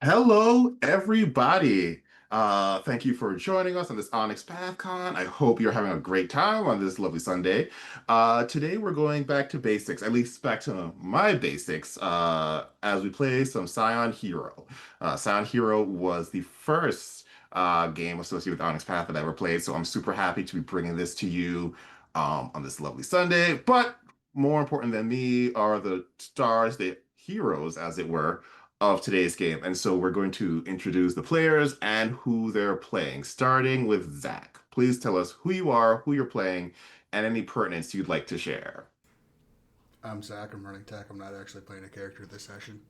Hello, everybody. Thank you for joining us on this Onyx Con. I hope you're having a great time on this lovely Sunday. Today we're going back to basics, at least back to my basics, as we play some Scion Hero. Scion Hero was the first game associated with Onyx Path that I ever played, so I'm super happy to be bringing this to you on this lovely Sunday. But more important than me are the stars, the heroes, as it were of today's game. And so we're going to introduce the players and who they're playing, starting with Zach. Please tell us who you are, who you're playing, and any pertinence you'd like to share. I'm Zach. I'm running tech. I'm not actually playing a character this session.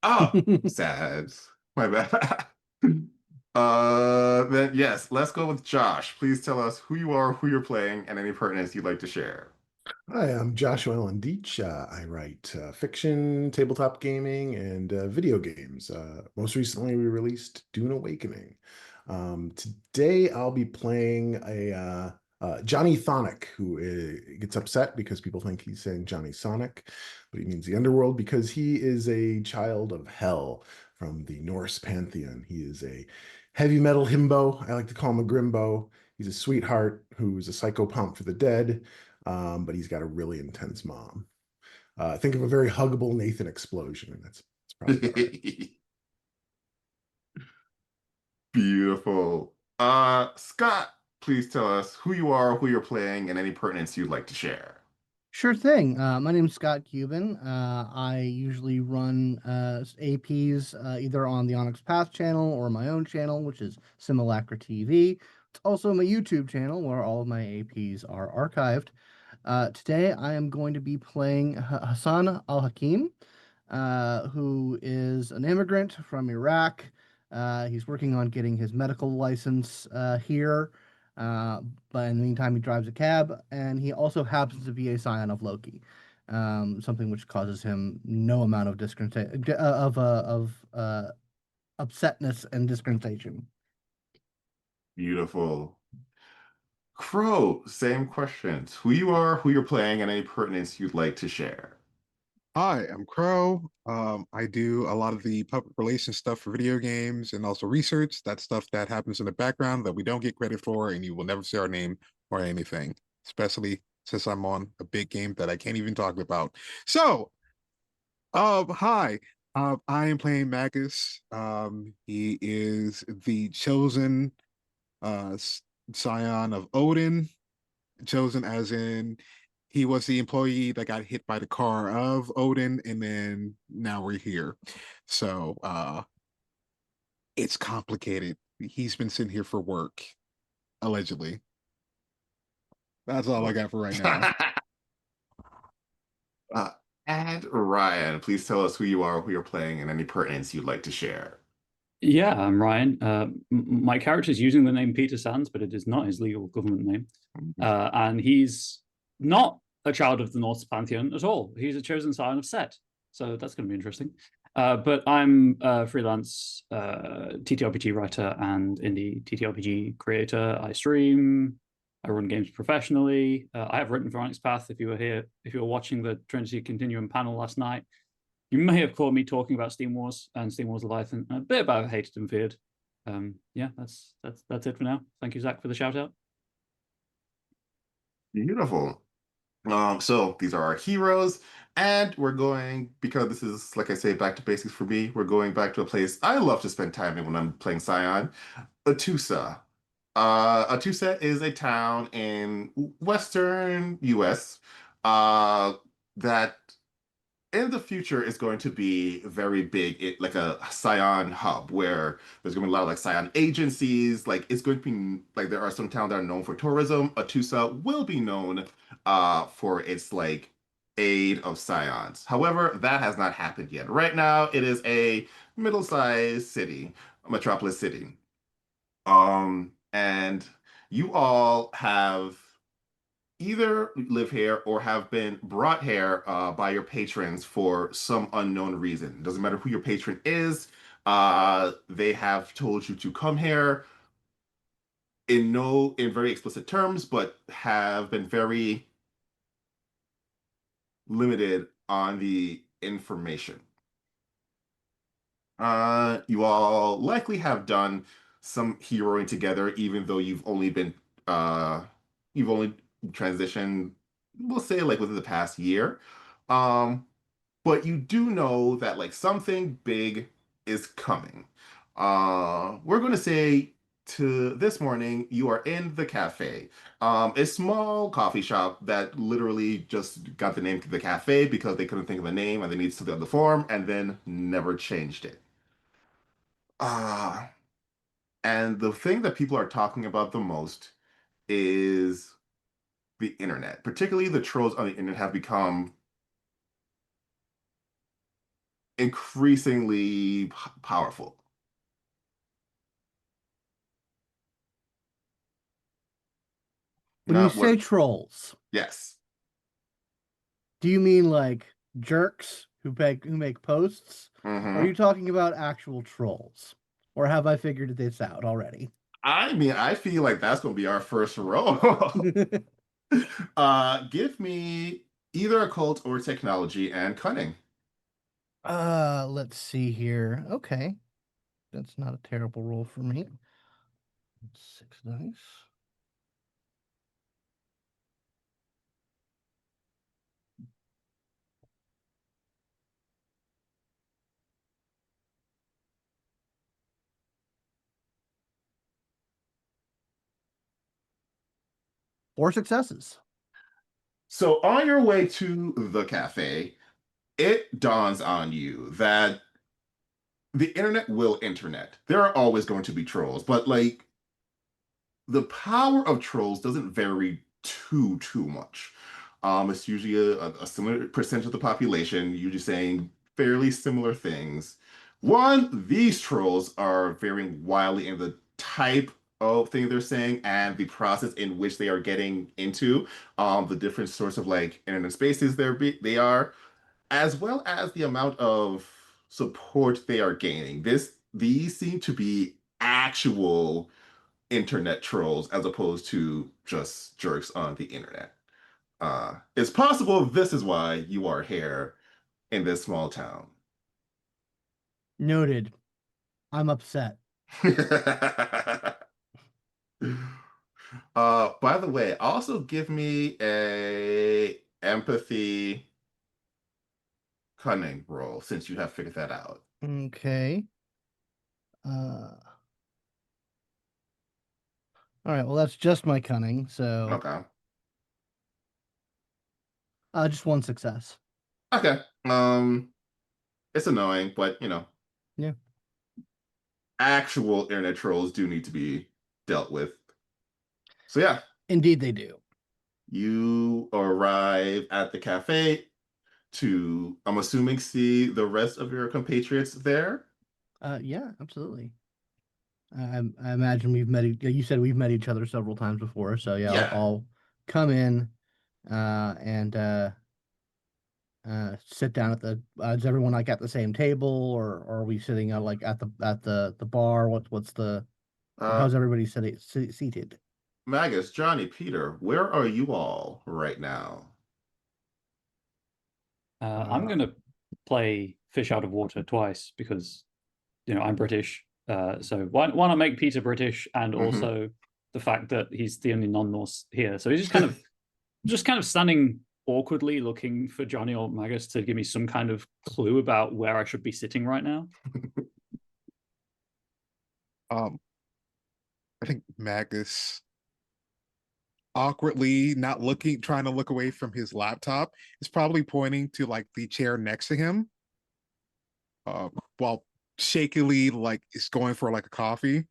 Oh, sad. My bad. Then yes, let's go with Josh. Please tell us who you are, who you're playing, and any pertinence you'd like to share. Hi, I'm Joshua Allen Deach. I write fiction, tabletop gaming, and video games. Most recently, we released Dune Awakening. Today, I'll be playing a Johnny Thonic, who gets upset because people think he's saying Johnny Sonic, but he means the underworld because he is a child of hell from the Norse pantheon. He is a heavy metal himbo. I like to call him a grimbo. He's a sweetheart who's a psychopomp for the dead, but he's got a really intense mom. Think of a very huggable Nathan explosion, and that's probably about right. Beautiful. Scott, please tell us who you are, who you're playing, and any pertinence you'd like to share. Sure thing. My name's Scott Cuban. I usually run APs either on the Onyx Path channel or my own channel, which is Simulacra TV. It's also my YouTube channel where all of my APs are archived. Today, I am going to be playing Hassan Al Hakim, who is an immigrant from Iraq. He's working on getting his medical license here. But in the meantime, he drives a cab, and he also happens to be a scion of Loki, something which causes him no amount of upsetness and discontentation. Beautiful. Crow, same questions. Who you are, who you're playing, and any pertinence you'd like to share. Hi, I'm Crow. I do a lot of the public relations stuff for video games and also research. That's stuff that happens in the background that we don't get credit for, and you will never see our name or anything, especially since I'm on a big game that I can't even talk about. So, hi. I am playing Magus. He is the chosen scion of Odin, chosen as in he was the employee that got hit by the car of Odin, and then now we're here. So it's complicated. He's been sitting here for work, allegedly. That's all I got for right now. uh, and Ryan, please tell us who you are, who you're playing, and any pertinence you'd like to share. Yeah, I'm Ryan. My character is using the name Peter Sands, but it is not his legal government name. And he's not a child of the Norse pantheon at all. He's a chosen scion of Set. So that's going to be interesting. But I'm a freelance TTRPG writer and indie TTRPG creator. I stream, I run games professionally. I have written for Onyx Path. If you were here, if you were watching the Trinity Continuum panel last night, you may have caught me talking about Steam Wars and Steam Wars Leviathan, and a bit about Hated and Feared. Yeah, that's it for now. Thank you, Zach, for the shout out. Beautiful. So these are our heroes, and we're going, because this is, like I say, back to basics for me, we're going back to a place I love to spend time in when I'm playing Scion, Atusa. Atusa is a town in Western US that in the future is going to be very big, like a Scion hub where there's going to be a lot of like Scion agencies. Like it's going to be like there are some towns that are known for tourism. Atusa will be known for its like aid of Scions. However, that has not happened yet. Right now, it is a middle-sized city, a metropolis city. And you all have either live here or have been brought here by your patrons for some unknown reason. Doesn't matter who your patron is. They have told you to come here in very explicit terms, but have been very limited on the information. You all likely have done some heroing together, even though uh you've only transitioned, we'll say like within the past year. Um, but you do know that like something big is coming. We're gonna say to this morning, you are in the cafe. A small coffee shop that literally just got the name the cafe because they couldn't think of a name and they needed something on the form and then never changed it. Uh, and the thing that people are talking about the most is the internet. Particularly the trolls on the internet have become increasingly powerful. When you Not say what, trolls, yes. do you mean like jerks who make posts? Or are Hmm. you talking about actual trolls? Or have I figured this out already? I mean, I feel like that's going to be our first roll. Give me either occult or technology and cunning. Let's see here. Okay. That's not a terrible roll for me. 6 dice. 4 successes. So on your way to the cafe, it dawns on you that the internet will internet. There are always going to be trolls, but like the power of trolls doesn't vary too much. It's usually a similar percentage of the population, usually saying fairly similar things. One, these trolls are varying wildly in the type of thing they're saying and the process in which they are getting into, the different sorts of like internet spaces they are, as well as the amount of support they are gaining. These seem to be actual internet trolls as opposed to just jerks on the internet. It's possible this is why you are here in this small town. Noted. I'm upset. By the way, also give me a empathy cunning roll since you have figured that out. Okay. Uh, all right. Well, that's just my cunning. So, Okay. just 1 success. Okay. It's annoying, but Yeah. actual internet trolls do need to be dealt with. So yeah, Indeed, they do. you arrive at the cafe to, I'm assuming, see the rest of your compatriots there. Yeah, absolutely. I imagine we've met. You said we've met each other several times before, so yeah, I'll, Yeah. I'll come in, and sit down at the. Is everyone like at the same table, or are we sitting like at the bar? What's the Uh, how's everybody seated? Magus, Johnny, Peter, where are you all right now? I'm Uh, going to play fish out of water twice because I'm British. So why not make Peter British and Hmm. also the fact that he's the only non-Norse here. So he's just kind of standing awkwardly looking for Johnny or Magus to give me some kind of clue about where I should be sitting right now. Um, I think Magus awkwardly not looking, trying to look away from his laptop, is probably pointing to like the chair next to him, while shakily like is going for like a coffee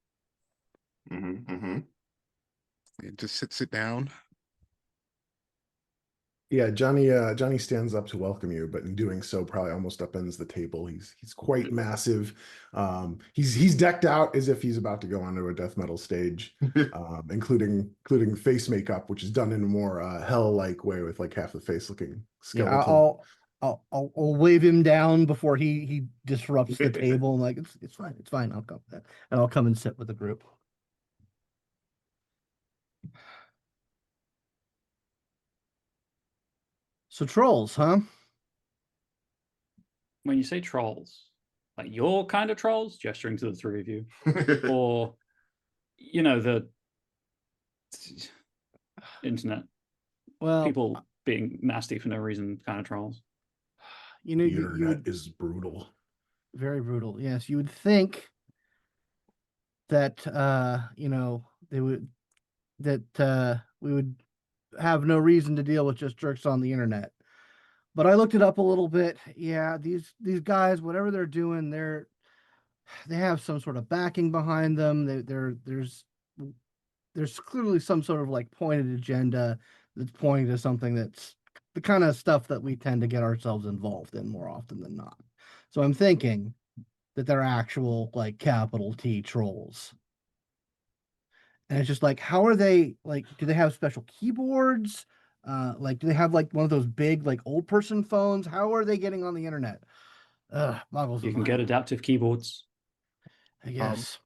Hmm. and just sit down. Yeah, Johnny stands up to welcome you, but in doing so, probably almost upends the table. He's quite massive. He's decked out as if he's about to go onto a death metal stage, including face makeup, which is done in a more hell-like way with like half the face looking Yeah, skeletal. I'll wave him down before he disrupts the table. And like it's fine, it's fine. I'll come and sit with the group. So trolls, huh? When you say trolls, like your kind of trolls, gesturing to the three of you, or the internet Well, people being nasty for no reason kind of trolls. you know, The you internet would is brutal. very brutal. Yes, you would think that they would that we would have no reason to deal with just jerks on the internet. But I looked it up a little bit. Yeah, these guys, whatever they're doing, they have some sort of backing behind them. There's clearly some sort of like pointed agenda that's pointing to something that's the kind of stuff that we tend to get ourselves involved in more often than not. So I'm thinking that they're actual like capital T trolls. And it's just like, how are they like, do they have special keyboards? Like, do they have like one of those big like old person phones? How are they getting on the internet? Boggles the You can get mind. adaptive keyboards. I guess.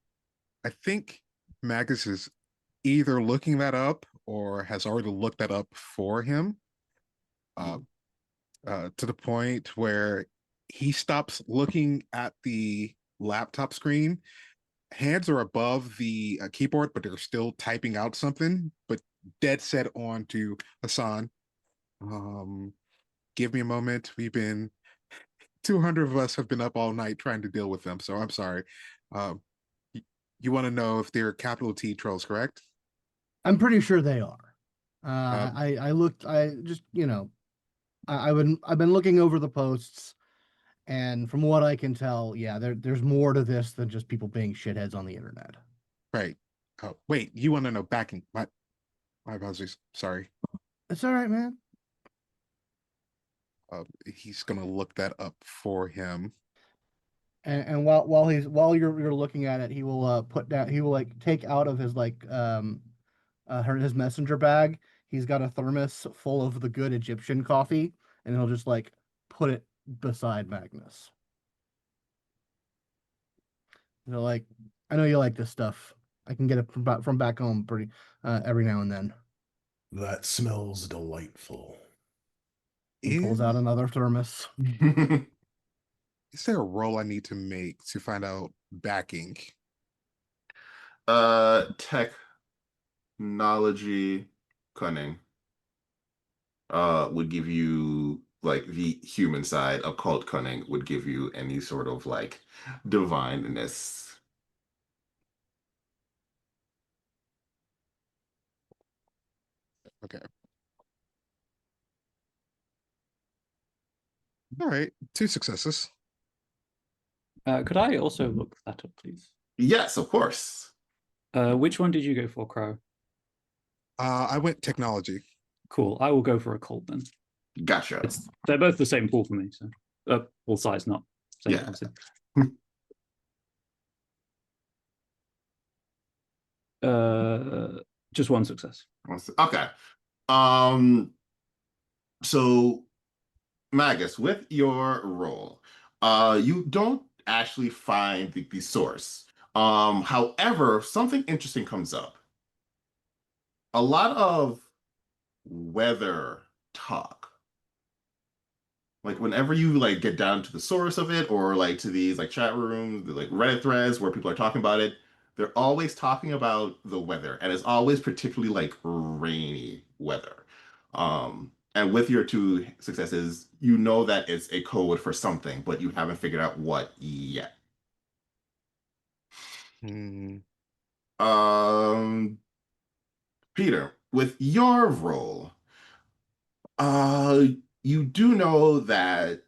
I think Magus is either looking that up or has already looked that up for him. To the point where he stops looking at the laptop screen. Hands are above the keyboard, but they're still typing out something, but dead set on to Hassan. Um, give me a moment. 200 of us have been up all night trying to deal with them, so I'm sorry. Um, you want to know if they're capital T trolls, correct? I'm pretty sure they are. Um, I looked. I just I've been looking over the posts, and from what I can tell, yeah, there's more to this than just people being shitheads on the internet. right. Oh, wait, you want to know backing? My apologies. Sorry. It's all right, man. He's gonna look that up for him. And while you're looking at it, he will he will like take out of his like his messenger bag. He's got a thermos full of the good Egyptian coffee, and he'll just like put it beside Magnus. Like, I know you like this stuff. I can get it from back home pretty every now and then. That smells delightful. He pulls out Is another thermos. is there a roll I need to make to find out backing? Technology cunning would give you like the human side. Occult cunning would give you any sort of like divineness. Okay. All right. 2 successes. Could I also look that up, please? Yes, of course. Which one did you go for, Crow? I went technology. Cool. I will go for occult then. Gotcha. They're both the same pool for me, so pool size, not same. Yeah. Obviously. Just one success. Okay. Um, so Magus, with your role, you don't actually find the source. However, something interesting comes up. A lot of weather talk. Like whenever you like get down to the source of it or like to these like chat rooms, like Reddit threads where people are talking about it, they're always talking about the weather and it's always particularly like rainy weather. And with your 2 successes, you know that it's a code for something, but you haven't figured out what yet. Hmm. Um, Peter, with your role, uh, you do know that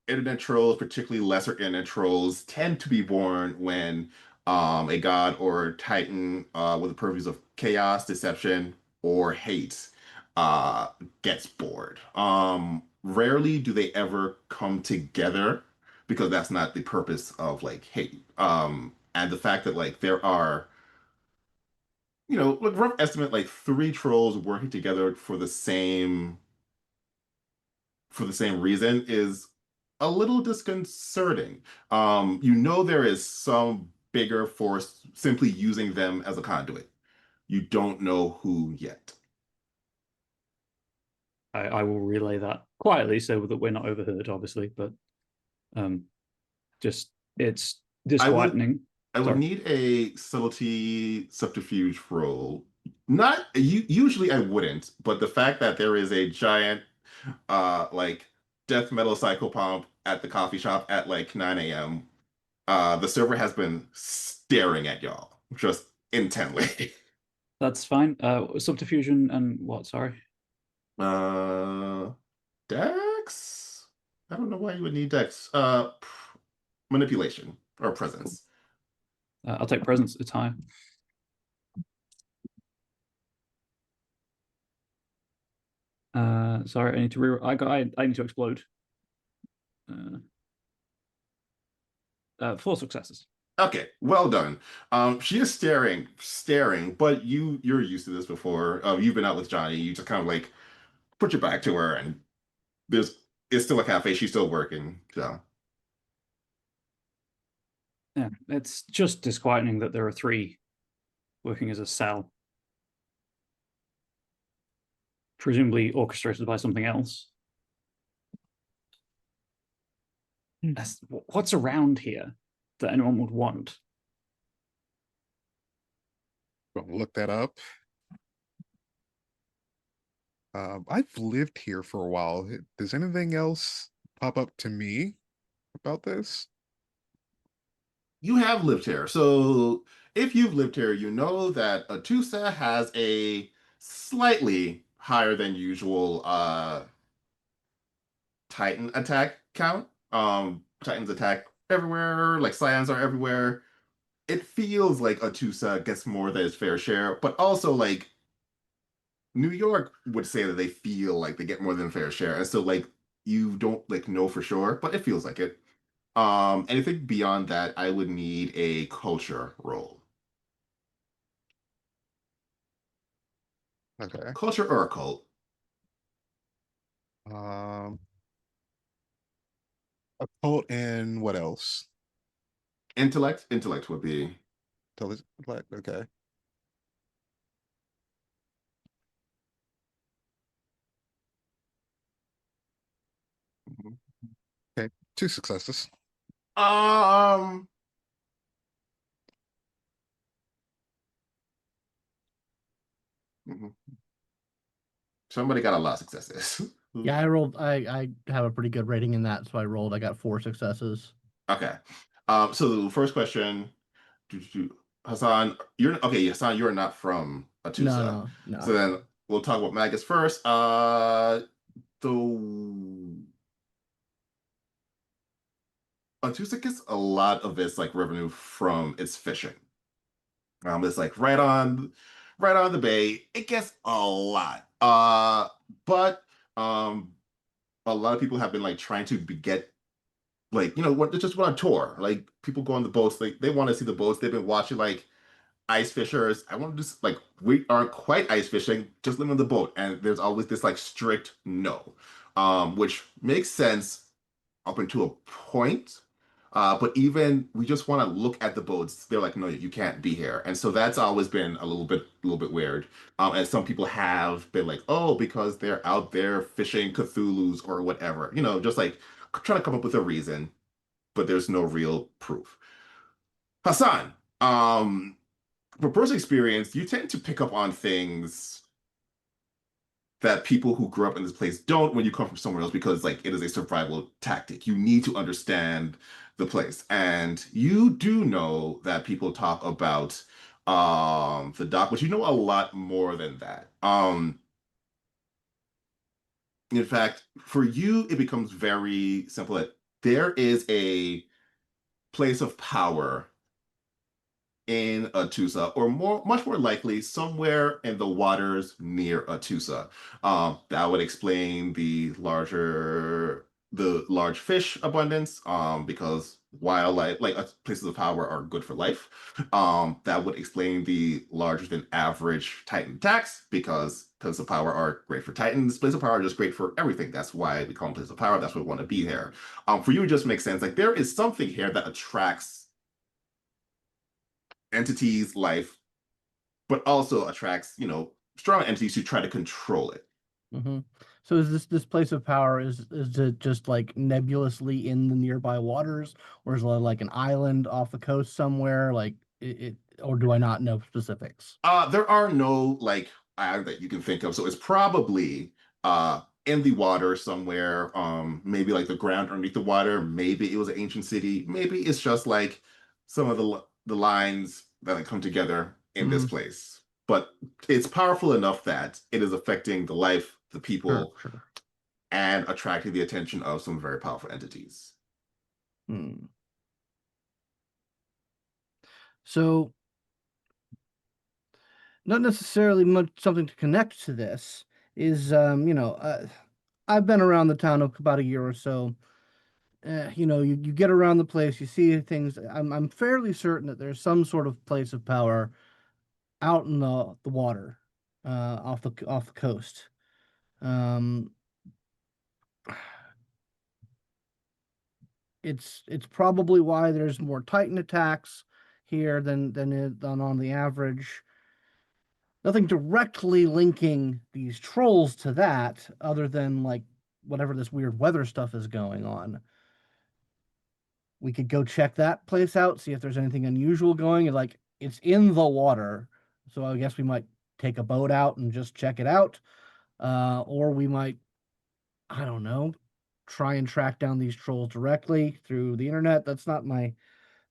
internet trolls, particularly lesser internet trolls, tend to be born when a god or titan with the purviews of chaos, deception, or hate uh, gets bored. Rarely do they ever come together because that's not the purpose of like hate. And the fact that like there are, like rough estimate, like 3 trolls working together for the same reason is a little disconcerting. There is some bigger force simply using them as a conduit. You don't know who yet. I will relay that quietly so that we're not overheard, obviously, but Just it's I would disquietening. I would Sorry. need a subtlety subterfuge roll. Not usually I wouldn't, but the fact that there is a giant like death metal psychopomp at the coffee shop at like 9 a.m. The server has been staring at y'all just intently. That's fine. Subterfusion and what? Sorry. Uh, Dex? I don't know why you would need Dex. Manipulation or Cool. presence. I'll take presence. It's high. Sorry, I need to I need to explode. 4 successes. Okay, well done. She is staring, but you're used to this before. You've been out with Johnny. You just kind of like put your back to her, and there's it's still a cafe. She's still working. So Yeah, it's just disquieting that there are 3 working as a cell, presumably orchestrated by something else. What's around here that anyone would want? Gonna look that up. I've lived here for a while. Does anything else pop up to me about this? you have lived here. So if you've lived here, you know that Atusa has a slightly higher than usual Titan attack count. Titans attack everywhere, like Scions are everywhere. It feels like Atusa gets more than its fair share, but also like New York would say that they feel like they get more than fair share, and so like you don't like know for sure, but it feels like it. Anything beyond that, I would need a culture roll. Okay. Culture or occult. Um, occult and what else? Intellect. Intellect would be. Okay. Okay. 2 successes. Um. mhm. Somebody got a lot of successes. Yeah, I rolled. I have a pretty good rating in that, so I rolled. I got 4 successes. Okay. So the first question, Hassan, you're okay. Hassan, you're not from No, Atusa. no, So no. then we'll talk about Magus first. The Atusa gets a lot of its like revenue from its fishing. It's like right on the bay. It gets a lot. But um, a lot of people have been like trying to get like what just went on tour. Like people go on the boats. Like they want to see the boats. They've been watching like ice fishers. I want to just like we aren't quite ice fishing. Just live on the boat. And there's always this like strict no, which makes sense up until a point. But even we just want to look at the boats. They're like, no, you can't be here. And so that's always been a little bit weird. And some people have been like, oh, because they're out there fishing Cthulhu's or whatever, just like trying to come up with a reason, but there's no real proof. Hassan, from personal experience, you tend to pick up on things that people who grew up in this place don't when you come from somewhere else because like it is a survival tactic. You need to understand the place. And you do know that people talk about the dock, but you know a lot more than that. In fact, for you, it becomes very simple that there is a place of power in Atusa, or much more likely, somewhere in the waters near Atusa. That would explain the large fish abundance, because wildlife, like places of power, are good for life. That would explain the larger than average Titan attacks, because places of power are great for Titans. Places of power are just great for everything. That's why we call them places of power. That's why we want to be here. For you, it just makes sense. Like there is something here that attracts entities, life, but also attracts, strong entities who try to control it. Mm-hmm. So is this place of power is it just like nebulously in the nearby waters, or is it like an island off the coast somewhere? Like it or do I not know specifics? There are no like island that you can think of, so it's probably in the water somewhere. Maybe like the ground underneath the water. Maybe it was an ancient city. Maybe it's just like some of the lines that like, come together in this Mm, place. But it's powerful enough that it is affecting the life, the sure, people, sure. and attracting the attention of some very powerful entities. Hmm. So not necessarily much something to connect to this is I've been around the town of about a year or so. You get around the place, you see things. I'm fairly certain that there's some sort of place of power out in the water, off the coast. Um, it's probably why there's more Titan attacks here than on the average. Nothing directly linking these trolls to that, other than like whatever this weird weather stuff is going on. We could go check that place out, see if there's anything unusual going. Like it's in the water, so I guess we might take a boat out and just check it out. Or we might, I don't know, try and track down these trolls directly through the internet. That's not my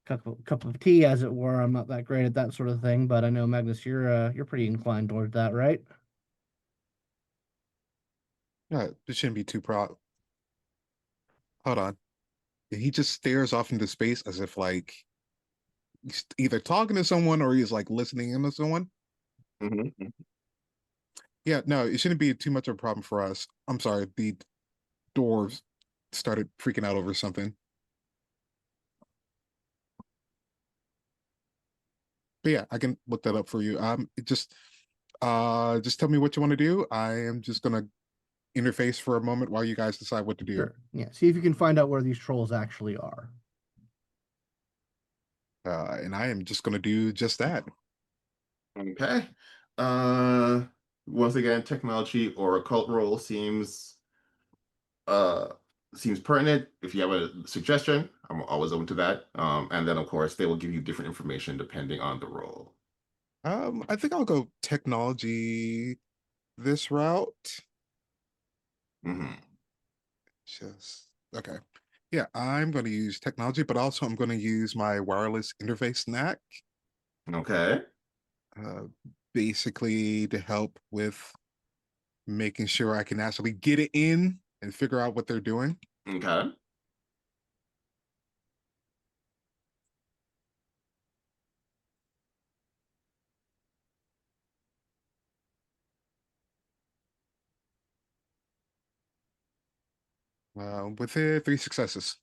cup of tea, as it were. I'm not that great at that sort of thing, but I know Magnus, you're pretty inclined toward that, right? Yeah, it shouldn't be too proud. Hold on. He just stares off into space as if like he's either talking to someone or he's like listening in to someone. Mhm. Yeah, no, it shouldn't be too much of a problem for us. I'm sorry, the dwarves started freaking out over something. But yeah, I can look that up for you. Just tell me what you want to do. I am just gonna interface for a moment while you guys decide what to do. Sure. Yeah. See if you can find out where these trolls actually are. And I am just gonna do just that. Okay. Uh, Once again, technology or occult role uh seems pertinent. If you have a suggestion, I'm always open to that. And then of course they will give you different information depending on the role. I think I'll go technology this route. Hmm. Just okay. Yeah, I'm going to use technology, but also I'm going to use my wireless interface snack, Okay. uh, basically to help with making sure I can actually get it in and figure out what they're doing. Okay. With it, 3 successes.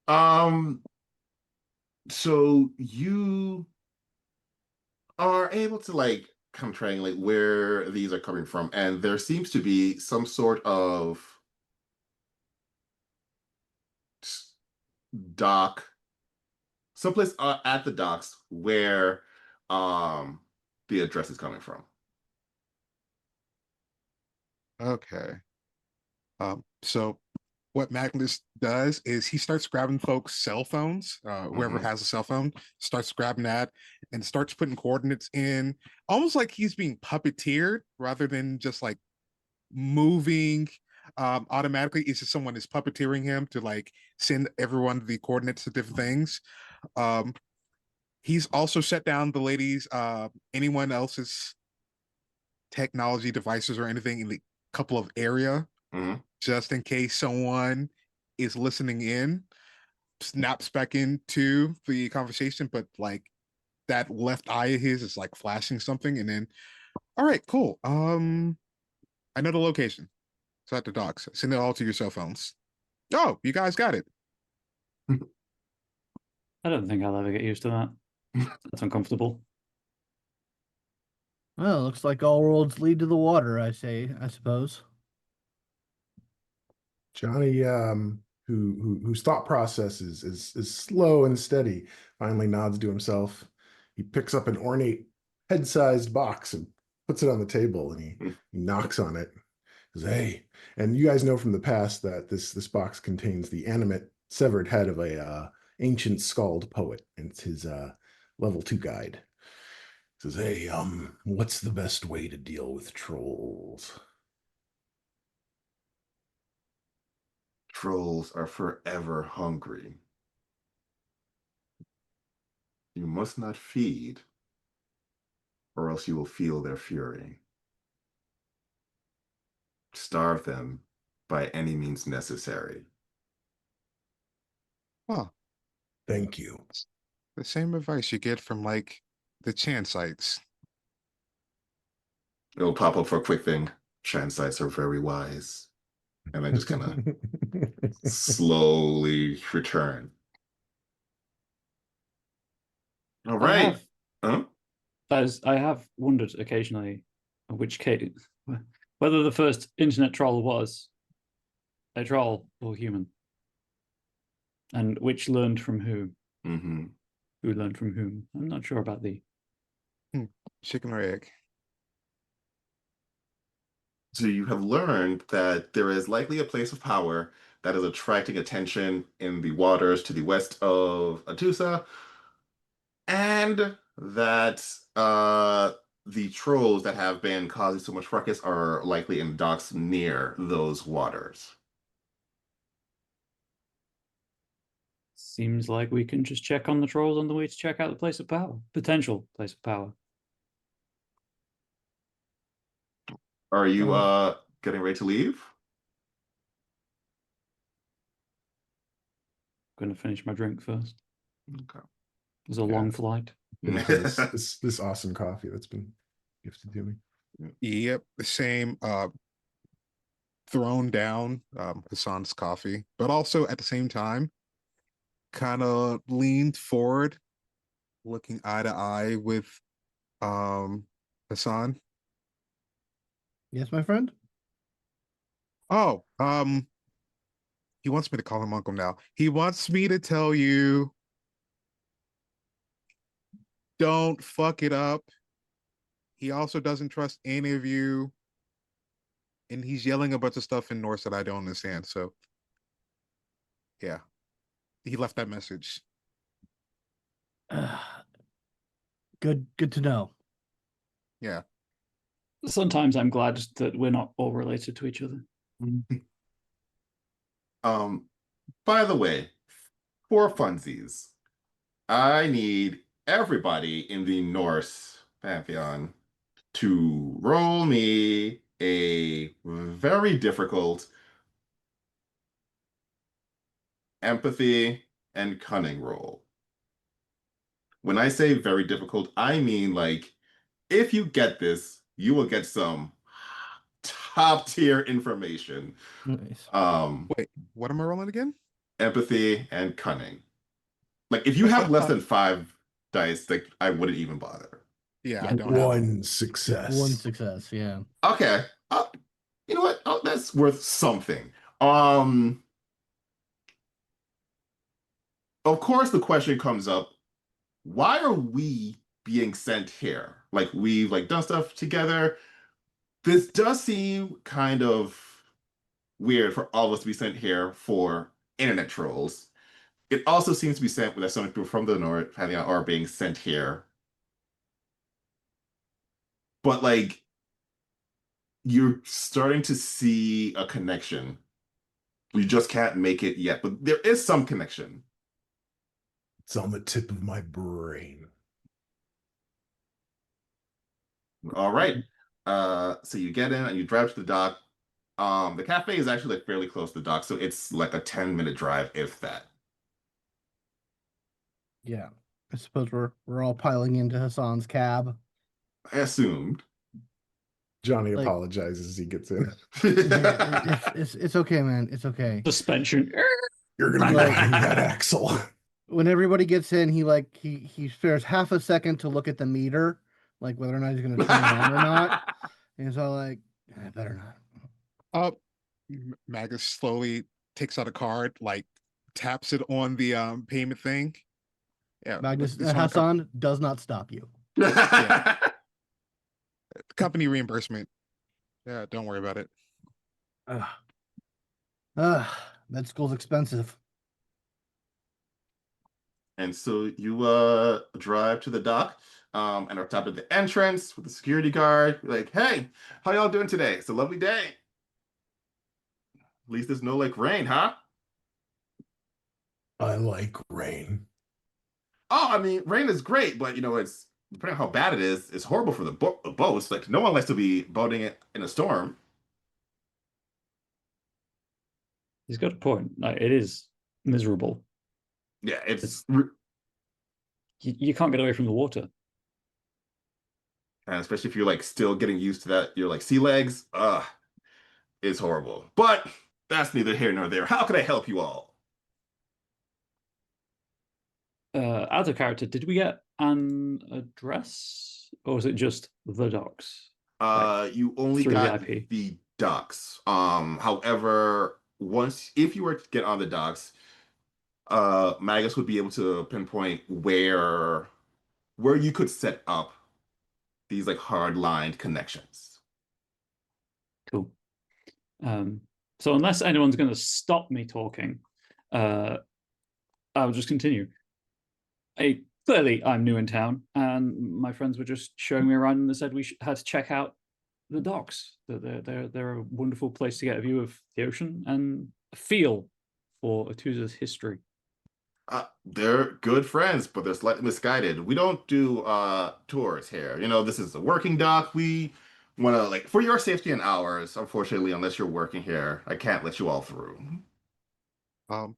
Um, so you are able to like kind of triangulate where these are coming from, and there seems to be some sort of s- dock, someplace at the docks where um the address is coming from. Okay. So what Magnus does is he starts grabbing folks' cell phones. Whoever Hmm. has a cell phone starts grabbing that and starts putting coordinates in, almost like he's being puppeteered rather than just like moving automatically. It's just someone is puppeteering him to like send everyone the coordinates to different things. Um, he's also shut down the ladies, anyone else's technology devices or anything in the couple of area Hmm. just in case someone is listening in, snaps back into the conversation, but like that left eye of his is like flashing something, and then, all right, cool. I know the location. It's at the docks. Send it all to your cell phones. Oh, you guys got it. I don't think I'll ever get used to that. That's uncomfortable. Well, looks like all roads lead to the water, I suppose. Johnny, whose thought process is slow and steady, finally nods to himself. He picks up an ornate head-sized box and puts it on the table and he knocks on it. Says, "Hey," and you guys know from the past that this box contains the animate severed head of a ancient scald poet, and it's his level 2 guide. Says, "Hey, what's the best way to deal with trolls?" Trolls are forever hungry. You must not feed, or else you will feel their fury. Starve them by any means necessary. Huh. Thank you. The same advice you get from like the Chan sites. It'll pop up for a quick thing. Transites are very wise. And then just kind of slowly return. All I right. have Huh? I have wondered occasionally which case whether the first internet troll was a troll or human, and which learned from who, Mm-hmm. who learned from whom. I'm not sure about the. Chicken or egg? So you have learned that there is likely a place of power that is attracting attention in the waters to the west of Atusa, and that the trolls that have been causing so much ruckus are likely in docks near those waters. Seems like we can just check on the trolls on the way to check out the place of power, potential place of power. Are you Oh. getting ready to leave? Going to finish my drink first. Okay. It was a long flight. Finish this awesome coffee that's been gifted to me. Yep, the same. Thrown down Hassan's coffee, but also at the same time, kind of leaned forward, looking eye to eye with Hassan. Yes, my friend. Oh, he wants me to call him uncle now. He wants me to tell you, don't fuck it up. He also doesn't trust any of you. And he's yelling a bunch of stuff in Norse that I don't understand. So yeah. He left that message. Good to know. Yeah. Sometimes I'm glad that we're not all related to each other. By the way, for funsies, I need everybody in the Norse pantheon to roll me a very difficult empathy and cunning roll. When I say very difficult, I mean like if you get this, you will get some top tier information. Nice. Wait, what am I rolling again? Empathy and cunning. Like if you have less than 5 dice, like I wouldn't even bother. Yeah, Yeah, I don't have them. One success. One success. Yeah. Okay. You know what? Oh, that's worth something. Um, of course the question comes up, why are we being sent here? Like we've like done stuff together. This does seem kind of weird for all of us to be sent here for internet trolls. It also seems to be sent that some people from the North are being sent here. But like you're starting to see a connection. You just can't make it yet, but there is some connection. It's on the tip of my brain. All right. So you get in and you drive to the dock. The cafe is actually like fairly close to the dock, so it's like a 10-minute drive, if that. Yeah. I suppose we're all piling into Hassan's cab. I assumed. Johnny Like- apologizes as he gets in. It's okay, man. It's okay. Suspension. You're gonna be Like- liking that, Axel. When everybody gets in, he spares half a second to look at the meter, like whether or not he's going to turn it on or not. And he's all like, I better not. Magus slowly takes out a card, like taps it on the payment thing. Yeah, Magnus it's on a Hassan does not stop you. Yeah. company reimbursement. Yeah, don't worry about it. Med school's expensive. And so you drive to the dock and are stopped at the entrance with the security guard. You're like, hey, how y'all doing today? It's a lovely day. At least there's no like rain, huh? I like rain. Oh, I mean, rain is great, but it's depending on how bad it is, it's horrible for the boats. Like no one likes to be boating it in a storm. He's got a point. Like, it is miserable. Yeah, It's you can't get away from the water. and especially if you're like still getting used to that, your like sea legs. It's horrible. But that's neither here nor there. How can I help you all? Out of character, did we get an address, or was it just the docks? You only through the got IP. the docks. However, if you were to get on the docks, Magus would be able to pinpoint where you could set up these like hard-lined connections. Cool. So unless anyone's going to stop me talking, I'll just continue. Clearly, I'm new in town, and my friends were just showing me around, and they said we had to check out the docks. They're a wonderful place to get a view of the ocean and a feel for Atuza's history. They're good friends, but they're slightly misguided. We don't do tours here. This is a working dock. We want to like for your safety and ours. Unfortunately, unless you're working here, I can't let you all through. Um,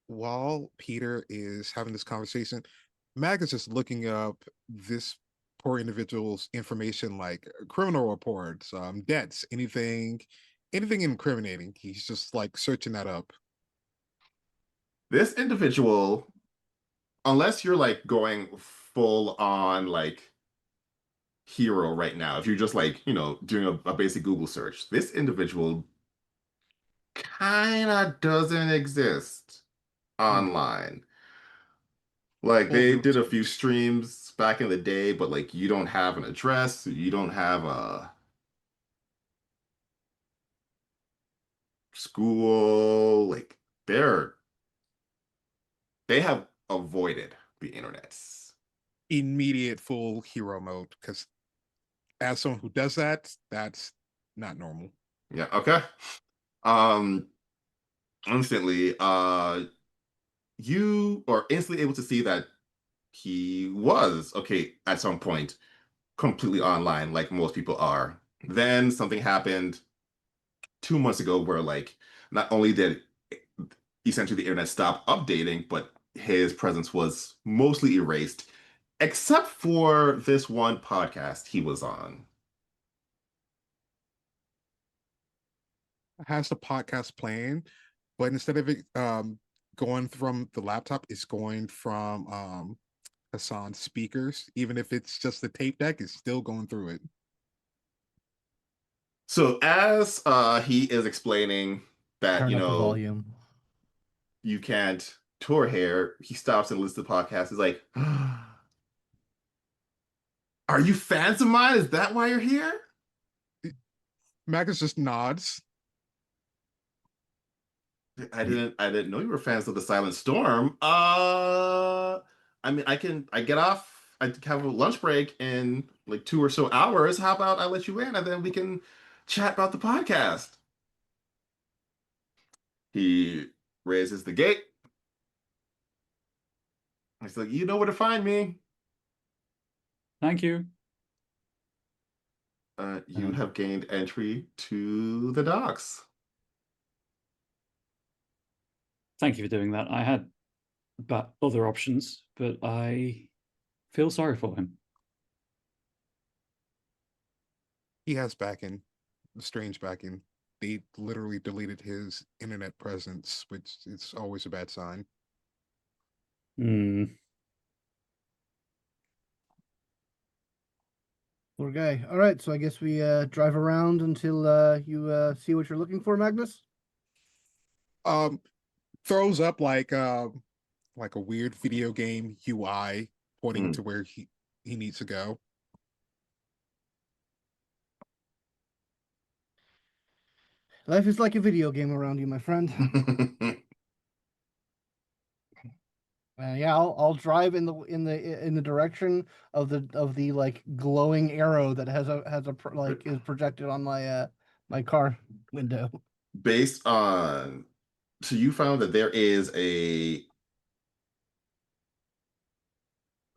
while Peter is having this conversation, Mag is just looking up this poor individual's information, like criminal reports, debts, anything incriminating. He's just like searching that up. This individual, unless you're like going full on like hero right now, if you're just like, doing a basic Google search, this individual kind of doesn't exist online. Like Full they Google did a few search. streams back in the day, but like you don't have an address, you don't have a school, like they have avoided the internets. Immediate full hero mode, because as someone who does that, that's not normal. Yeah, okay. Um instantly, you are instantly able to see that he was okay at some point completely online like most people are. Then something happened 2 months ago where like not only did essentially the internet stop updating, but his presence was mostly erased, except for this one podcast he was on. Has the podcast playing, but instead of it going from the laptop, it's going from Hassan's speakers. Even if it's just the tape deck, it's still going through it. So as he is explaining that, Turn up the volume. you can't tour here, he stops and listens to the podcast. He's like, are you fans of mine? Is that why you're here? Magus just nods. I didn't know you were fans of the Silent Storm. I mean, I get off. I have a lunch break in like 2 or so hours. How about I let you in and then we can chat about the podcast? He raises the gate. He's like, you know where to find me. Thank you. You have gained entry to the docks. Thank you for doing that. I had other options, but I feel sorry for him. He has backing, strange backing. They literally deleted his internet presence, which is always a bad sign. Hmm. Poor guy. All right, so I guess we drive around until you see what you're looking for, Magnus. Throws up like a weird video game UI pointing Mm. to where he needs to go. Life is like a video game around you, my friend. Yeah, I'll drive in the direction of the like glowing arrow that like is projected on my car window. Based on, so you found that there is a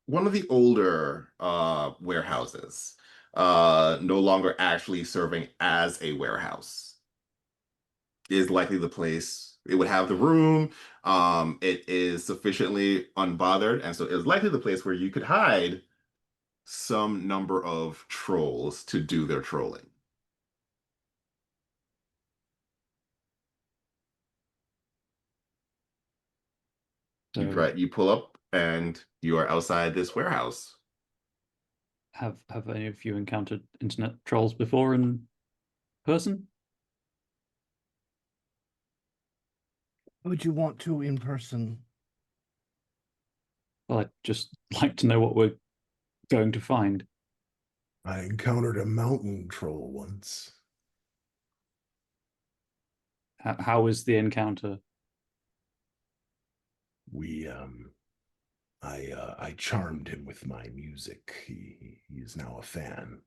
one of the older warehouses no longer actually serving as a warehouse is likely the place. It would have the room. It is sufficiently unbothered, and so it is likely the place where you could hide some number of trolls to do their trolling. So You pull up and you are outside this warehouse. have any of you encountered internet trolls before in person? Would you want to in person? Well, I'd just like to know what we're going to find. I encountered a mountain troll once. How is the encounter? We I charmed him with my music. He is now a fan.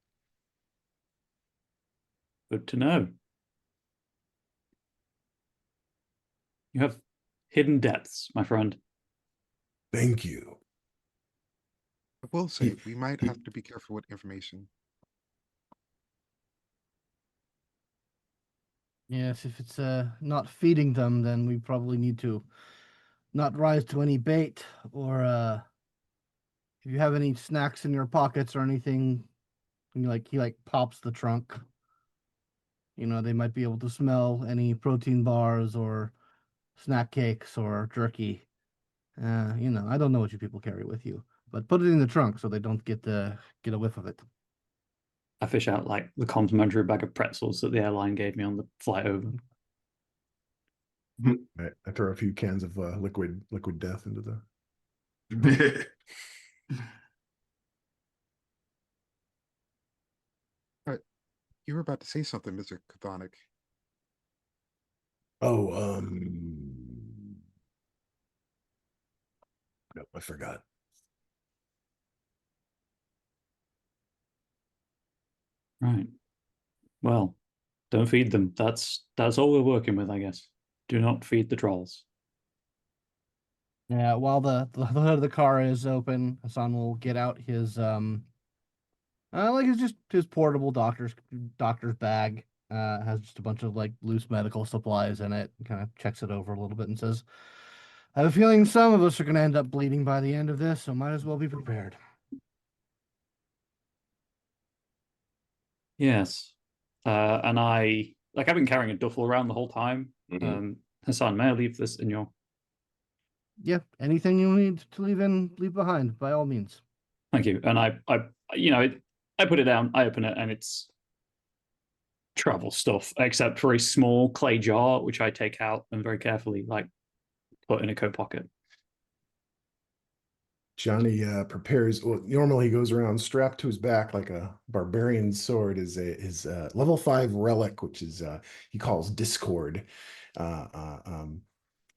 Good to know. You have hidden depths, my friend. Thank you. I will say He- we might he- have to be careful with information. Yes, if it's not feeding them, then we probably need to not rise to any bait, or if you have any snacks in your pockets or anything, and he like pops the trunk. They might be able to smell any protein bars or snack cakes or jerky. I don't know what you people carry with you, but put it in the trunk so they don't get a whiff of it. I fish out like the complimentary bag of pretzels that the airline gave me on the flight over. I throw a few cans of liquid death into the. You were about to say something, Mr. Chthonic. Oh, no, I forgot. Right. Well, don't feed them. That's all we're working with, I guess. Do not feed the trolls. Yeah, while the hood of the car is open, Hassan will get out his like it's just his portable doctor's bag. Has just a bunch of like loose medical supplies in it. Kind of checks it over a little bit and says, "I have a feeling some of us are going to end up bleeding by the end of this, so might as well be prepared." Yes. And I've been carrying a duffel around the whole time. Mhm. Hassan, may I leave this in your Yeah, anything you need to leave behind, by all means. Thank you. And I put it down, I open it, and it's travel stuff, except for a small clay jar, which I take out and very carefully, like, put in a coat pocket. Johnny prepares. Well, normally he goes around strapped to his back like a barbarian sword. Is his level 5 relic, which is he calls Discord. Uh, uh, um,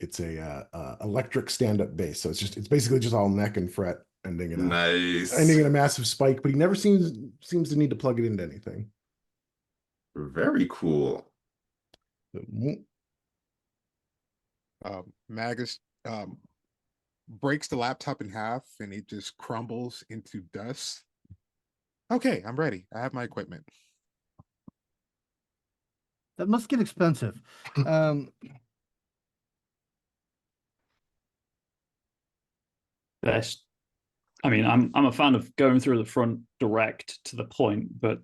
it's a electric stand-up bass, so it's basically just all neck and fret, ending in Nice. a massive spike. But he never seems to need to plug it into anything. Very cool. Magus breaks the laptop in half and it just crumbles into dust. Okay, I'm ready. I have my equipment. That must get expensive. Best. I mean, I'm a fan of going through the front direct to the point, but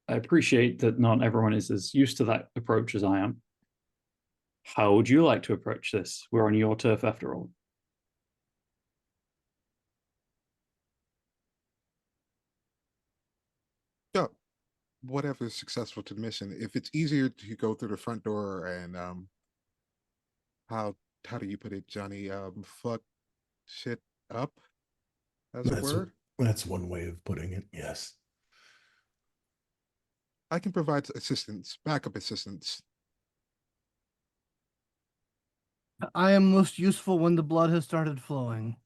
I appreciate that not everyone is as used to that approach as I am. How would you like to approach this? We're on your turf after all. So, whatever is successful to the mission. If it's easier to go through the front door and how how do you put it, Johnny? Fuck shit up, as it That's were. that's one way of putting it. Yes. I can provide assistance, backup assistance. I am most useful when the blood has started flowing.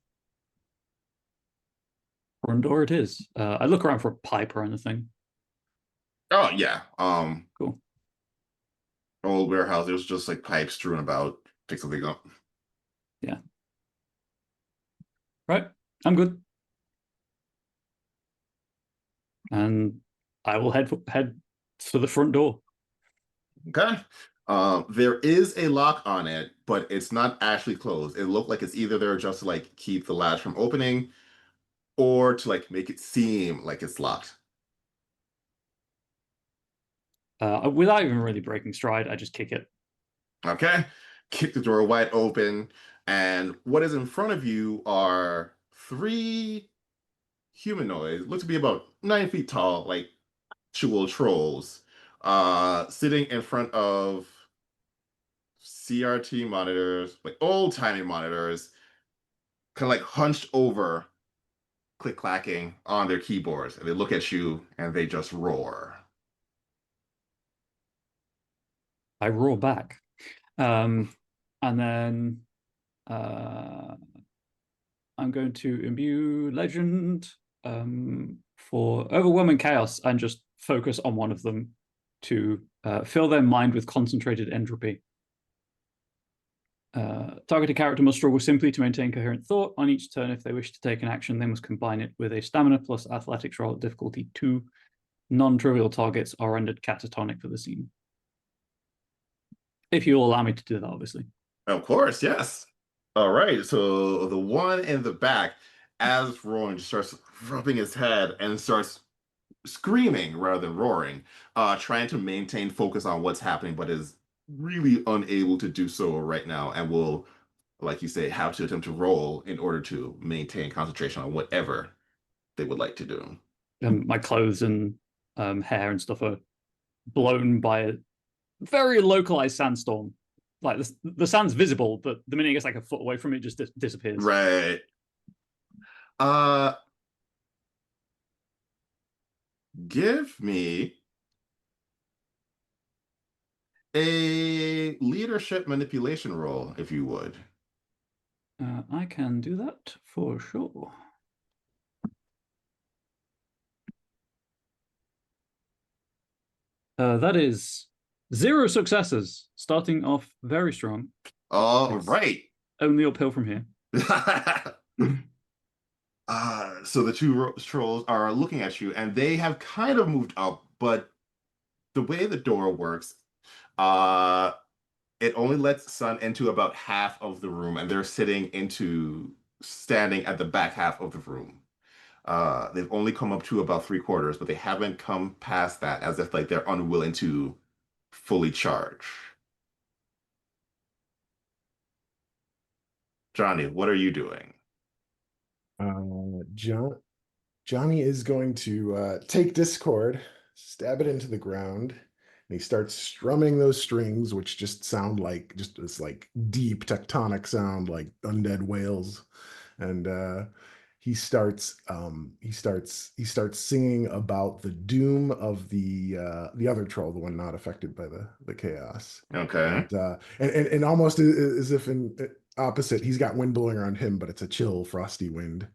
Front door it is. I look around for a pipe or anything. Oh yeah. Cool. Old warehouse. There's just like pipes strewn about. Take something up. Yeah. Right. I'm good. And I will head for the front door. Okay. There is a lock on it, but it's not actually closed. It looked like it's either there just to like keep the latch from opening, or to like make it seem like it's locked. Without even really breaking stride, I just kick it. Okay. Kick the door wide open, and what is in front of you are three humanoids, look to be about 9 feet tall, like actual trolls, sitting in front of CRT monitors, like old timey monitors, kind of like hunched over, click clacking on their keyboards. And they look at you and they just roar. I roar back. And then I'm going to imbue legend for overwhelming chaos and just focus on one of them to fill their mind with concentrated entropy. Targeted character must struggle simply to maintain coherent thought on each turn. If they wish to take an action, they must combine it with a stamina plus athletics roll at difficulty 2. Non-trivial targets are rendered catatonic for the scene. If you'll allow me to do that, obviously. Of course, yes. All right, so the one in the back, as roaring, just starts rubbing his head and starts screaming rather than roaring, trying to maintain focus on what's happening, but is really unable to do so right now, and will, like you say, have to attempt to roll in order to maintain concentration on whatever they would like to do. My clothes and hair and stuff are blown by a very localized sandstorm. Like the sand's visible, but the minute it gets like a foot away from it, it just disappears. Right. Give me a leadership manipulation roll, if you would. I can do that for sure. That is 0 successes, starting off very strong. All It's right. only uphill from here. So the two trolls are looking at you, and they have kind of moved up, but the way the door works, it only lets sun into about half of the room, and they're standing at the back half of the room. They've only come up to about 3/4, but they haven't come past that, as if like they're unwilling to fully charge. Johnny, what are you doing? Johnny is going to take Discord, stab it into the ground, and he starts strumming those strings, which just sound like just this like deep tectonic sound, like undead whales. And he starts singing about the doom of the other troll, the one not affected by the chaos. Okay. And almost as if in opposite, he's got wind blowing around him, but it's a chill, frosty wind.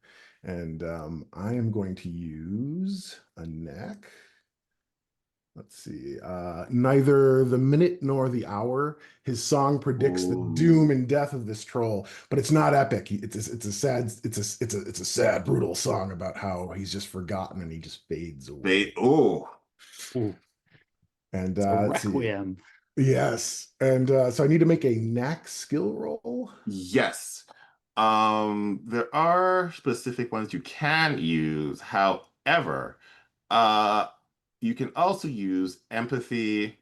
And I am going to use a neck. Let's see. Neither the minute nor the hour. His song predicts the doom and death of this troll, but it's not epic. It's a sad, brutal song about how he's just forgotten and he just fades away. Ooh. And let's see. Requiem. Yes. And so I need to make a knack skill roll. Yes. There are specific ones you can use. However, you can also use empathy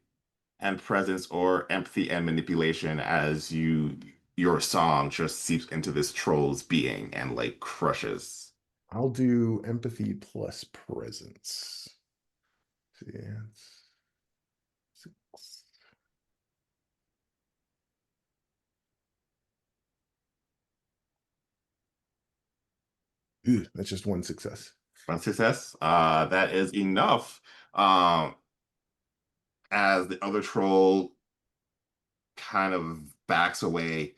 and presence, or empathy and manipulation, as your song just seeps into this troll's being and like crushes. I'll do empathy plus presence. See, it's 6. Ew, that's just one success. One success. That is enough. As the other troll kind of backs away,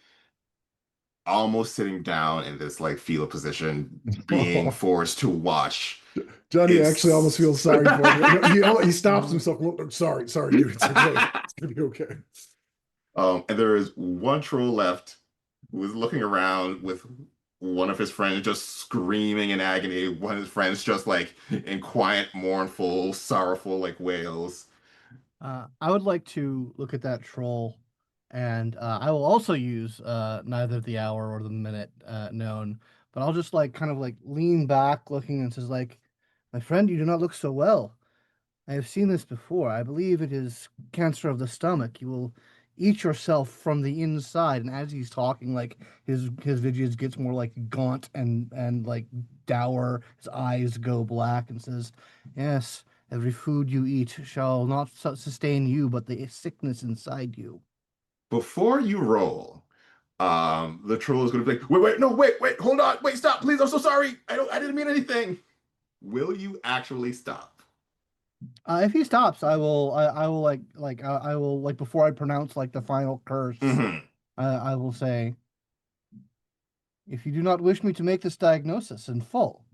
almost sitting down in this like fetal position, being forced to watch. Johnny It's actually almost feels sorry for him. He stops himself. "Look, sorry, dude. It's okay. It's gonna be okay." And there is one troll left who is looking around with one of his friends just screaming in agony. One of his friends just like in quiet, mournful, sorrowful like wails. I would like to look at that troll, and I will also use neither the hour or the minute known, but I'll just like kind of like lean back, looking, and says like, "My friend, you do not look so well. I have seen this before. I believe it is cancer of the stomach. You will eat yourself from the inside." And as he's talking, like his visage gets more like gaunt and like dour. His eyes go black, and says, "Yes, every food you eat shall not sustain you, but the sickness inside you." Before you roll, the troll is going to be like, wait, hold on, wait, stop, please, I'm so sorry. I didn't mean anything. Will you actually stop? If he stops, I will I will like before I pronounce like the final curse, Hmm. I will say, "If you do not wish me to make this diagnosis in full,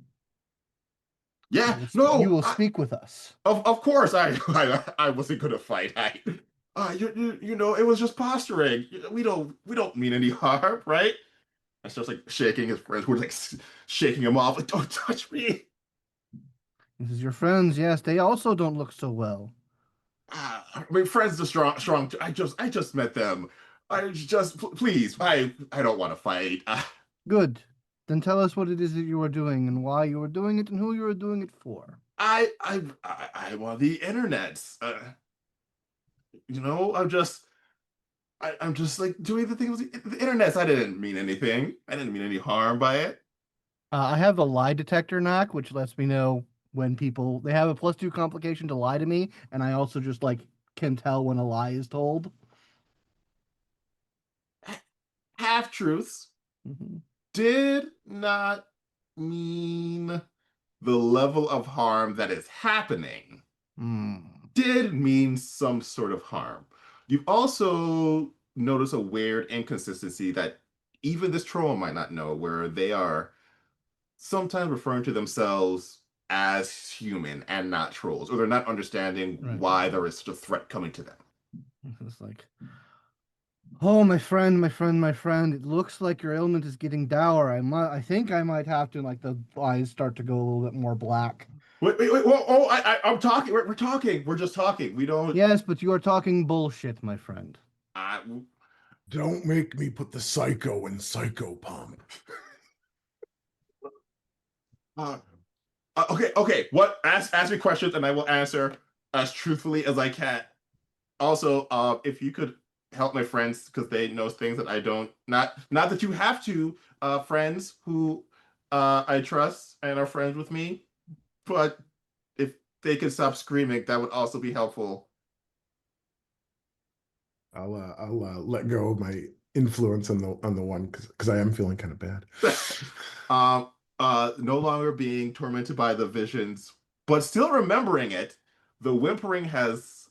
Yeah, you no, will speak with us." of course I wasn't gonna fight. You know it was just posturing. We don't mean any harm, right? I starts like shaking his friends who are like shaking him off, like don't touch me. This is your friends, yes, they also don't look so well. I mean, friends are strong. I just met them. Please, I don't want to fight. Good. Then tell us what it is that you are doing and why you are doing it and who you are doing it for. I'm on the internet. I'm just like doing the things with the internet. I didn't mean anything. I didn't mean any harm by it. I have the lie detector knock, which lets me know when people they have a +2 complication to lie to me, and I also just like can tell when a lie is told. Half truths Mhm. did not mean the level of harm that is happening. Hmm. Did mean some sort of harm. You've also noticed a weird inconsistency that even this troll might not know, where they are sometimes referring to themselves as human and not trolls, or they're not understanding Right. why there is such a threat coming to them. It's like, "Oh, my friend, my friend, my friend, it looks like your ailment is getting dour. I think I might have to," like the eyes start to go a little bit more black. Wait, whoa, oh, I'm talking. We're talking. We're just talking. We don't. Yes, but you are talking bullshit, my friend. Uh, Don't make me put the psycho in psycho pump. uh, okay. What? Ask me questions, and I will answer as truthfully as I can. Also, if you could help my friends because they know things that I don't. Not that you have to. Friends who I trust and are friends with me, but if they could stop screaming, that would also be helpful. I'll let go of my influence on the one because I am feeling kind of bad. um, no longer being tormented by the visions, but still remembering it. The whimpering has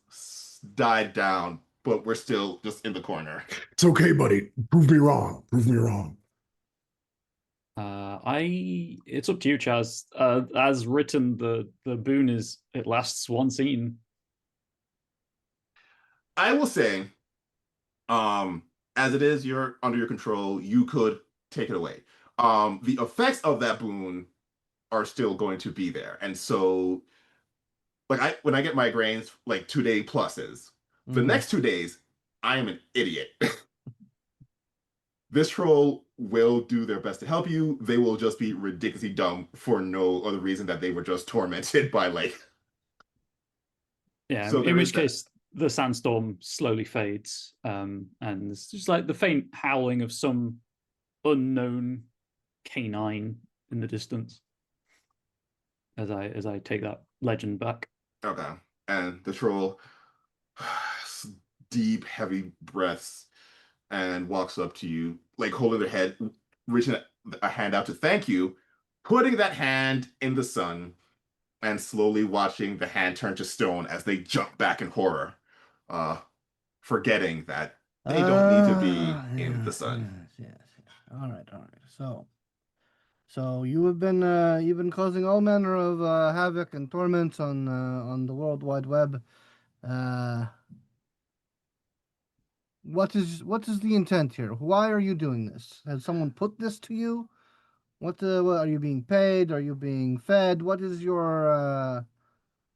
died down, but we're still just in the corner. It's okay, buddy. Prove me wrong. Prove me wrong. It's up to you, Chaz. As written, the boon is it lasts one scene. I will say, as it is, you're under your control. You could take it away. The effects of that boon are still going to be there, and so like when I get migraines, like 2 day pluses, the Mhm. next 2 days, I am an idiot. This troll will do their best to help you. They will just be ridiculously dumb for no other reason that they were just tormented by like. Yeah, So in there is which that. case the sandstorm slowly fades, and it's just like the faint howling of some unknown canine in the distance. As I take that legend back. Okay, and the troll deep, heavy breaths and walks up to you, like holding their head, reaching a hand out to thank you, putting that hand in the sun, and slowly watching the hand turn to stone as they jump back in horror, uh, forgetting that they don't need to be in the Yes, sun. yes, yes. All right, all right. So you've been causing all manner of havoc and torment on the World Wide Web. Uh, what is the intent here? Why are you doing this? Has someone put this to you? What are you being paid? Are you being fed? What is your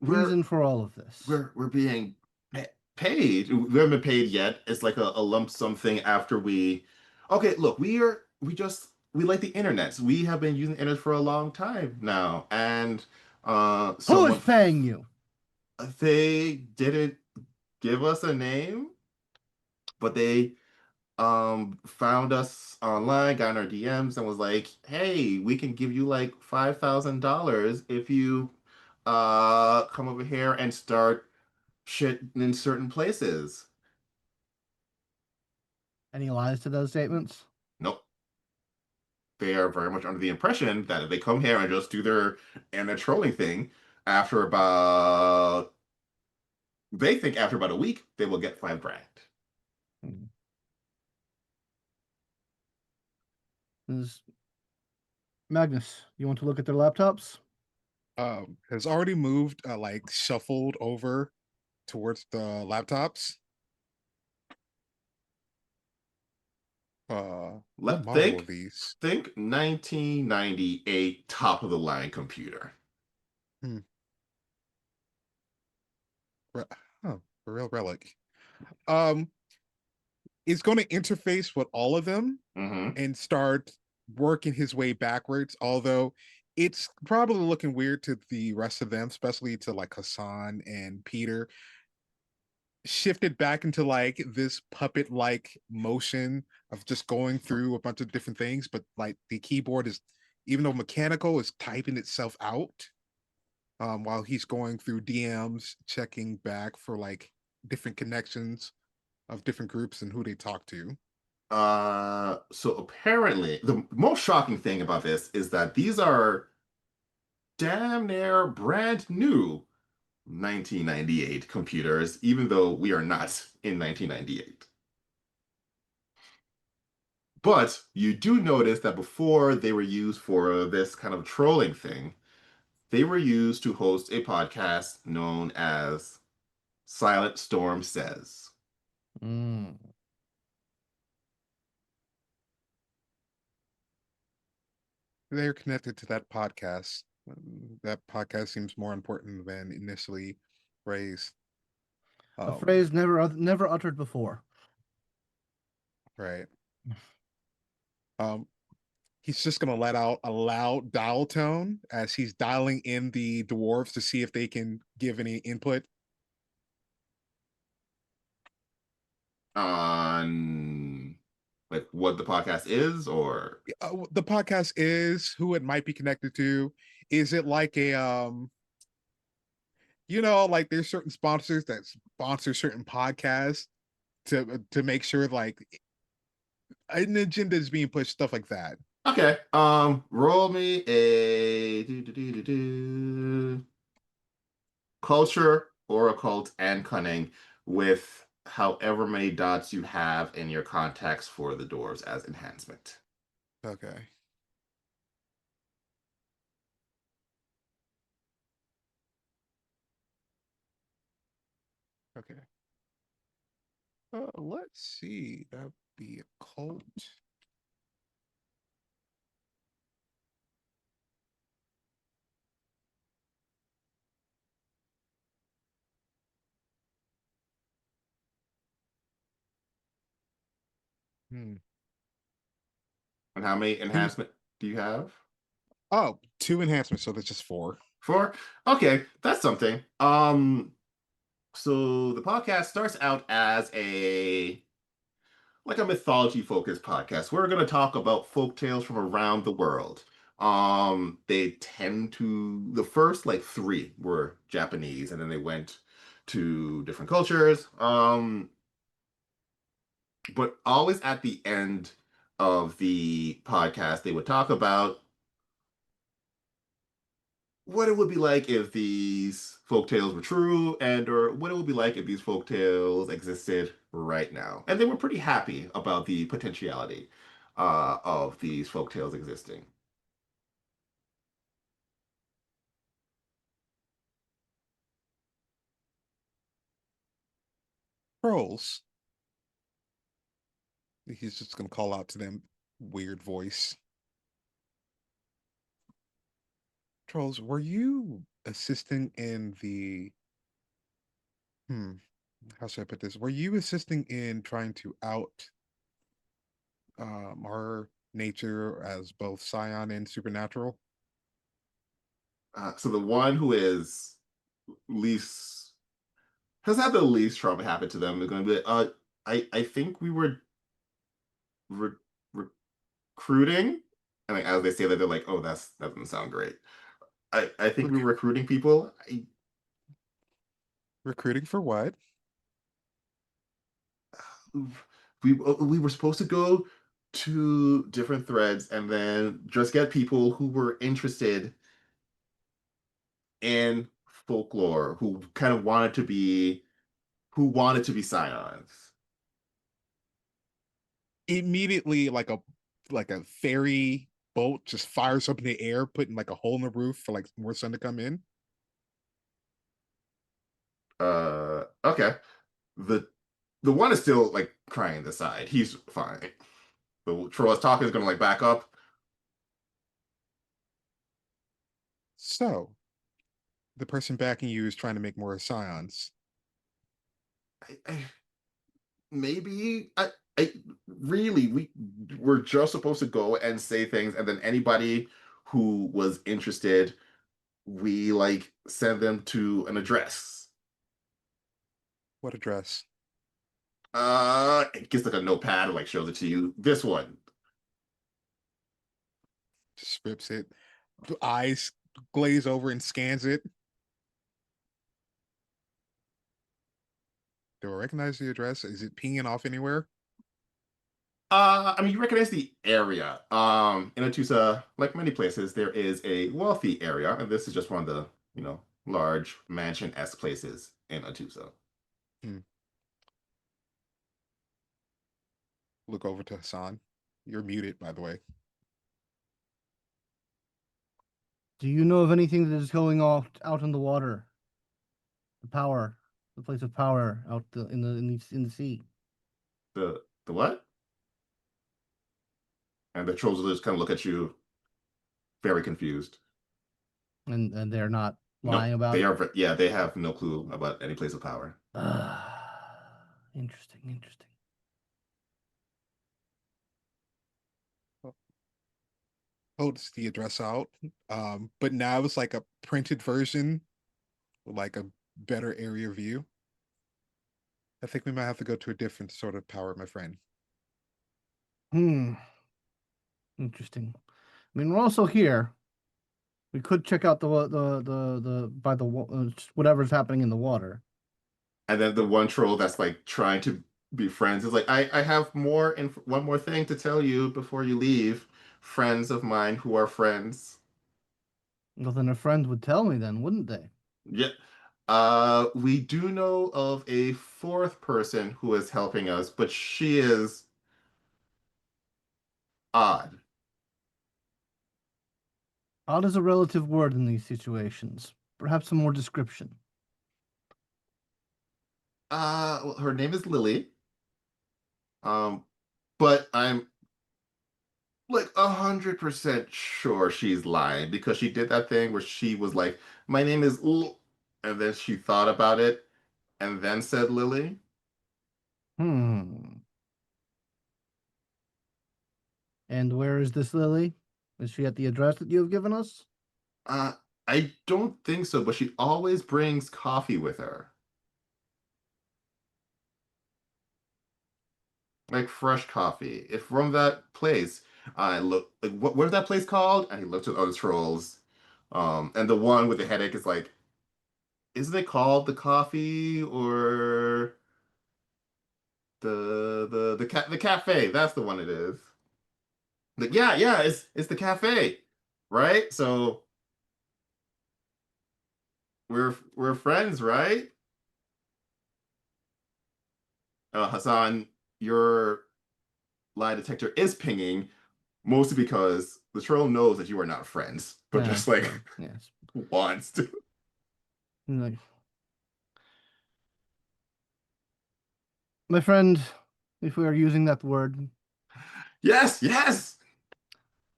We're reason for all of this? we're being paid. We haven't been paid yet. It's like a lump sum thing after we. Okay, look, we like the internet. We have been using the internet for a long time now, and Who is someone paying you? they didn't give us a name, but they found us online, got in our DMs, and was like, "Hey, we can give you like $5,000 if you come over here and start shit in certain places." Any lies to those statements? Nope. They are very much under the impression that if they come here and just do their trolling thing, after about they think after about a week they will get 5 grand. Hmm. Is Magnus, you want to look at their laptops? Has already moved, like shuffled over towards the laptops. What Let model of think these? think 1998 top of the line computer. Hmm. Re- oh, a real relic. Um, is going to interface with all of them Hmm. and start working his way backwards. Although it's probably looking weird to the rest of them, especially to like Hassan and Peter. Shifted back into like this puppet like motion of just going through a bunch of different things, but like the keyboard is, even though mechanical, is typing itself out while he's going through DMs, checking back for like different connections of different groups and who they talk to. So apparently, the most shocking thing about this is that these are damn near brand new 1998 computers, even though we are not in 1998. But you do notice that before they were used for this kind of trolling thing, they were used to host a podcast known as Silent Storm Says. Mm. They're connected to that podcast. That podcast seems more important than initially raised. A Um, phrase never uttered before. right. Um, he's just gonna let out a loud dial tone as he's dialing in the dwarves to see if they can give any input. On like what the podcast is, or The podcast is who it might be connected to. Is it like a like there's certain sponsors that sponsor certain podcasts to make sure like an agenda is being pushed, stuff like that. okay, roll me a culture or occult and cunning with however many dots you have in your contacts for the doors as enhancement. Okay. Okay. Let's see. That'd be a cult. Hmm. And how many Two. enhancement do you have? Oh, two enhancements, so that's just four. Four? Okay, that's something. So the podcast starts out as a mythology focused podcast. We're going to talk about folk tales from around the world. They tend to the first like three were Japanese, and then they went to different cultures. But always at the end of the podcast, they would talk about what it would be like if these folk tales were true, and or what it would be like if these folk tales existed right now. And they were pretty happy about the potentiality. of these folktales existing. Trolls. He's just gonna call out to them, weird voice. Trolls, were you assisting in the how should I put this? Were you assisting in trying to out our nature as both Scion and supernatural? So the one who is least has had the least trauma happen to them is going to be I think we were re recruiting, and like, as they say that, they're like, oh, that doesn't sound great. I think we were recruiting people. Recruiting for what? We were supposed to go to different threads and then just get people who were interested in folklore, who kind of wanted to be scions. Immediately, like a fairy bolt just fires up in the air, putting like a hole in the roof for like more sun to come in. Okay. The the one is still like crying the side. He's fine. The troll is talking is gonna like back up. So the person backing you is trying to make more scions. I maybe I really we were just supposed to go and say things, and then anybody who was interested, we like send them to an address. What address? It gets like a notepad and like shows it to you. This one. Just rips it. Eyes glaze over and scans it. Do I recognize the address? Is it pinging off anywhere? I mean, you recognize the area. In Atusa, like many places, there is a wealthy area, and this is just one of the, large mansion-esque places in Atusa. Hmm. Look over to Hassan. You're muted, by the way. Do you know of anything that is going off out in the water? The power, the place of power out in the sea. The what? And the trolls will just kind of look at you, very confused. And they're not Nope, lying about they it. are. Yeah, they have no clue about any place of power. Interesting, interesting. Holds the address out. But now it's like a printed version with like a better area view. I think we might have to go to a different sort of power, my friend. Interesting. I mean, we're also here. We could check out the by the whatever's happening in the water. And then the one troll that's like trying to be friends is like, I have one more thing to tell you before you leave. Friends of mine who are friends. Well, then a friend would tell me then, wouldn't they? Yeah. We do know of a fourth person who is helping us, but she is odd. Odd is a relative word in these situations. Perhaps some more description. Well, her name is Lily. Um, but I'm like 100% sure she's lying because she did that thing where she was like, "My name is L," and then she thought about it and then said Lily. Hmm. And where is this Lily? Is she at the address that you have given us? Uh, I don't think so, but she always brings coffee with her. Like fresh coffee. If from that place, I look like what's that place called? And he looked at other trolls. And the one with the headache is like, isn't it called the coffee or the cafe? That's the one it is. Like, yeah, it's the cafe, right? So we're friends, right? Hassan, you're lie detector is pinging, mostly because the troll knows that you are not friends, but Yeah, just like so, yes. wants to. Like, my friend, if we are using that word, Yes, yes.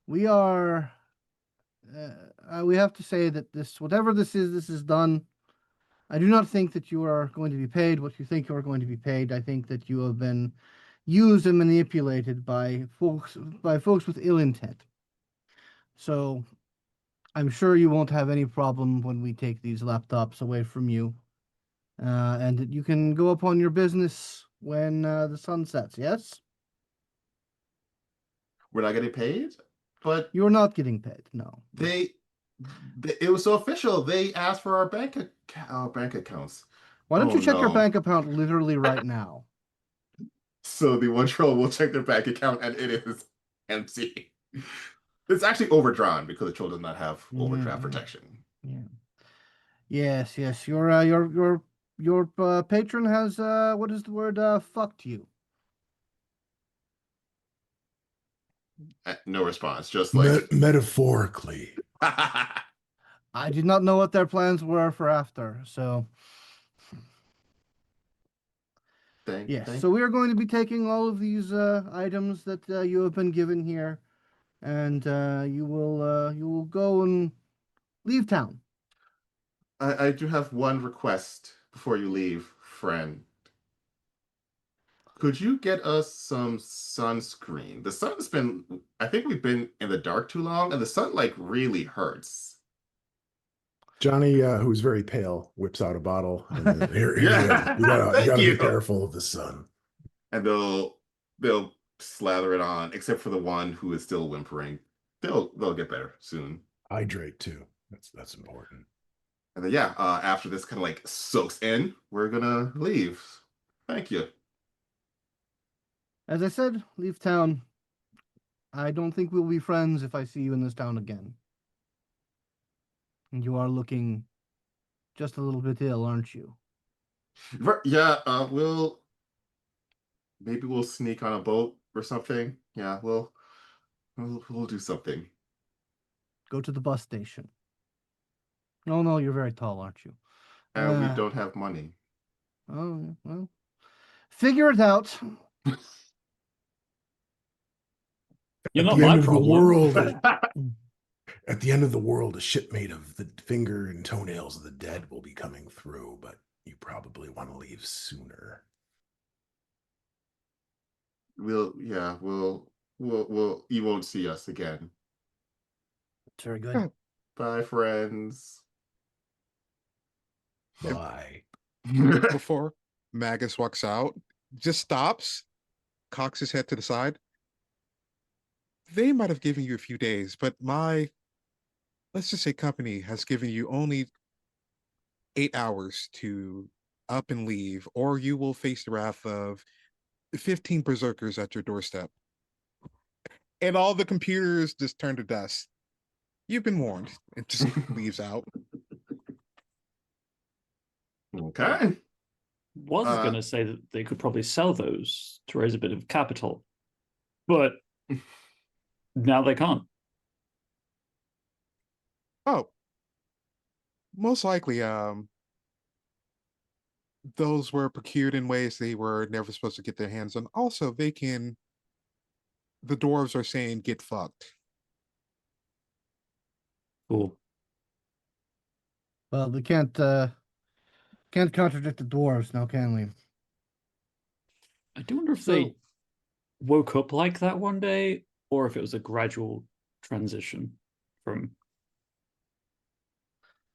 we are. We have to say that whatever this is done. I do not think that you are going to be paid what you think you are going to be paid. I think that you have been used and manipulated by folks with ill intent. So I'm sure you won't have any problem when we take these laptops away from you, and that you can go upon your business when the sun sets. Yes, We're not getting paid, but you are not getting paid. No. it was so official. They asked for our bank accounts. Why don't Oh you check your no. bank account literally right now? So the one troll will check their bank account and it is empty. It's actually overdrawn because the troll does not have overdraft Yeah. protection. Yeah. Yes. Yes. Your patron has what is the word? Fucked you. No response, just like Metaphorically. I did not know what their plans were for after. So yes. thank So we are going to be taking all of these items that you have been given here, and you will go and leave town. I do have one request before you leave, friend. Could you get us some sunscreen? The sun's been, I think we've been in the dark too long, and the sun like really hurts. Johnny, who's very pale, whips out a bottle and then here you go. You Yeah, gotta thank be you. careful of the sun. And they'll slather it on, except for the one who is still whimpering. They'll get better soon. Hydrate too. That's important. And then yeah, after this kind of like soaks in, we're gonna leave. Thank you. As I said, leave town. I don't think we'll be friends if I see you in this town again. And you are looking just a little bit ill, aren't you? Yeah, maybe we'll sneak on a boat or something. Yeah, we'll do something. Go to the bus station. Oh no, you're very tall, aren't you? And we don't have money. Oh well, figure it out. You're At not the my end of the problem. world, at the end of the world, a ship made of the finger and toenails of the dead will be coming through, but you probably want to leave sooner. Yeah, we'll you won't see us again. It's very good. Yeah. Bye, friends. Bye. Before Magus walks out, just stops, cocks his head to the side. They might have given you a few days, but let's just say company has given you only 8 hours to up and leave, or you will face the wrath of 15 berserkers at your doorstep. And all the computers just turn to dust. You've been warned. It just leaves out. Okay. Was going to say that they could probably sell those to raise a bit of capital, but now they can't. Oh, most likely, those were procured in ways they were never supposed to get their hands on. Also, the dwarves are saying get fucked. Cool. Well, we can't contradict the dwarves now, can we? I do wonder if So they woke up like that one day, or if it was a gradual transition from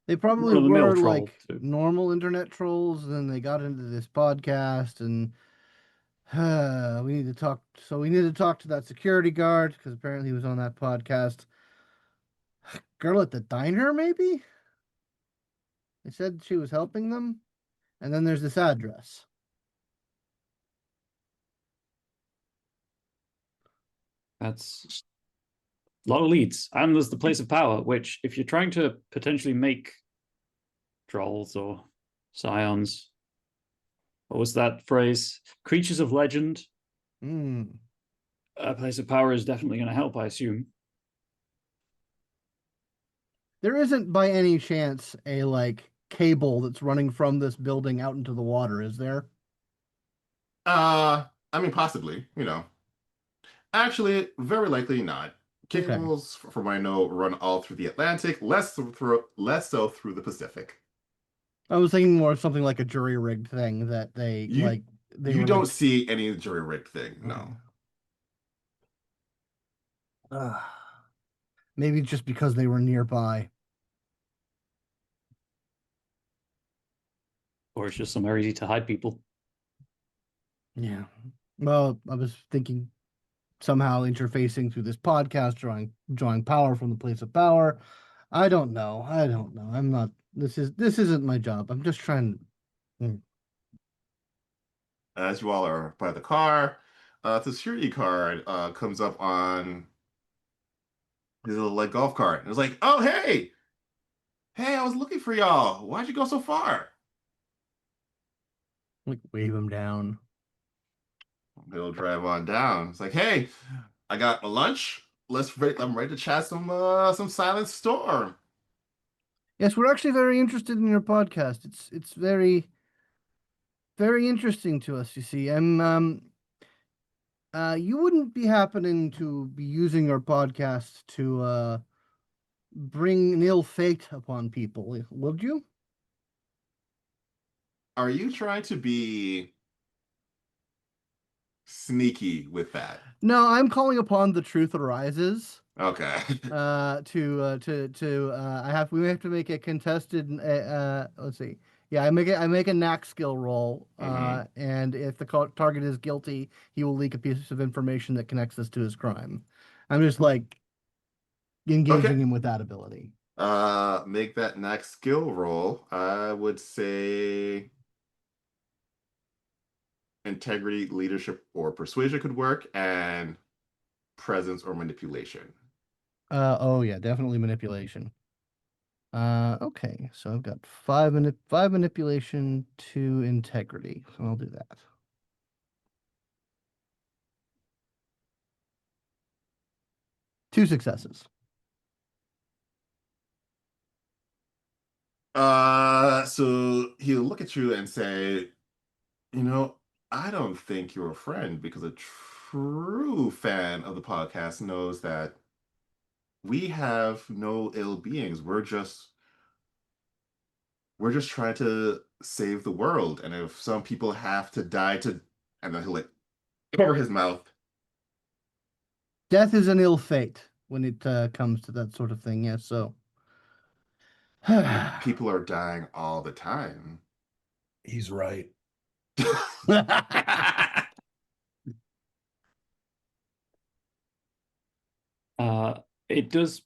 they probably run-of-the-mill were troll like to normal internet trolls, and then they got into this podcast, and we need to talk. So we need to talk to that security guard because apparently he was on that podcast. Girl at the diner, maybe. They said she was helping them, and then there's this address. that's a lot of leads. And there's the place of power, which if you're trying to potentially make trolls or scions, what was that phrase? Creatures of legend. Hmm. A place of power is definitely going to help, I assume. There isn't by any chance a like cable that's running from this building out into the water, is there? I mean, possibly, you know. Actually, very likely not. Okay. Cables, from what I know, run all through the Atlantic, less so through the Pacific. I was thinking more of something like a jury rigged thing that they You they you were don't like see any jury rigged thing, no. okay. Maybe just because they were nearby. Or it's just somewhere easy to hide people. Yeah. Well, I was thinking somehow interfacing through this podcast, drawing power from the place of power. I don't know. I don't know. I'm not. This isn't my job. I'm just trying. As you all are by the car, the security card comes up on his little like golf cart. And it's like, oh hey, I was looking for y'all. Why'd you go so far? Like wave him down. He'll drive on down. It's like, hey, I got my lunch. I'm ready to chat some Silent Storm. Yes, we're actually very interested in your podcast. It's very interesting to us. You see, you wouldn't be happening to be using our podcast to bring an ill fate upon people, would you? Are you trying to be sneaky with that? No, I'm calling upon the truth arises. Okay. We have to make a contested let's see. Yeah, I make a knack skill roll, Mhm. and if the target is guilty, he will leak a piece of information that connects us to his crime. I'm just like Okay. engaging him with that ability. Make that next skill roll. I would say integrity, leadership, or persuasion could work, and presence or manipulation. Oh yeah, definitely manipulation. Okay, so I've got five manipulation, two integrity. So I'll do that. Two successes. So he'll look at you and say, you know, I don't think you're a friend because a true fan of the podcast knows that we have no ill beings. We're just trying to save the world. And if some people have to die to, and then he'll like cover his mouth. Death is an ill fate when it comes to that sort of thing. Yeah, so People are dying all the time. He's right. It does,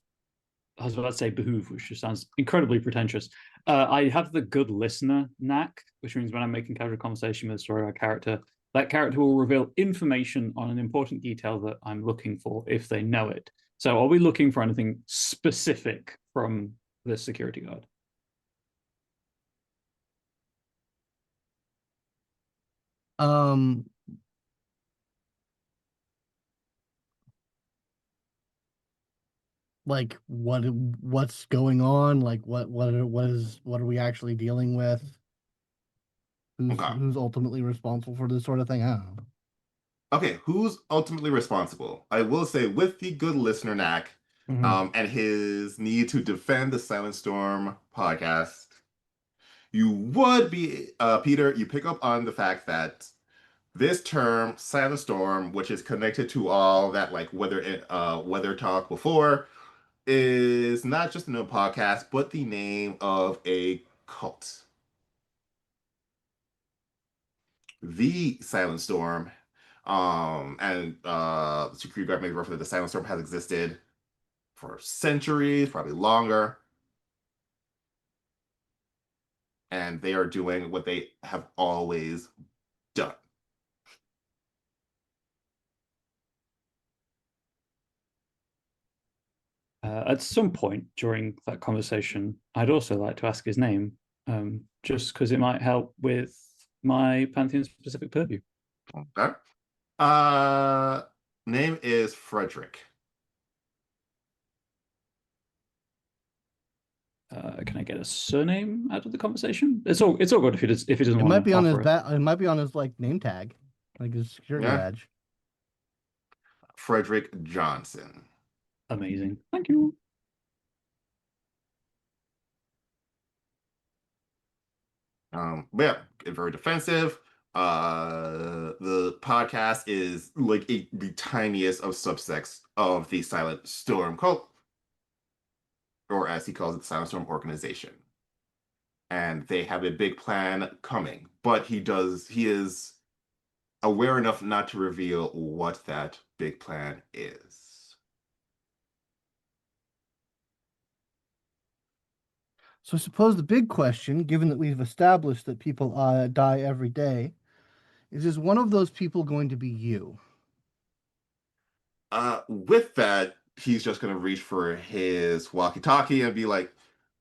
I was about to say behoove, which just sounds incredibly pretentious. I have the good listener knack, which means when I'm making casual conversation with a story or character, that character will reveal information on an important detail that I'm looking for if they know it. So, are we looking for anything specific from this security guard? um like what's going on? Like what are we actually dealing with? Okay. Who's ultimately responsible for this sort of thing? I don't know. Okay, who's ultimately responsible? I will say, with the good listener knack, Mhm. and his need to defend the Silent Storm podcast, you would be, Peter, you pick up on the fact that this term, Silent Storm, which is connected to all that like weather talk before, is not just a new podcast, but the name of a cult. The Silent Storm, and the security guard made reference that the Silent Storm has existed for centuries, probably longer, and they are doing what they have always done. At some point during that conversation, I'd also like to ask his name, just because it might help with my Pantheon specific purview. Okay. Uh, Name is Frederick. Can I get a surname out of the conversation? It's all good if he doesn't It want might to be on his offer it. it might be on his like name tag, like his security Yeah. badge. Frederick Johnson. Amazing. Thank you. But yeah, very defensive. The podcast is like the tiniest of subsects of the Silent Storm cult, or as he calls it, the Silent Storm organization. And they have a big plan coming, but he is aware enough not to reveal what that big plan is. So I suppose the big question, given that we've established that people die every day, is one of those people going to be you? With that, he's just gonna reach for his walkie-talkie and be like,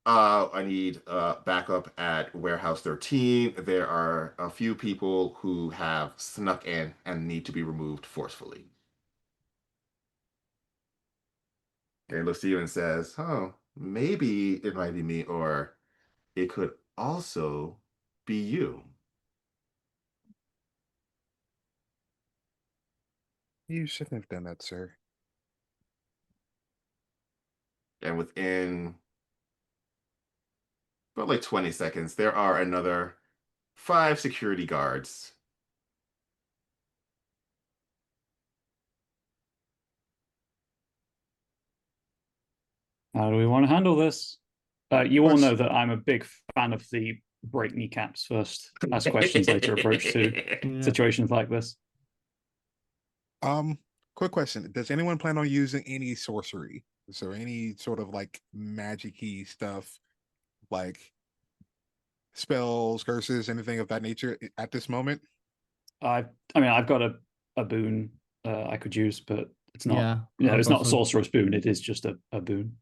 I need backup at Warehouse 13. There are a few people who have snuck in and need to be removed forcefully. And he looks to you and says, oh, maybe it might be me, or it could also be you. You shouldn't have done that, sir. And within about like 20 seconds, there are another 5 security guards. How do we want to handle this? You all Let's- know that I'm a big fan of the break kneecaps first, ask questions later approach to Yeah. situations like this. Quick question. Does anyone plan on using any sorcery? Is there any sort of like magic-y stuff, like spells, curses, anything of that nature at this moment? I mean, I've got a boon I could use, but it's not. Yeah, It's I've not a also- sorcerer's boon. It is just a boon.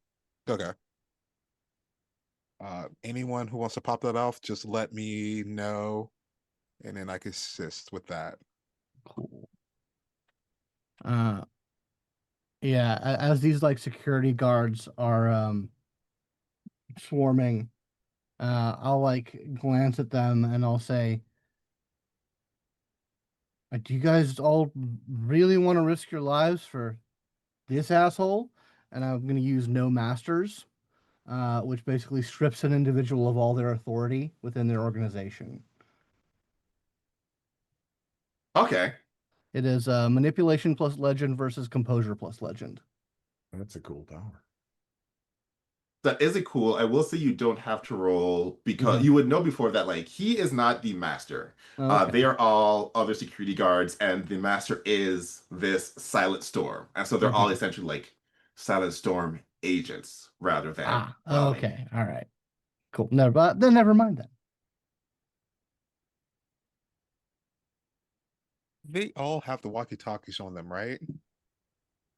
Okay. Anyone who wants to pop that off, just let me know, and then I can assist with that. Cool. Yeah, as these like security guards are swarming, I'll like glance at them and I'll say, do you guys all really want to risk your lives for this asshole? And I'm gonna use no masters, which basically strips an individual of all their authority within their organization. Okay. It is manipulation plus legend versus composure plus legend. That's a cool power. That is it cool. I will say you don't have to roll because Mhm. you would know before that, like, he is not the master. Okay. They are all other security guards, and the master is this Silent Storm. And so they're all essentially like Silent Storm agents rather than. Okay. All right. Cool. Never mind then. They all have the walkie-talkies on them, right?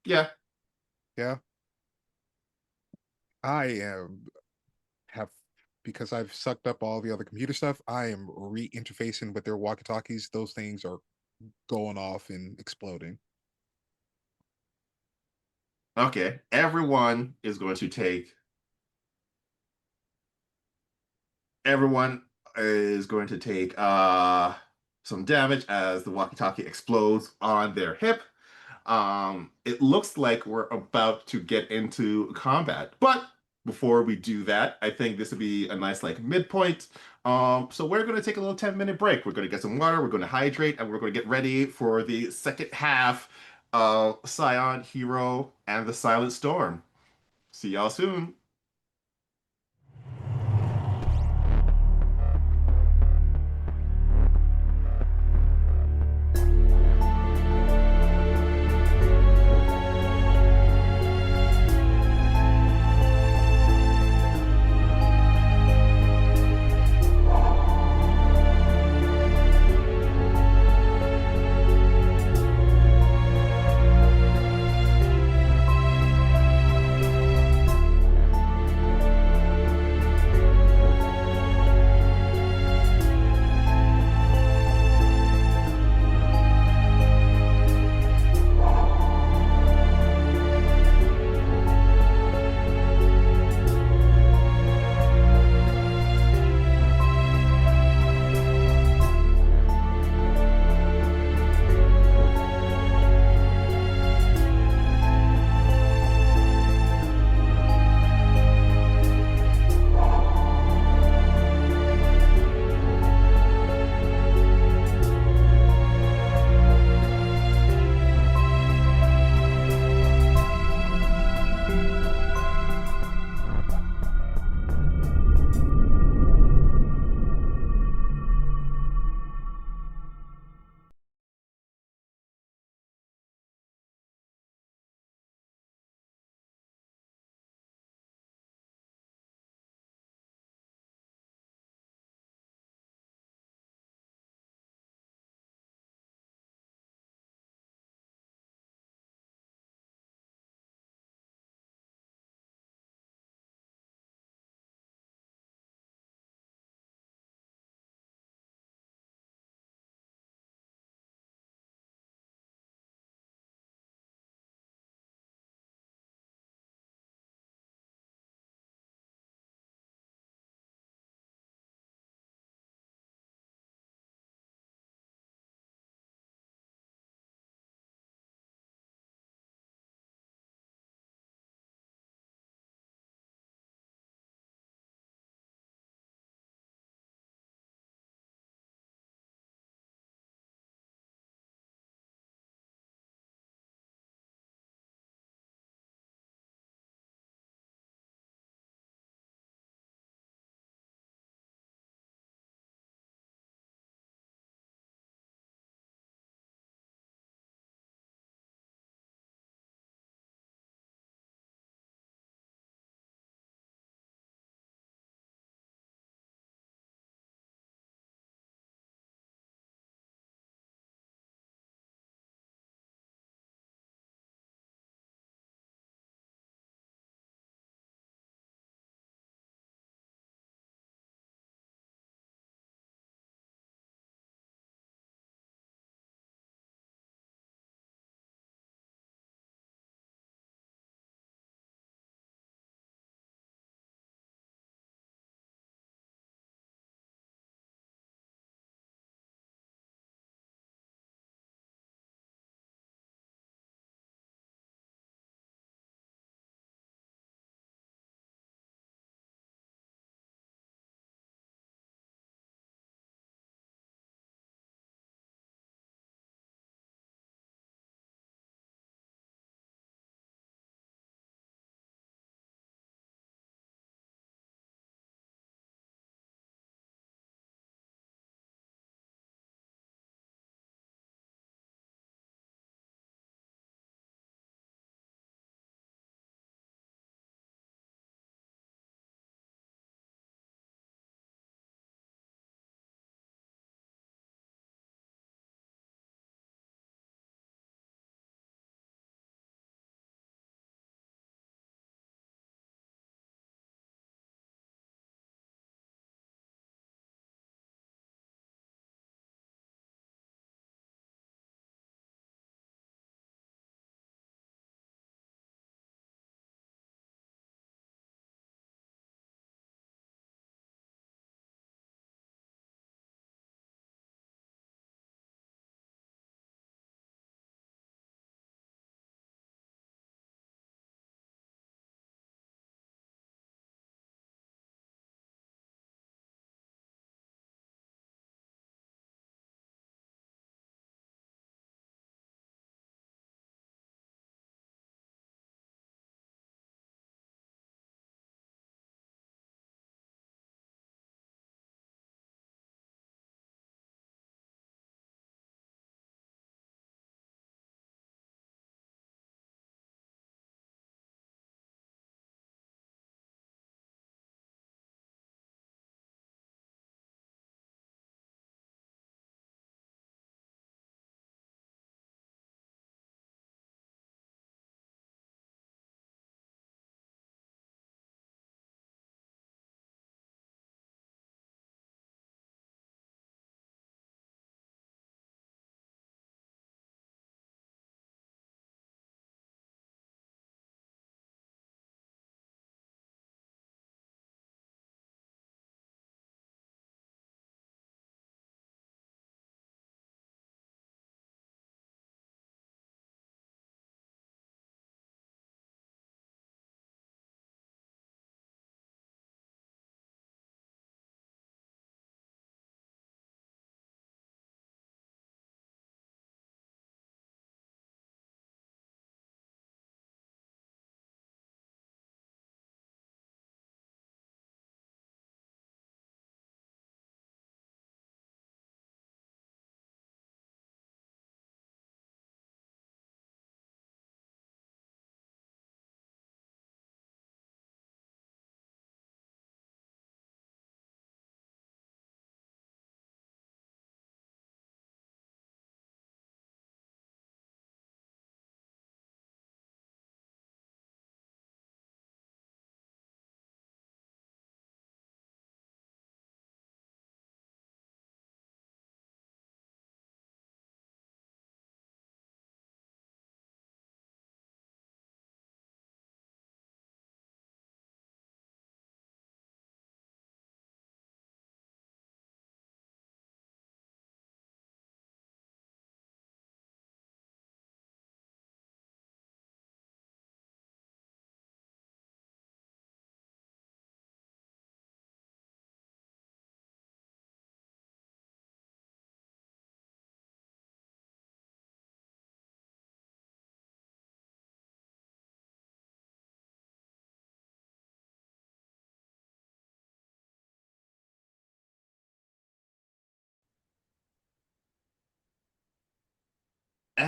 Yeah. Yeah. I have because I've sucked up all the other computer stuff. I am re-interfacing with their walkie-talkies. Those things are going off and exploding. Okay. Everyone is going to take. Everyone is going to take some damage as the walkie-talkie explodes on their hip. It looks like we're about to get into combat, but before we do that, I think this would be a nice like midpoint. So we're going to take a little 10-minute break. We're going to get some water, we're going to hydrate, and we're going to get ready for the second half of Scion, Hero, and the Silent Storm. See y'all soon.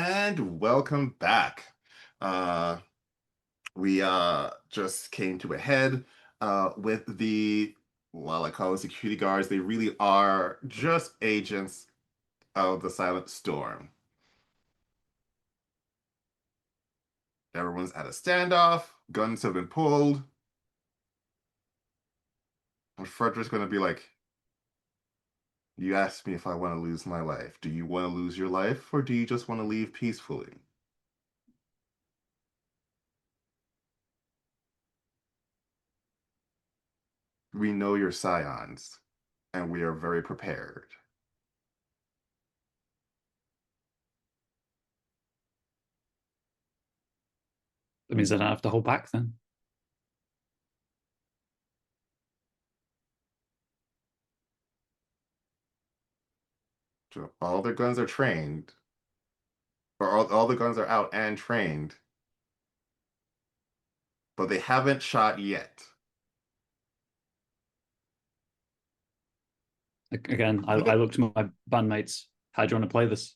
And welcome back. We just came to a head with the, well, I call it security guards. They really are just agents of the Silent Storm. Everyone's at a standoff, guns have been pulled, and Frederick's gonna be like, you asked me if I want to lose my life. Do you want to lose your life, or do you just want to leave peacefully? We know you're Scions, and we are very prepared. That means I don't have to hold back then. So all their guns are trained, or all the guns are out and trained, but they haven't shot yet. Again, I look to my bandmates. How do you want to play this?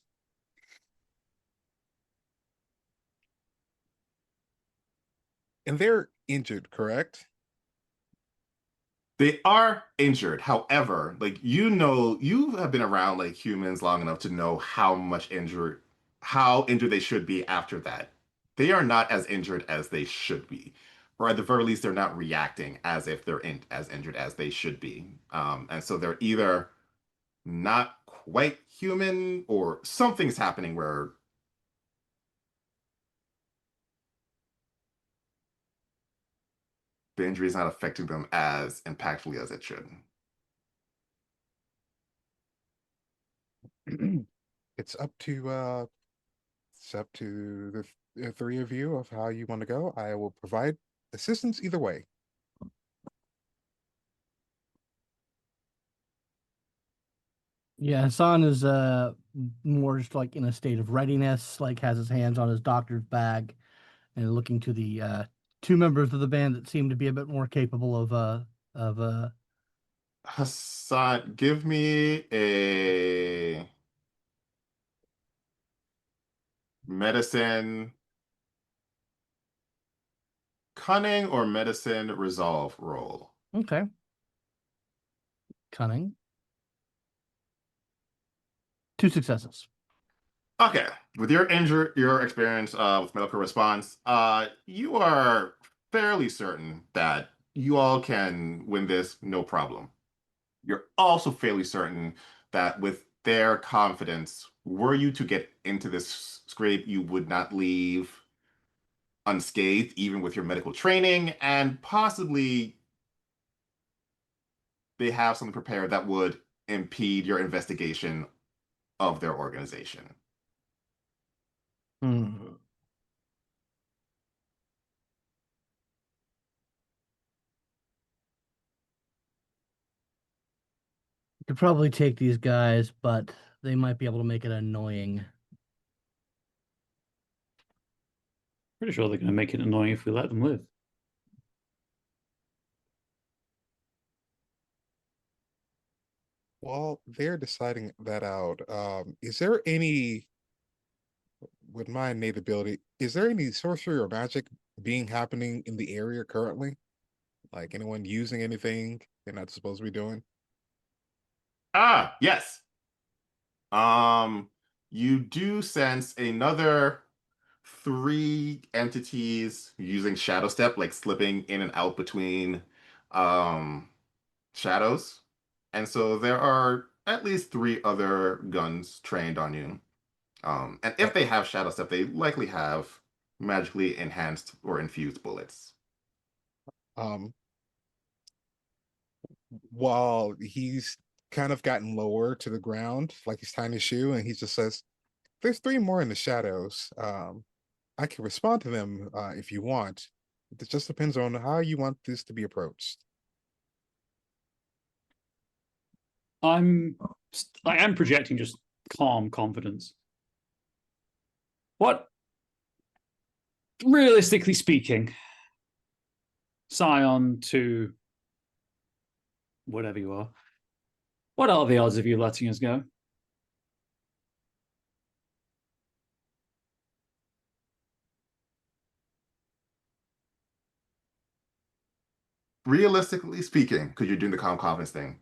And they're injured, correct? They are injured. However, like you have been around like humans long enough to know how injured they should be after that. They are not as injured as they should be, or at the very least, they're not reacting as if they're as injured as they should be. And so they're either not quite human, or something's happening where the injury is not affecting them as impactfully as it should. It's up to the three of you of how you want to go. I will provide assistance either way. Yeah, Hassan is more just like in a state of readiness, like has his hands on his doctor's bag and looking to the two members of the band that seem to be a bit more capable of Hassan, give me a medicine cunning or medicine resolve roll. okay. Cunning. 2 successes. Okay, with your experience with medical response, you are fairly certain that you all can win this no problem. You're also fairly certain that with their confidence, were you to get into this scrape, you would not leave unscathed, even with your medical training, and possibly they have something prepared that would impede your investigation of their organization. Hmm. Could probably take these guys, but they might be able to make it annoying. Pretty sure they're going to make it annoying if we let them live. While they're deciding that out, is there any, with my innate ability, is there any sorcery or magic being happening in the area currently? Like anyone using anything they're not supposed to be doing? Ah, yes. Um, you do sense another 3 entities using Shadow Step, like slipping in and out between um shadows. And so there are at least 3 other guns trained on you. And Uh, if they have Shadow Step, they likely have magically enhanced or infused bullets. Um, while he's kind of gotten lower to the ground, like he's tying his shoe, and he just says, "There's 3 more in the shadows. I can respond to them if you want. It just depends on how you want this to be approached." I am projecting just calm confidence. What, realistically speaking, Scion to whatever you are, what are the odds of you letting us go? realistically speaking, because you're doing the calm confidence thing,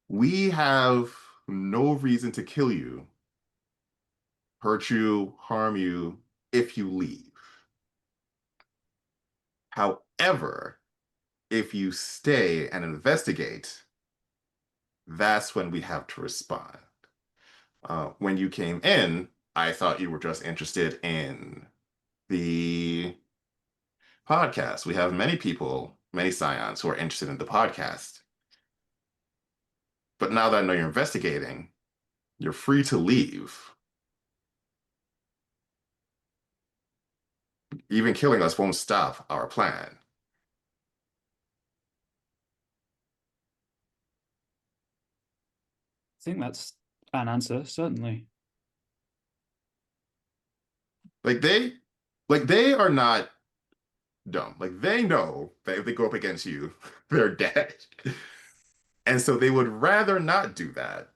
we have no reason to kill you, hurt you, harm you if you leave. However, if you stay and investigate, that's when we have to respond. When you came in, I thought you were just interested in the podcast. We have many people, many Scions who are interested in the podcast. But now that I know you're investigating, you're free to leave. Even killing us won't stop our plan. I think that's an answer, certainly. Like they are not dumb. Like they know that if they go up against you, they're dead. And so they would rather not do that.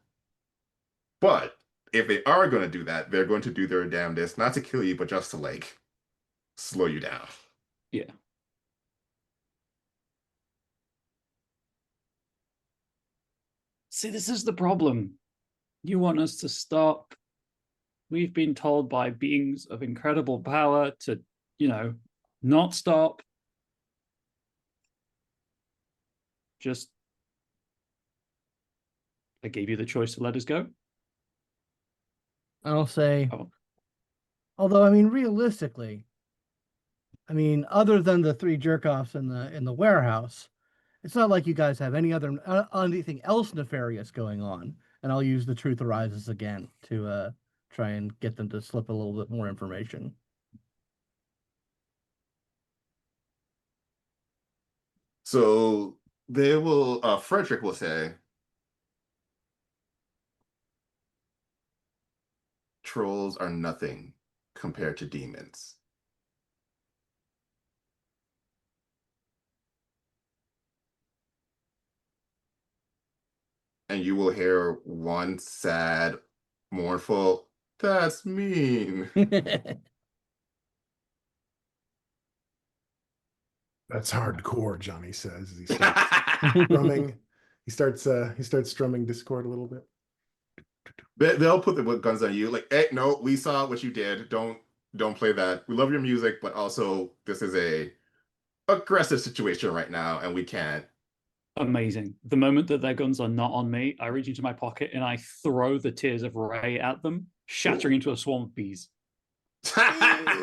But if they are going to do that, they're going to do their damnedest, not to kill you, but just to like slow you down. Yeah. See, this is the problem. You want us to stop. We've been told by beings of incredible power to, not stop. Just, I gave you the choice to let us go. I'll say, Oh. although, I mean, realistically, I mean, other than the three jerk-offs in the warehouse, it's not like you guys have anything else nefarious going on. And I'll use the truth arises again to try and get them to slip a little bit more information. So Frederick will say, trolls are nothing compared to demons. And you will hear one sad, mournful, that's mean. That's hardcore, Johnny says as he starts strumming. He starts strumming Discord a little bit. They'll put the guns on you. Like, hey, no, we saw what you did. Don't play that. We love your music, but also this is a aggressive situation right now, and we can't. Amazing. The moment that their guns are not on me, I reach into my pocket and I throw the Tears of Ray at them, shattering into a swarm of bees.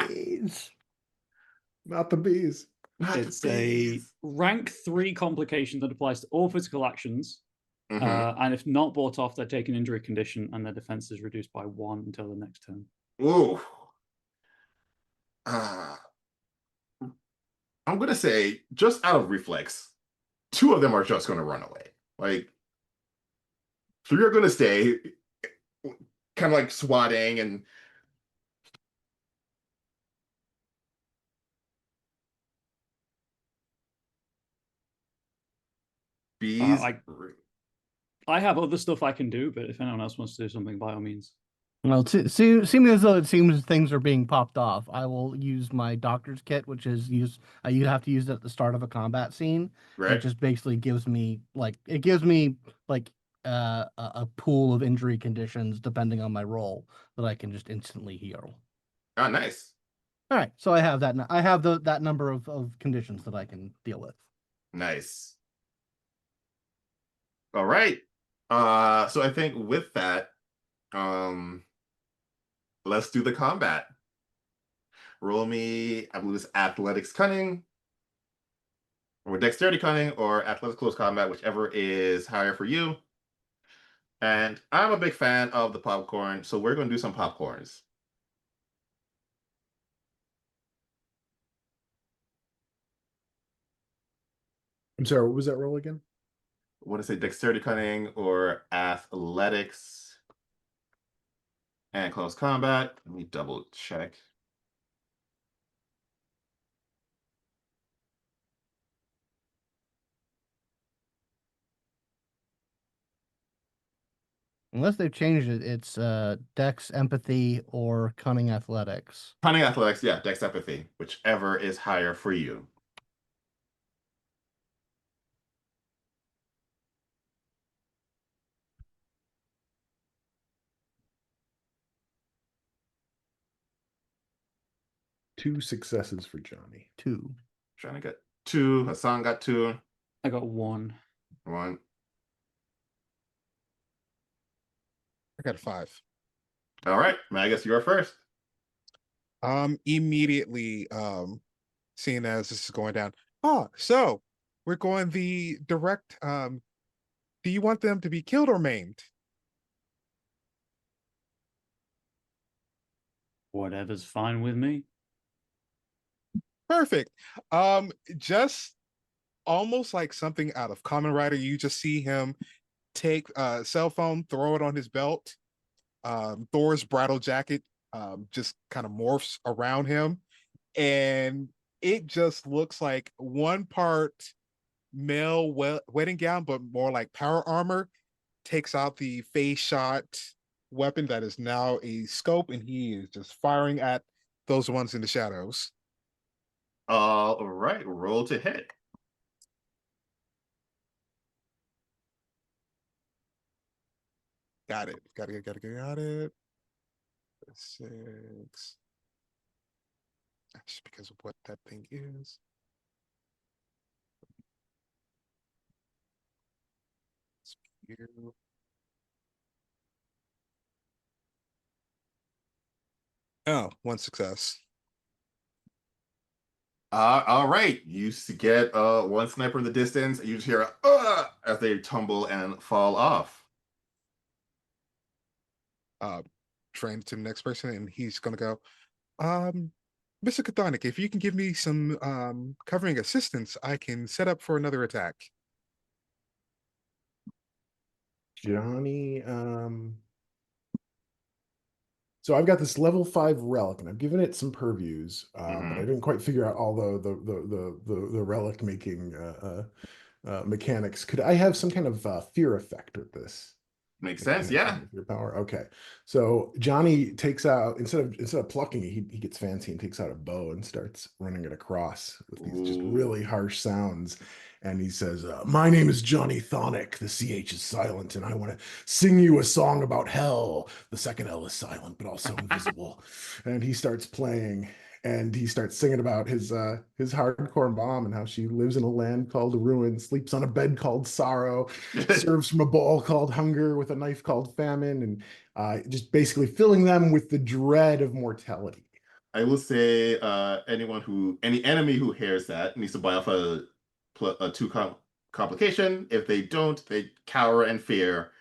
Bees. Not the bees. It's a rank 3 complication that applies to all physical actions. And if not bought off, they take an injury condition and their defense is reduced by 1 until the next turn. Ooh. I'm going to say, just out of reflex, 2 of them are just going to run away. Like, 3 are going to stay, kind of like swatting and bees. I have other stuff I can do, but if anyone else wants to do something, by all means. Well, seeming as though it seems things are being popped off, I will use my doctor's kit, which is you have to use it at the start of a combat scene. Right. It just basically gives me a pool of injury conditions depending on my role that I can just instantly heal. Oh, nice. All right, so I have that. I have that number of conditions that I can deal with. Nice. All right. So I think with that, let's do the combat. Roll me, I believe it's athletics cunning, or dexterity cunning, or athletics close combat, whichever is higher for you. And I'm a big fan of the popcorn, so we're going to do some popcorns. I'm sorry, what was that roll again? What is it, dexterity cunning or athletics and close combat? Let me double check. Unless they've changed it, it's Dex, Empathy, or Cunning Athletics. Cunning athletics, yeah, dex empathy, whichever is higher for you. 2 successes for Johnny. 2. Johnny got 2. Hassan got 2. I got 1. 1. I got a 5. All right, Magus, you're first. Immediately, seeing as this is going down. So we're going the direct. Do you want them to be killed or maimed? Whatever's fine with me. Perfect. Just almost like something out of Kamen Rider. You just see him take a cell phone, throw it on his belt. Thor's bridal jacket just kind of morphs around him, and it just looks like one part male wedding gown, but more like power armor. Takes out the face shot weapon that is now a scope, and he is just firing at those ones in the shadows. All right, roll to hit. Got it. Got it. 6. Just because of what that thing is. You. Oh, 1 success. All right, you get 1 sniper in the distance. You just hear as they tumble and fall off. Train to the next person, and he's gonna go. Mr. Chthonic, if you can give me some covering assistance, I can set up for another attack. Johnny, so I've got this level 5 relic, and I've given it some purviews, but I didn't quite figure out all the relic making mechanics. Could I have some kind of fear effect with this? Makes sense, Mechanic yeah. with your power. Okay, so Johnny takes out instead of plucking it, he gets fancy and takes out a bow and starts running it across with these just Ooh. really harsh sounds. And he says, "My name is Johnny Thonic. The CH is silent, and I want to sing you a song about hell. The second L is silent, but also invisible." And he starts playing, and he starts singing about his hardcore mom and how she lives in a land called ruin, sleeps on a bed called sorrow, serves from a bowl called hunger with a knife called famine, and just basically filling them with the dread of mortality. I will say any enemy who hears that needs to buy off a 2 complication. If they don't, they cower in fear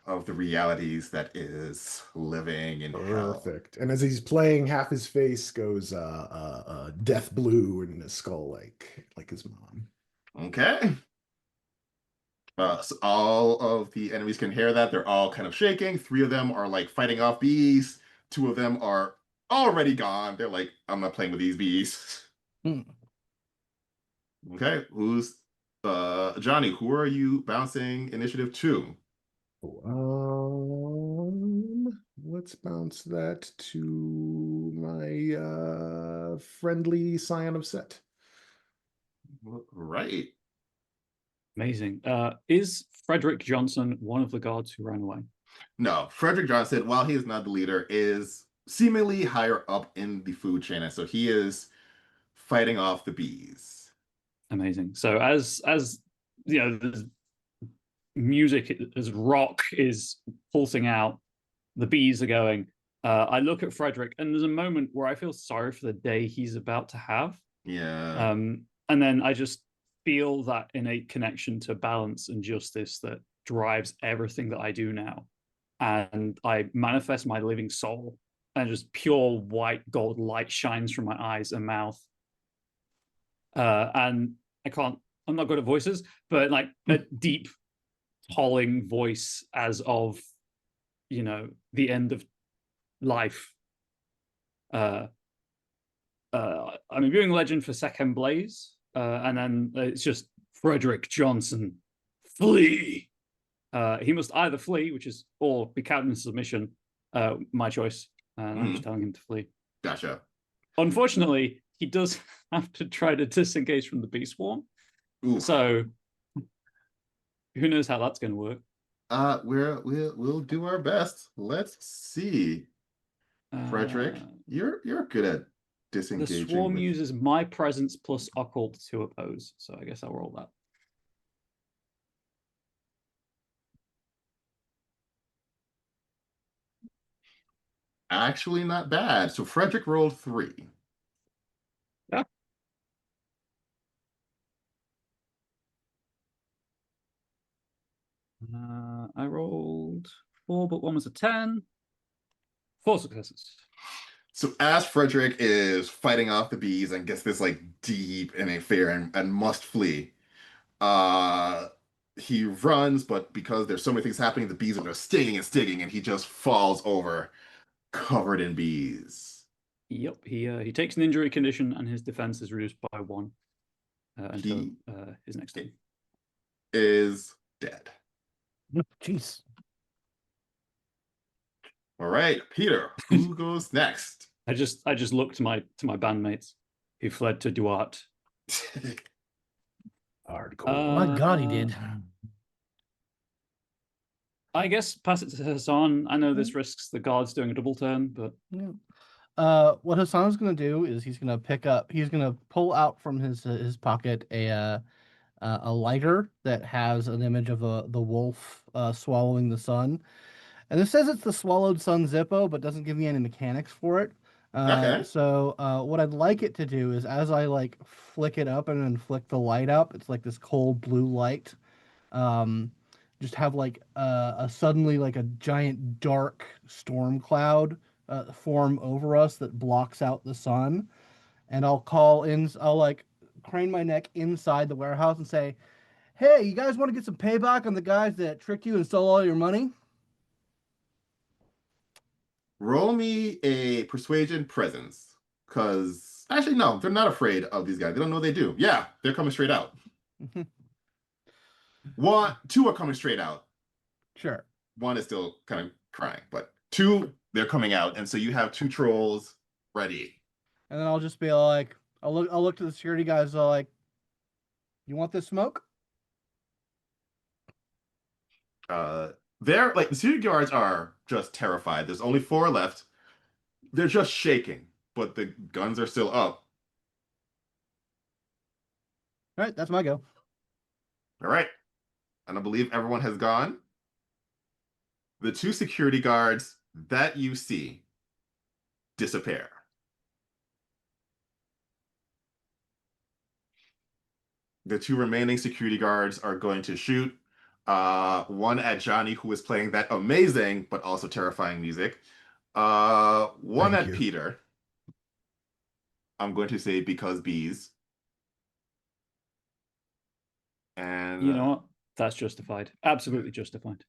of the realities that is living in hell. Perfect. And as he's playing, half his face goes death blue and his skull like his mom. Okay. So all of the enemies can hear that. They're all kind of shaking. 3 of them are like fighting off bees. 2 of them are already gone. They're like, I'm not playing with these bees. Okay, who's Johnny? Who are you bouncing initiative to? Let's bounce that to my friendly Scion of Set. Right. Amazing. Is Frederick Johnson one of the guards who ran away? No, Frederick Johnson, while he is not the leader, is seemingly higher up in the food chain, and so he is fighting off the bees. Amazing. So as you know, the music as rock is pulsing out, the bees are going. I look at Frederick, and there's a moment where I feel sorry for the day he's about to have. Yeah. And then I just feel that innate connection to balance and justice that drives everything that I do now. And I manifest my living soul, and just pure white gold light shines from my eyes and mouth. And I'm not good at voices, but like a deep, tolling voice as of, the end of life. I'm imbuing legend for Second Blaze, and then it's just Frederick Johnson, flee. He must either flee, or be counted in submission. My choice. And I'm just telling him to flee. Gotcha. Unfortunately, he does have to try to disengage from the bee swarm. Ooh. So who knows how that's going to work? We'll do our best. Let's see. Frederick, you're good at The disengaging swarm with. uses my presence plus occult to oppose, so I guess I'll roll that. Actually, not bad. So Frederick rolled 3. Yeah. I rolled 4, but one was a 10. 4 successes. So as Frederick is fighting off the bees and gets this like deep in a fear and must flee, uh he runs, but because there's so many things happening, the bees are just stinging, and he just falls over, covered in bees. Yep, he takes an injury condition and his defense is reduced by 1 until He his next turn. is dead. Jeez. All right, Peter, who goes next? I just looked to my bandmates who fled to Duarte. Hardcore. My God, he did. I guess pass it to Hassan. I know this risks the guards doing a double turn, but Yeah. What Hassan's gonna do is he's gonna pull out from his pocket a lighter that has an image of the wolf swallowing the sun, and it says it's the swallowed sun Zippo, but doesn't give me any mechanics for it. Okay. So what I'd like it to do is as I like flick it up and then flick the light up, it's like this cold blue light. Just have like a suddenly like a giant dark storm cloud form over us that blocks out the sun, and I'll like crane my neck inside the warehouse and say, "Hey, you guys want to get some payback on the guys that tricked you and stole all your money?" Roll me a persuasion presence. Because actually, no, they're not afraid of these guys. They don't know they do. Yeah, they're coming straight out. 2 are coming straight out. Sure. 1 is still kind of crying, but 2, they're coming out, and so you have 2 trolls ready. And then I'll just be like, I'll look to the security guys. Like, you want this smoke? They're like the security guards are just terrified. There's only 4 left. They're just shaking, but the guns are still up. All right, that's my go. All right, and I believe everyone has gone. The 2 security guards that you see disappear. The 2 remaining security guards are going to shoot. One at Johnny, who is playing that amazing but also terrifying music. One Thank at you. Peter. I'm going to say because bees. And you know what? That's justified. Absolutely justified.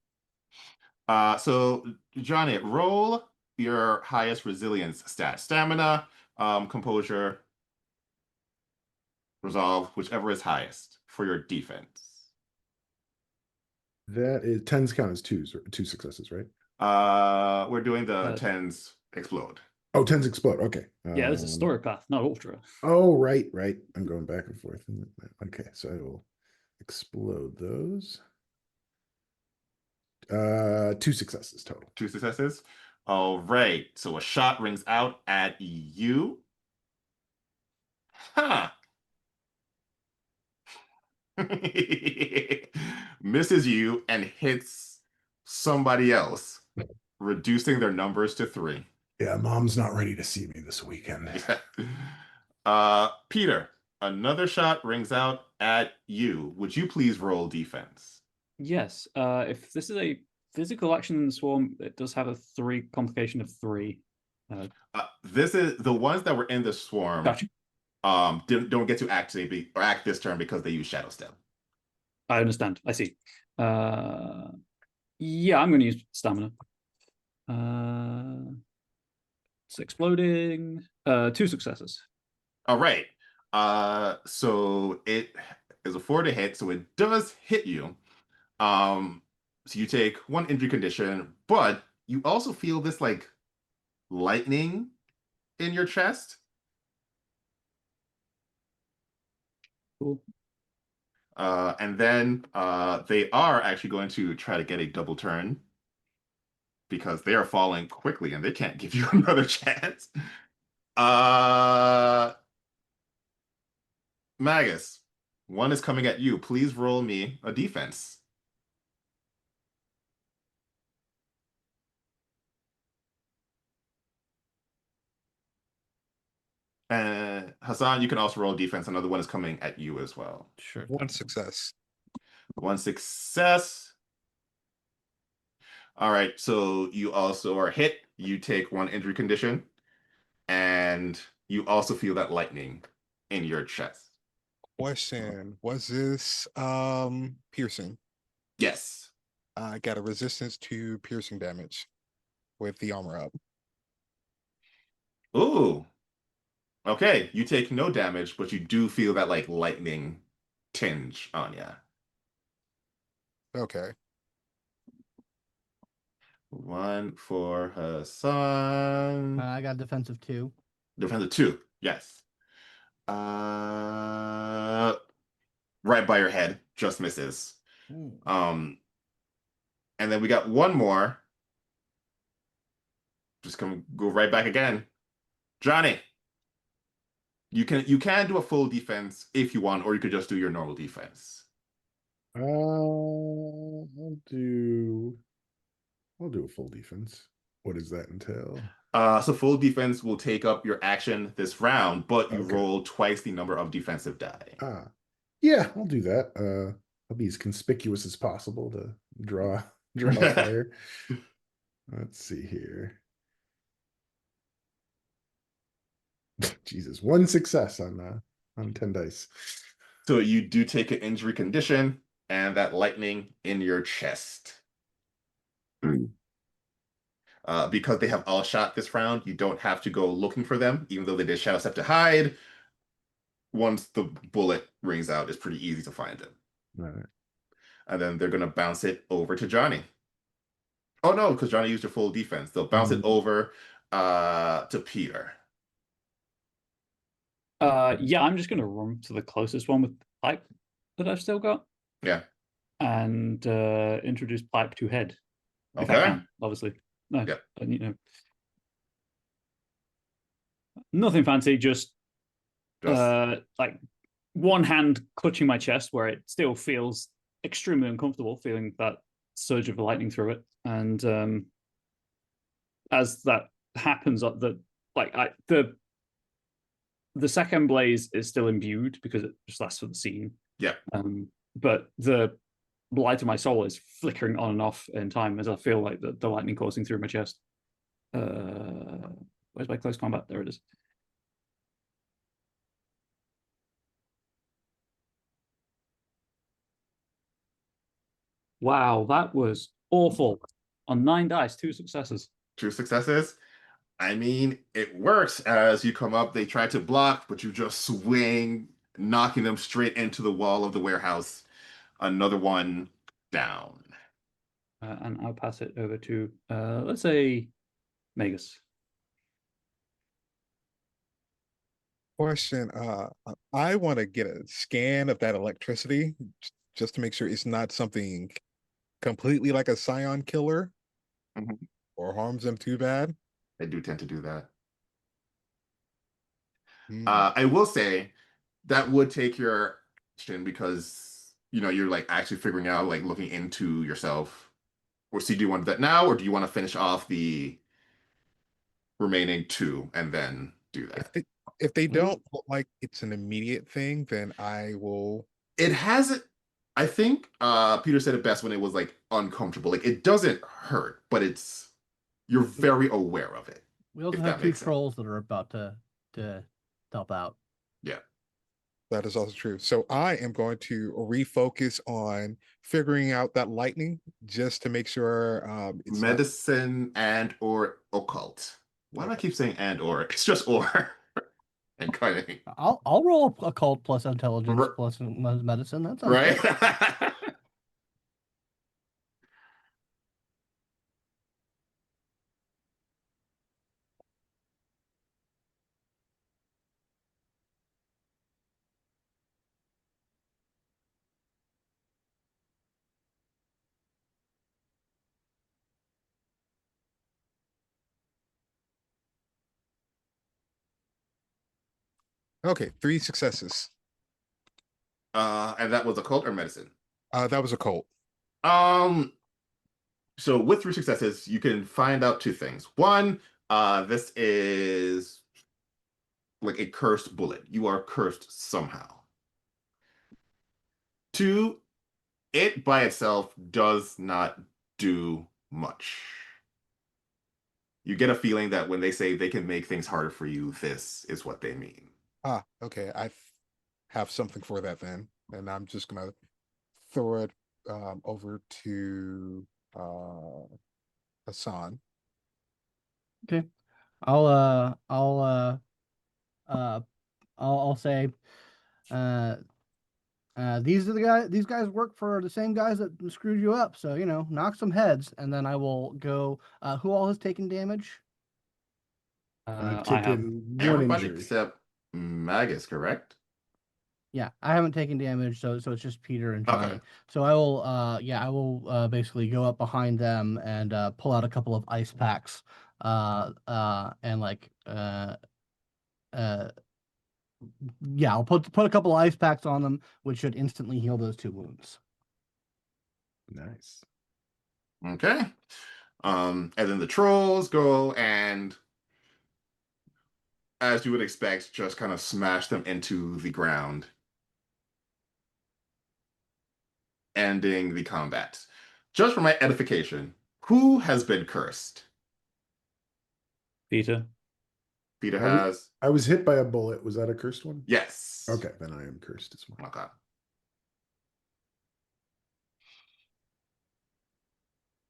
so Johnny, roll your highest resilience stat. Stamina, composure, resolve, whichever is highest for your defense. That is 10s count as 2 successes, right? We're doing the 10s explode. Oh, 10s explode. Okay. Yeah, this is story path, not ultra. Oh, right. I'm going back and forth. Okay, so I will explode those. 2 successes total. 2 successes. All right. So a shot rings out at you. Huh. Misses you and hits somebody else, reducing their numbers to 3. Yeah, mom's not ready to see me this weekend. Peter, another shot rings out at you. Would you please roll defense? Yes. If this is a physical action in the swarm, it does have a 3 complication of 3. This is the ones that were in the swarm. Gotcha. Don't get to act this turn because they use Shadow Step. I understand. I see. Yeah, I'm going to use stamina. It's exploding. 2 successes. All right. So it is a 4 to hit, so it does hit you. So you take 1 injury condition, but you also feel this like lightning in your chest. Cool. And then they are actually going to try to get a double turn because they are falling quickly and they can't give you another chance. Uh, Magus, one is coming at you. Please roll me a defense. And Hassan, you can also roll defense. Another one is coming at you as well. Sure. One success. One success. All right, so you also are hit. You take one injury condition, and you also feel that lightning in your chest. Question: was this piercing? Yes. I got a resistance to piercing damage with the armor up. Ooh. Okay, you take no damage, but you do feel that like lightning tinge on ya. Okay. One for Hassan. I got defensive 2. Defensive two. Yes. Uh, right by your head, just misses. Ooh. And then we got one more. Just come go right back again. Johnny, you can do a full defense if you want, or you could just do your normal defense. I'll do a full defense. What does that entail? So full defense will take up your action this round, but you Okay. roll twice the number of defensive die. Yeah, I'll do that. I'll be as conspicuous as possible to draw fire. Let's see here. Jesus, one success on 10 dice. So you do take an injury condition and that lightning in your chest. Because they have all shot this round, you don't have to go looking for them, even though they did shadow step to hide. Once the bullet rings out, it's pretty easy to find them. All right. And then they're gonna bounce it over to Johnny. Oh no, because Johnny used your full defense. They'll bounce it over to Peter. Yeah, I'm just gonna run to the closest one with pipe that I've still got. Yeah. And introduce pipe to head. If I Okay. can, obviously. No, Yeah. Nothing fancy, just Just like one hand clutching my chest where it still feels extremely uncomfortable, feeling that surge of lightning through it. And as that happens, the second blaze is still imbued because it just lasts for the scene. yeah. But the light of my soul is flickering on and off in time as I feel like the lightning coursing through my chest. Where's my close combat? There it is. Wow, that was awful. On 9 dice, 2 successes. Two successes. I mean, it works as you come up. They try to block, but you just swing, knocking them straight into the wall of the warehouse. Another one down. And I'll pass it over to, let's say, Magus. Question: I want to get a scan of that electricity just to make sure it's not something completely like a Scion killer Mhm. or harms them too bad. They do tend to do that. Hmm. I will say that would take your action because you're like actually figuring out like looking into yourself. Or so do you want that now, or do you want to finish off the remaining two and then do If that? they don't look like it's an immediate thing, then I will. It hasn't. I think Peter said it best when it was like uncomfortable. Like it doesn't hurt, but you're very aware of it. We also If have that 2 makes sense. trolls that are about to help out. Yeah. That is also true. So I am going to refocus on figuring out that lightning just to make sure it's not. Medicine and or occult. Why do I keep saying and or? It's just or and cutting. I'll roll a cult plus intelligence R- plus medicine. That sounds Right? good. Okay, 3 successes. And that was occult or medicine? That was a cult. Um, so with 3 successes, you can find out 2 things. One, this is like a cursed bullet. You are cursed somehow. 2, it by itself does not do much. You get a feeling that when they say they can make things harder for you, this is what they mean. Okay. Have something for that then, and I'm just gonna throw it over to Hassan. Okay. I'll uh I'll uh uh I'll say these guys work for the same guys that screwed you up, so knock some heads, and then I will go who all has taken damage? I've I have. taken one Everybody injury. except Magus, correct? Yeah, I haven't taken damage, so it's just Peter and Johnny. Okay. So I will basically go up behind them and pull out a couple of ice packs and uh yeah, I'll put a couple of ice packs on them, which should instantly heal those 2 wounds. Nice. Okay. And then the trolls go and, as you would expect, just kind of smash them into the ground, ending the combat. Just for my edification, who has been cursed? Peter. Peter I was, has. I was hit by a bullet. Was that a cursed one? Yes. Okay, then I am cursed as well. Okay.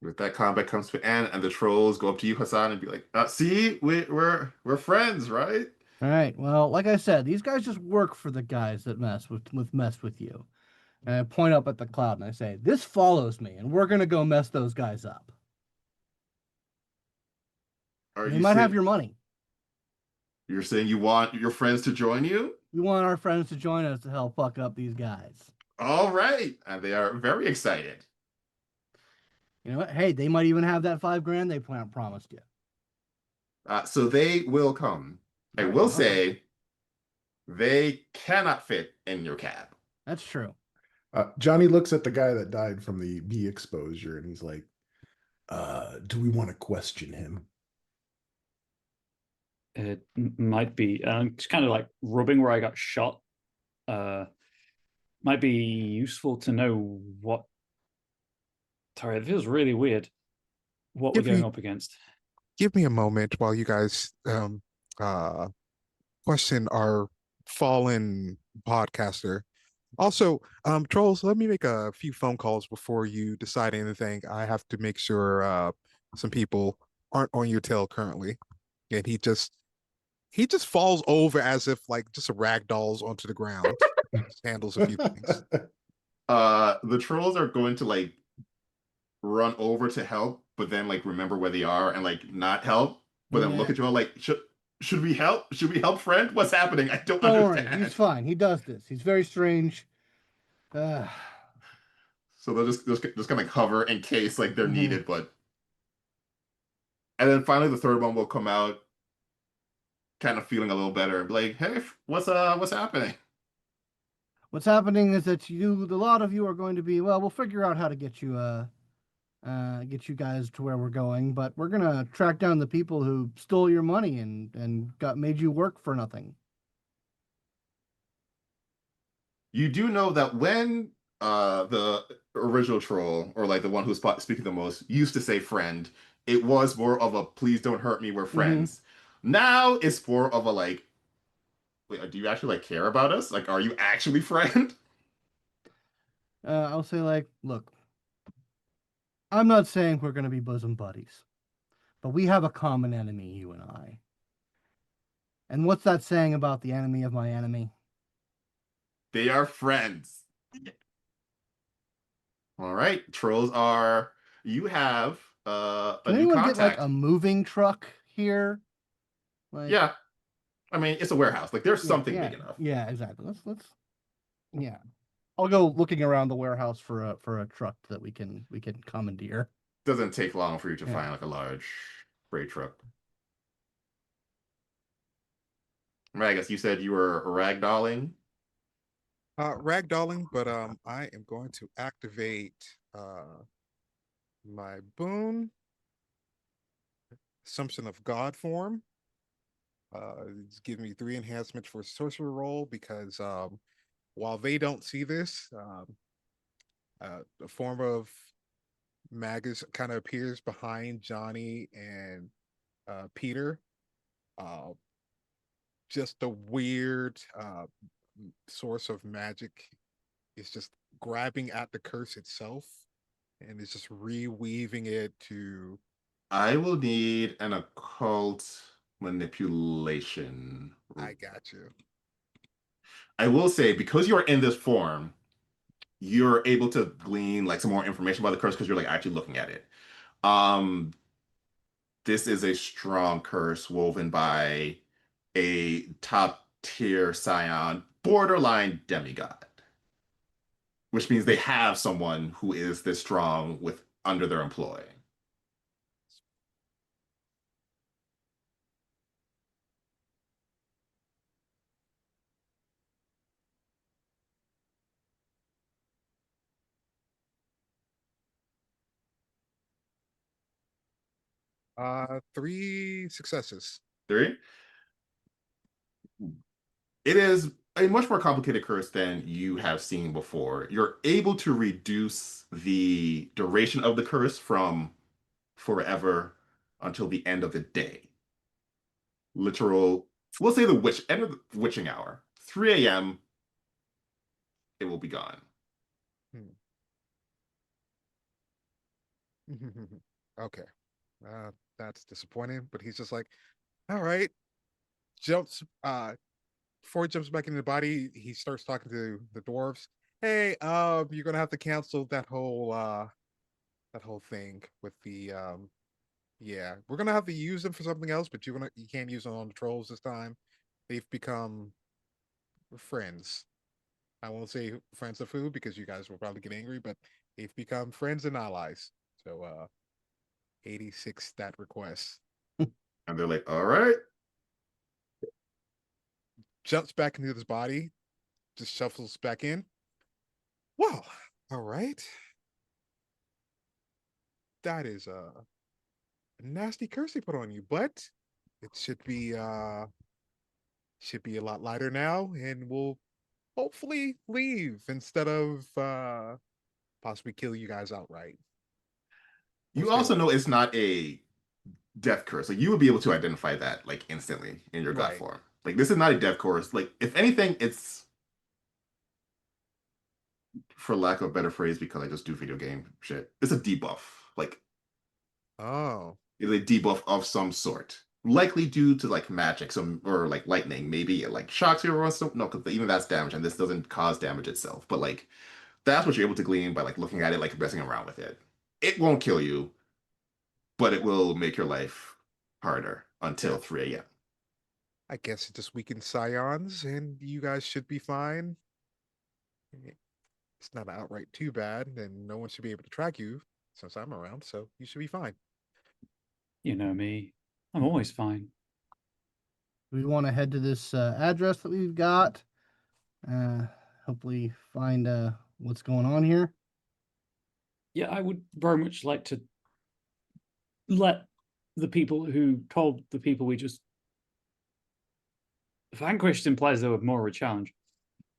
With that, combat comes to an end, and the trolls go up to you, Hassan, and be like, "See, we're friends, right?" All right. Well, like I said, these guys just work for the guys that mess with you. And I point up at the cloud and I say, "This follows me, and we're gonna go mess those guys up. Are They you might have saying your money. you're saying you want your friends to join you? We want our friends to join us to help fuck up these guys. All right, and they are very excited. You know what? Hey, they might even have that $5,000 they promised you. So they will come. I All right, will awesome. say they cannot fit in your cab. That's true. Johnny looks at the guy that died from the bee exposure, and he's like, "Do we want to question him?" It might be. Just kind of like rubbing where I got shot. Might be useful to know what. Sorry, it feels really weird. What we're Give going me up against. give me a moment while you guys question our fallen podcaster. Also, trolls, let me make a few phone calls before you decide anything. I have to make sure some people aren't on your tail currently. And he just falls over as if like just a rag dolls onto the ground. Just handles a few things. The trolls are going to like run over to help, but then like remember where they are and like not help, but then look Yeah. at you all like, should we help? Should we help, friend? What's happening? I don't Don't worry, understand. he's fine. He does this. He's very strange. Uh, So they'll just kind of cover in case like they're Mhm. needed, but and then finally the third one will come out, kind of feeling a little better, and be like, hey, what's happening? what's happening is that a lot of you are going to be, well, we'll figure out how to get you guys to where we're going, but we're gonna track down the people who stole your money and made you work for nothing. You do know that when the original troll, or like the one who's speaking the most, used to say friend, it was more of a please don't hurt me, we're friends. Now it's more of a like, wait, do you actually like care about us? Like, are you actually friend? I'll say like, look, I'm not saying we're gonna be bosom buddies, but we have a common enemy, you and I. And what's that saying about the enemy of my enemy? They are friends. All right, trolls are. You have a Can new anyone get like contact. a moving truck here? Like, Yeah, I mean it's a warehouse. Like there's something yeah, big enough. yeah, exactly. Yeah. I'll go looking around the warehouse for a truck that we can commandeer. Doesn't take long for you to Yeah. find like a large freight truck. Right, I guess you said you were ragdolling. Ragdolling, but I am going to activate my boon, Assumption of God form. It's giving me 3 enhancements for sorcerer roll because while they don't see this, a form of Magus kind of appears behind Johnny and Peter. Uh, just a weird source of magic is just grabbing at the curse itself and it's just reweaving it to. I will need an occult manipulation. I got you. I will say, because you're in this form, you're able to glean like some more information about the curse because you're like actually looking at it. Um, this is a strong curse woven by a top tier Scion, borderline demigod, which means they have someone who is this strong with under their employ. 3 successes. Three. It is a much more complicated curse than you have seen before. You're able to reduce the duration of the curse from forever until the end of the day. Literal, we'll say end of the witching hour, 3 a.m., it will be gone. Okay. That's disappointing, but he's just like, all right. Jumps before he jumps back into the body, he starts talking to the dwarves. Hey, you're gonna have to cancel that whole thing with the yeah. We're gonna have to use them for something else, but you can't use them on the trolls this time. They've become friends. I won't say friends of food because you guys will probably get angry, but they've become friends and allies. So 86 stat requests. And they're like, all right. Jumps back into his body, just shuffles back in. Well, all right. That is a nasty curse they put on you, but it should be a lot lighter now, and we'll hopefully leave instead of possibly kill you guys outright. You also know it's not a death curse. Like you would be able to identify that like instantly in your gut Right. form. Like this is not a death curse. Like if anything, it's, for lack of a better phrase, because I just do video game shit. It's a debuff. Like Oh, it's a debuff of some sort. Likely due to like magic, some or like lightning. Maybe it like shocks you or something. No, because even that's damage, and this doesn't cause damage itself. But like that's what you're able to glean by like looking at it, like messing around with it. It won't kill you, but it will make your life harder until yeah. 3 a.m. I guess it just weakens Scions, and you guys should be fine. It's not outright too bad, and no one should be able to track you since I'm around, so you should be fine. You know me. I'm always fine. We want to head to this address that we've got. Hopefully find what's going on here. Yeah, I would very much like to let the people who told the people we just vanquished implies they were more of a challenge.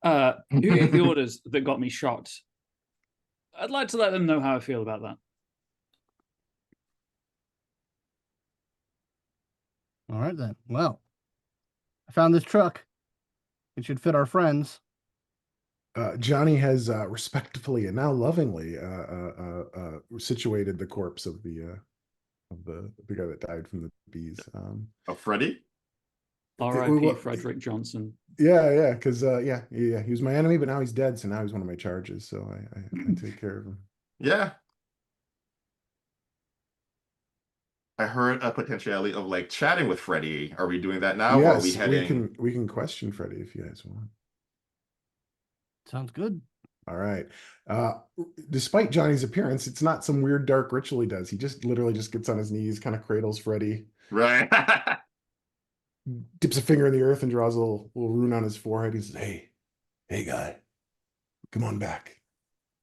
Who gave the orders that got me shot? I'd like to let them know how I feel about that. All right then. Well, I found this truck. It should fit our friends. Johnny has respectfully and now lovingly situated the corpse of the guy that died from the bees. Oh, Freddy? R.I.P. Frederick Johnson. Yeah, because yeah, he was my enemy, but now he's dead, so now he's one of my charges. So I take care of him. Yeah. I heard a potentiality of like chatting with Freddy. Are we doing that now, or are we Yes, heading? we can question Freddy if you guys want. Sounds good. All right. Despite Johnny's appearance, it's not some weird dark ritual he does. He just literally just gets on his knees, kind of cradles Freddy. Right. dips a finger in the earth and draws a little rune on his forehead. He says, hey guy, come on back.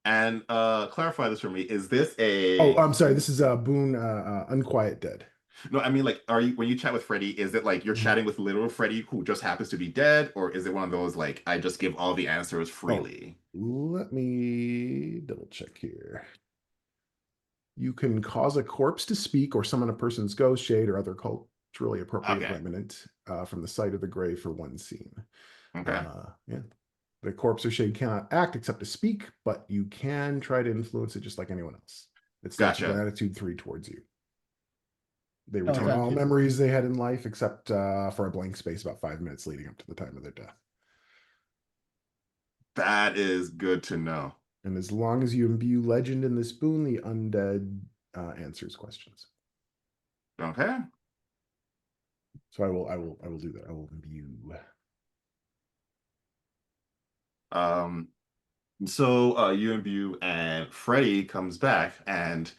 And clarify this for me. Is this Oh, a I'm sorry. This is Boone, Unquiet Dead. no, I mean like are you when you chat with Freddy, is it like you're Mhm. chatting with literal Freddy who just happens to be dead, or is it one of those like I just give all the answers freely? Let me double check here. You can cause a corpse to speak or summon a person's ghost, shade, or other culturally appropriate Okay. remnant from the site of the grave for one scene. Okay. Yeah. The corpse or shade cannot act except to speak, but you can try to influence it just like anyone else. It starts with Gotcha. an attitude 3 towards you. They Oh, it's retain all attitude. memories they had in life except for a blank space about 5 minutes leading up to the time of their death. That is good to know. And as long as you imbue legend in this boon, the undead answers questions. Okay. So I will do that. I will imbue. Um, so you imbue and Freddy comes back and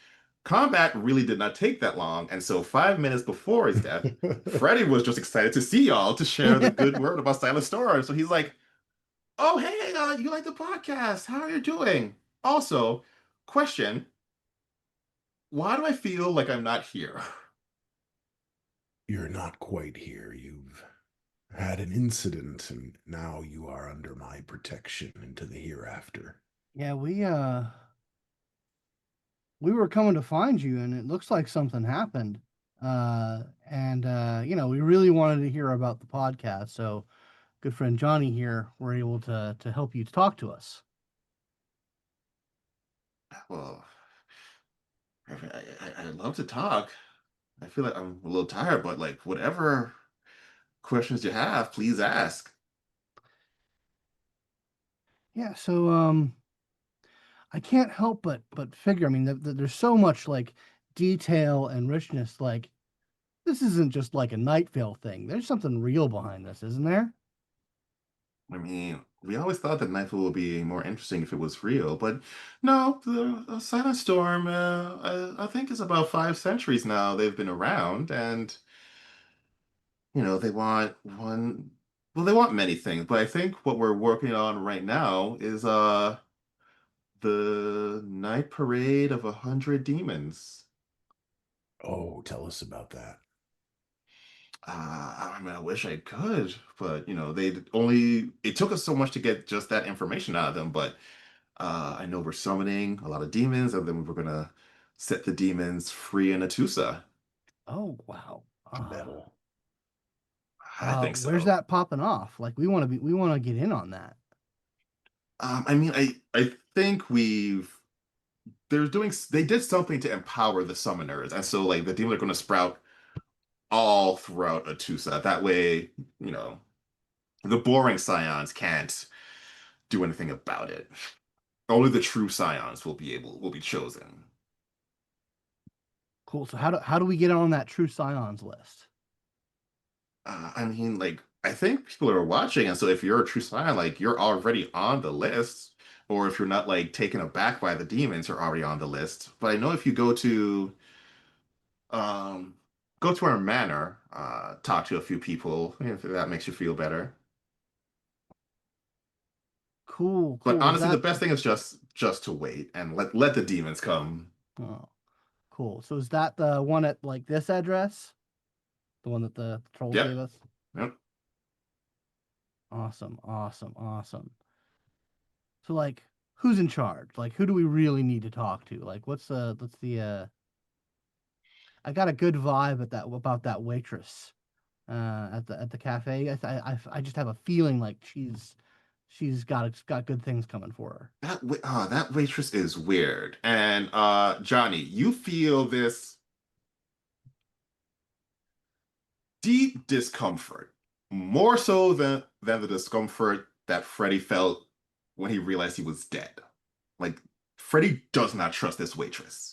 combat really did not take that long. And so 5 minutes before his death, Freddy was just excited to see y'all to share the good word about Silent Storm. So he's like, oh, hey, you like the podcast? How are you doing? Also, question, why do I feel like I'm not here? You're not quite here. You've had an incident, and now you are under my protection into the hereafter. Yeah, we were coming to find you, and it looks like something happened. We really wanted to hear about the podcast. So, good friend Johnny here, were able to help you to talk to us. Well, I'd love to talk. I feel like I'm a little tired, but like whatever questions you have, please ask. Yeah. So, I can't help but figure. I mean, there's so much like detail and richness. Like, this isn't just like a Night Vale thing. There's something real behind this, isn't there? I mean, we always thought that Nightfall would be more interesting if it was real, but no, the Silent Storm, I think it's about 5 centuries now they've been around, and they want one, well, they want many things, but I think what we're working on right now is the night parade of 100 demons. Oh, tell us about that. I mean, I wish I could, but it took us so much to get just that information out of them, but I know we're summoning a lot of demons, and then we're gonna set the demons free in Atusa. Oh wow. Metal. I think Where's so. that popping off? Like, we want to get in on that. I mean, I think they did something to empower the summoners, and so like the demons are gonna sprout all throughout Atusa. That way, you know, the boring scions can't do anything about it. Only the true scions will be chosen. Cool. So how do we get on that True Scions list? I mean, like, I think people are watching, and so if you're a true scion, like, you're already on the list. Or if you're not, like, taken aback by the demons, you're already on the list. But I know if you um, go to our manor, talk to a few people, if that makes you feel better. Cool, But cool. Is honestly, the that best thing is just to wait and let the demons come. oh, cool. So is that the one at like this address? The one that the trolls Yep. gave us? Yep. Awesome, awesome, awesome. So like who's in charge? Like who do we really need to talk to? Like what's the I got a good vibe at that about that waitress at the cafe. I just have a feeling like she's got good things coming for her. That waitress is weird. And Johnny, you feel this deep discomfort, more so than the discomfort that Freddy felt when he realized he was dead. Like Freddy does not trust this waitress.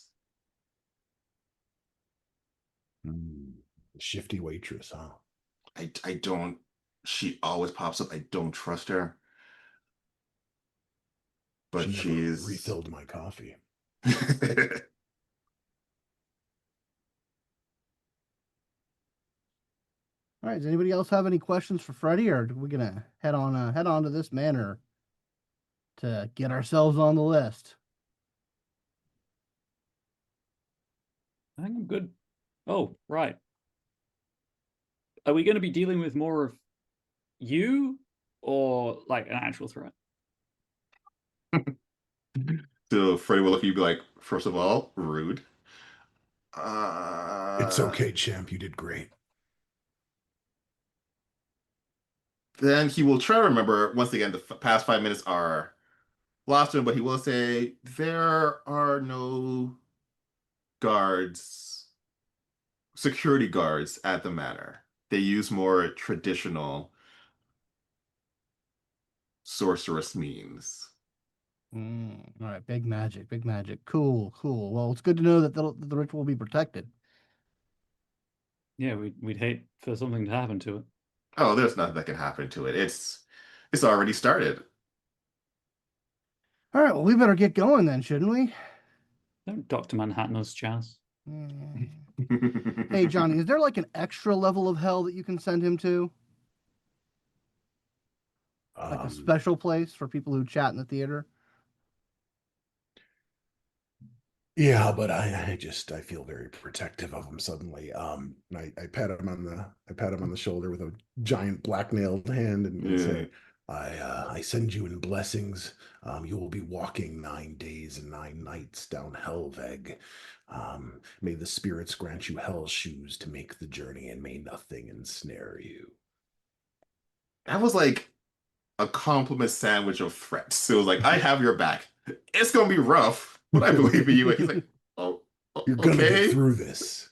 Shifty waitress, huh? I don't. She always pops up. I don't trust her, She but never she's. refilled my coffee. All right. Does anybody else have any questions for Freddie, or are we gonna head on to this manor to get ourselves on the list? I think I'm good. Oh, right. Are we going to be dealing with more of you or like an actual threat? So Freddie will look at you and be like, first of all, rude. It's okay, champ. You did great. Then he will try to remember, once again, the past 5 minutes are lost to him, but he will say, there are no guards, security guards at the manor. They use more traditional sorceress means. All right. Big magic. Big magic. Cool. Cool. Well, it's good to know that the ritual will be protected. Yeah, we'd hate for something to happen to it. Oh, there's nothing that can happen to it. It's already started. All right. Well, we better get going then, shouldn't we? Don't Dr. Manhattan us, Chaz. Hey, Johnny, is there like an extra level of hell that you can send him to? Like a special place for people who chat in the theater? Yeah, but I feel very protective of him suddenly. I pat him on the shoulder with a giant black nailed hand and say, I send you in blessings. You will be walking 9 days and 9 nights down Hellveg. May the spirits grant you hell shoes to make the journey, and may nothing ensnare you. That was like a compliment sandwich of threats. It was like, I have your back. It's gonna be rough, but I believe in you. And he's like, oh, You're gonna okay. get through this.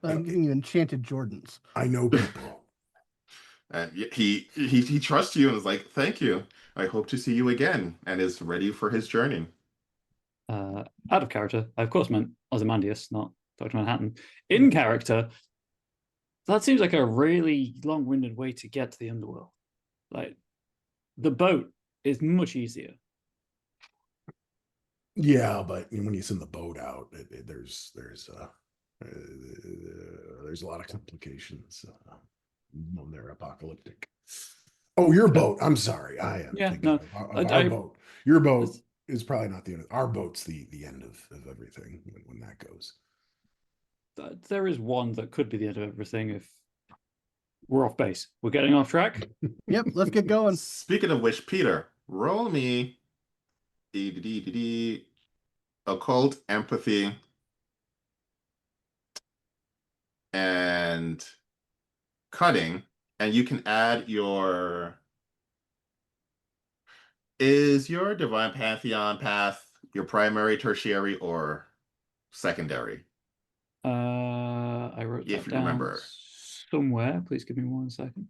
I'm giving you enchanted Jordans. I know people. And he trusts you and is like, thank you. I hope to see you again, and is ready for his journey. Out of character, I of course meant Ozymandias, not Dr. Manhattan. In character, that seems like a really long-winded way to get to the underworld. Like, the boat is much easier. Yeah, but when you send the boat out, there's a lot of complications. When they're apocalyptic. Oh, your boat. I'm sorry. I am thinking of our boat. Your boat is probably not the end. Our boat's the end of everything when that goes. There is one that could be the end of everything if we're off base. We're getting off track. Yep, let's get going. Speaking of which, Peter, roll me occult empathy and cutting, and you can add is your divine pantheon path your primary, tertiary, or secondary? I wrote If that you down remember. somewhere. Please give me 1 second.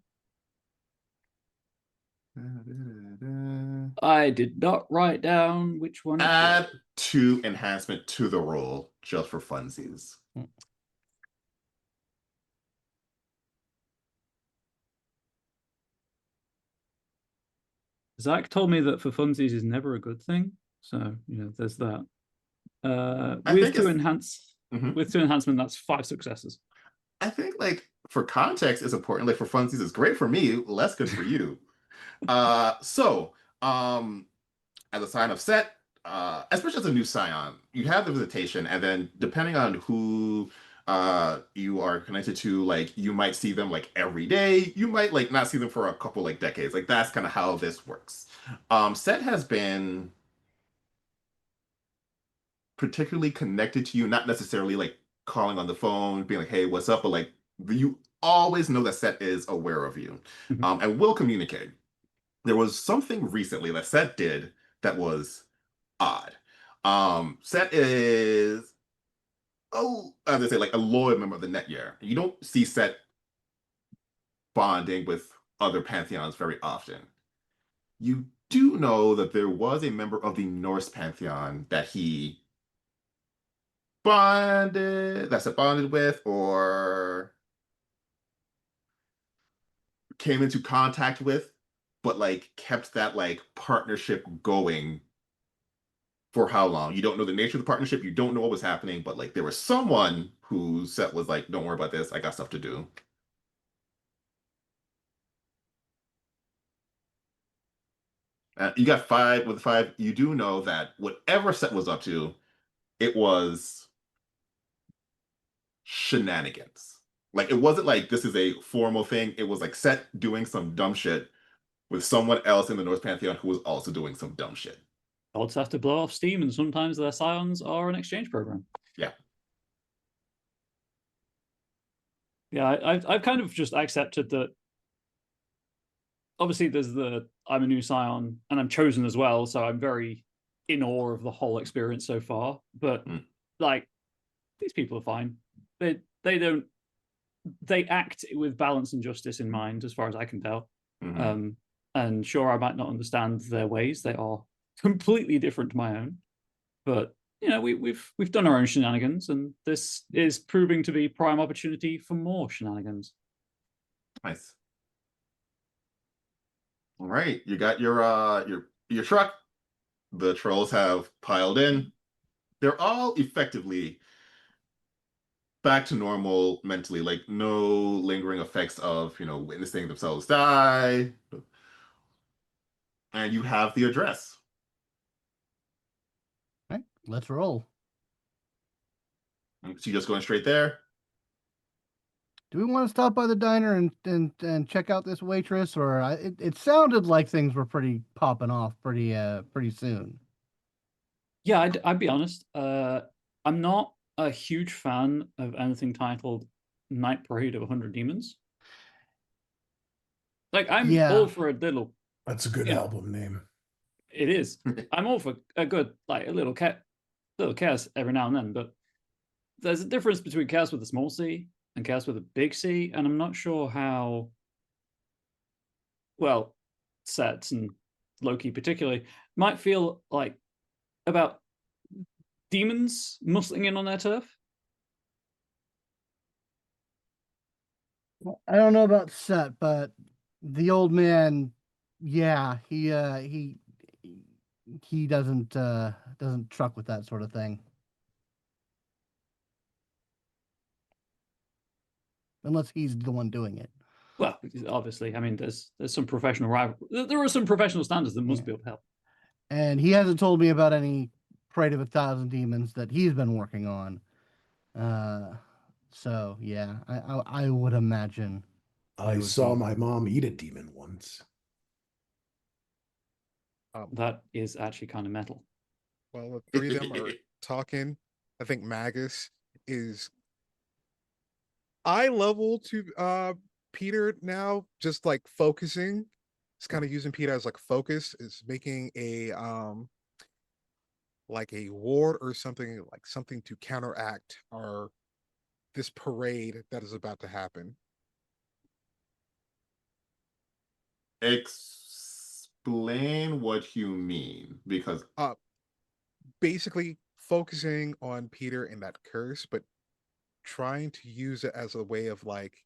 I did not write down which one. Add 2 enhancement to the roll just for funsies. Zach told me that for funsies is never a good thing, so there's that. With 2 enhancement, that's 5 successes. I think like for context is important. Like for funsies, it's great for me, less good for you. As a sign of set, especially as a new Scion, you have the visitation, and then depending on who you are connected to, like you might see them like every day. You might like not see them for a couple like decades. Like that's kind of how this works. Set has been particularly connected to you, not necessarily like calling on the phone, being like, hey, what's up? But like you always know that Set is aware of you and will communicate. There was something recently that Set did that was odd. Set is, as I say, like a loyal member of the Netgear. You don't see Set bonding with other pantheons very often. You do know that there was a member of the Norse pantheon that he bonded with, or came into contact with, but like kept that like partnership going for how long? You don't know the nature of the partnership. You don't know what was happening, but like there was someone who Set was like, "Don't worry about this. I got stuff to do." You got 5 with 5. You do know that whatever Set was up to, it was shenanigans. Like it wasn't like this is a formal thing. It was like Set doing some dumb shit with someone else in the North Pantheon who was also doing some dumb shit. Gods have to blow off steam, and sometimes their scions are an exchange program. Yeah. Yeah, I've kind of just accepted that. Obviously, there's I'm a new scion and I'm chosen as well, so I'm very in awe of the whole experience so far. But like, these people are fine. They don't they act with balance and justice in mind, as far as I can tell. And sure, I might not understand their ways; they are completely different to my own. But you know, we've done our own shenanigans, and this is proving to be prime opportunity for more shenanigans. Nice. All right, you got your truck. The trolls have piled in. They're all effectively back to normal mentally, like no lingering effects of, witnessing themselves die. And you have the address. All right, let's roll. So you just going straight there? Do we want to stop by the diner and check out this waitress, or it sounded like things were pretty popping off pretty soon. Yeah, I'd be honest. I'm not a huge fan of anything titled Night Parade of 100 Demons. Like, I'm all for a little. That's a good album name. It is. I'm all for a good, like, a little chaos every now and then, but there's a difference between chaos with a small C and chaos with a big C, and I'm not sure how well Sets and Loki particularly might feel like about demons muscling in on their turf. I don't know about Set, but the old man, yeah, he doesn't truck with that sort of thing. Unless he's the one doing it. Well, obviously, I mean, there's some professional rival. There are some professional standards that must be upheld. And he hasn't told me about any Parade of 1,000 Demons that he's been working on. So yeah, I would imagine. I saw my mom eat a demon once. That is actually kind of metal. Well, the three of them are talking. I think Magus is eye level to Peter now, just like focusing. It's kind of using Peter as like focus, is making a like a ward or something, like something to counteract our this parade that is about to happen. Explain what you mean, because basically focusing on Peter and that curse, but trying to use it as a way of like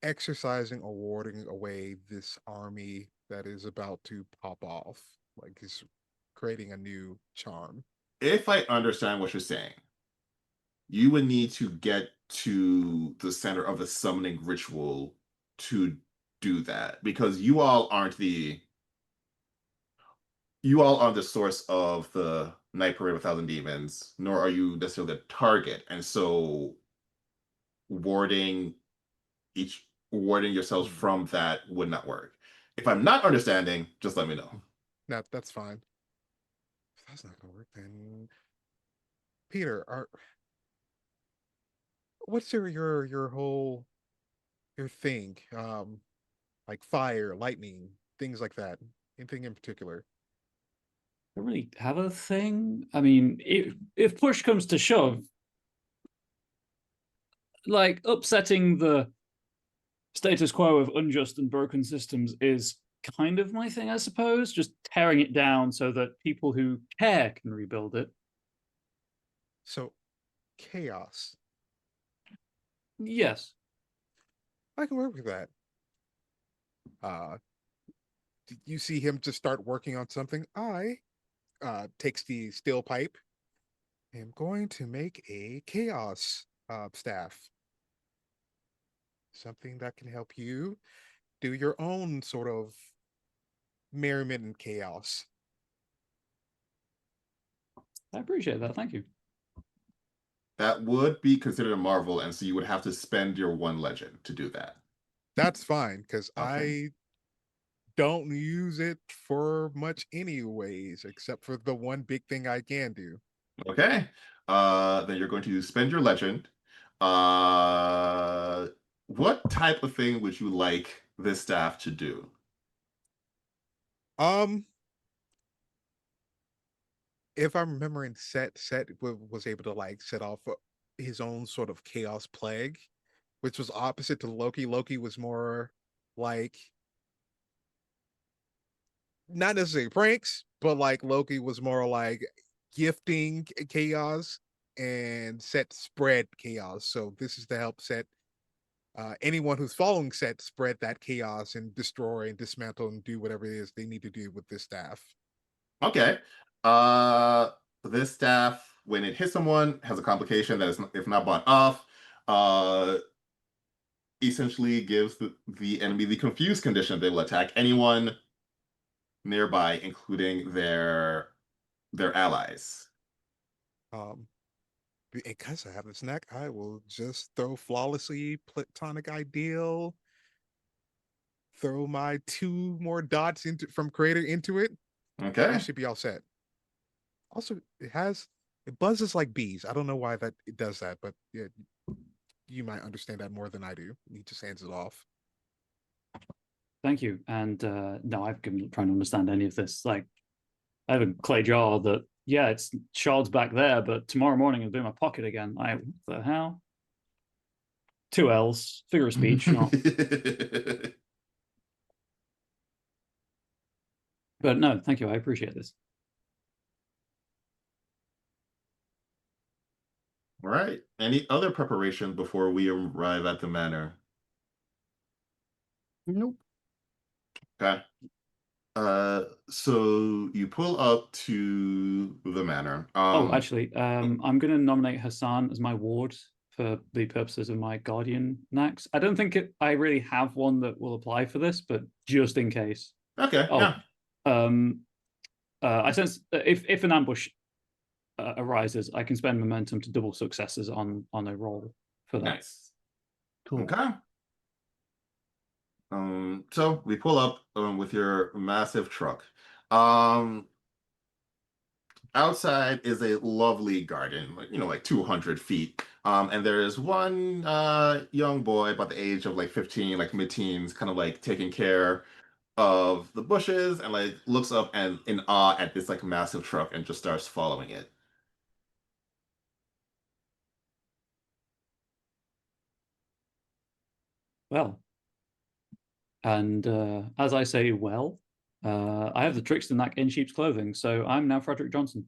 exercising or warding away this army that is about to pop off. Like he's creating a new charm. if I understand what you're saying, you would need to get to the center of the summoning ritual to do that, because you all aren't the source of the Night Parade of 1,000 Demons, nor are you necessarily the target, and so warding warding yourselves from that would not work. If I'm not understanding, just let me know. No, that's fine. If that's not gonna work, then Peter, what's your whole your thing? Like fire, lightning, things like that. Anything in particular? I don't really have a thing. I mean, if push comes to shove, like upsetting the status quo of unjust and broken systems is kind of my thing, I suppose. Just tearing it down so that people who care can rebuild it. So, chaos. Yes. I can work with that. You see him just start working on something. I takes the steel pipe. I'm going to make a chaos staff. Something that can help you do your own sort of merriment and chaos. I appreciate that. Thank you. That would be considered a marvel, and so you would have to spend your one legend to do that. That's fine because Okay. I don't use it for much anyways, except for the one big thing I can do. Okay. Then you're going to spend your legend. Uh, what type of thing would you like this staff to do? Um, if I'm remembering, was able to like set off his own sort of chaos plague, which was opposite to Loki. Loki was more like not necessarily pranks, but like Loki was more like gifting chaos, and Set spread chaos. So this is to help Set anyone who's following Set spread that chaos and destroy and dismantle and do whatever it is they need to do with this staff. Okay. Uh, this staff, when it hits someone, has a complication that is, if not bought off, uh, essentially gives the enemy the confused condition. They will attack anyone nearby, including their allies. Because I have this neck, I will just throw flawlessly platonic ideal, throw my 2 more dots into from creator into it. Okay. I should be all set. Also, it buzzes like bees. I don't know why that it does that, but yeah, you might understand that more than I do. He just hands it off. Thank you. And no, I've been trying to understand any of this. Like, I have a clay jar that, yeah, it's shards back there, but tomorrow morning it'll be in my pocket again. What the hell? 2 L's, figure of speech. Not... But no, thank you. I appreciate this. All right. Any other preparation before we arrive at the manor? Nope. Okay. So you pull up to the manor. Oh, actually, I'm going to nominate Hassan as my ward for the purposes of my guardian Nax. I don't think I really have one that will apply for this, but just in case. Okay, Oh, yeah. I sense if an ambush arises, I can spend momentum to double successes on a roll for that. Nice. Cool. Okay. So we pull up with your massive truck. Outside is a lovely garden, like 200 feet. And there is one young boy about the age of like 15, like mid-teens, kind of like taking care of the bushes and like looks up and in awe at this like massive truck and just starts following it. Well, and as I say, well, I have the trickster knack in sheep's clothing, so I'm now Frederick Johnson.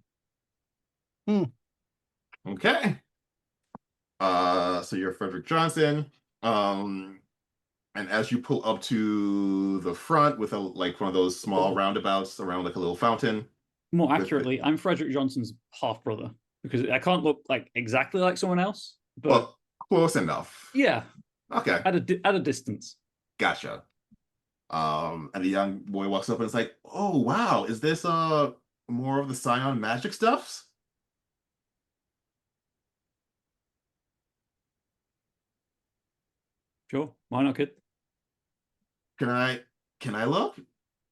Okay. So you're Frederick Johnson. And as you pull up to the front with like one of those small roundabouts around like a little fountain. More accurately, I'm Frederick Johnson's half brother because I can't look like exactly like someone else, but Well, close enough. yeah, Okay. at a distance. Gotcha. And the young boy walks up and is like, "Oh wow, is this more of the Scion magic stuffs?" Sure, why not, kid? Can I look?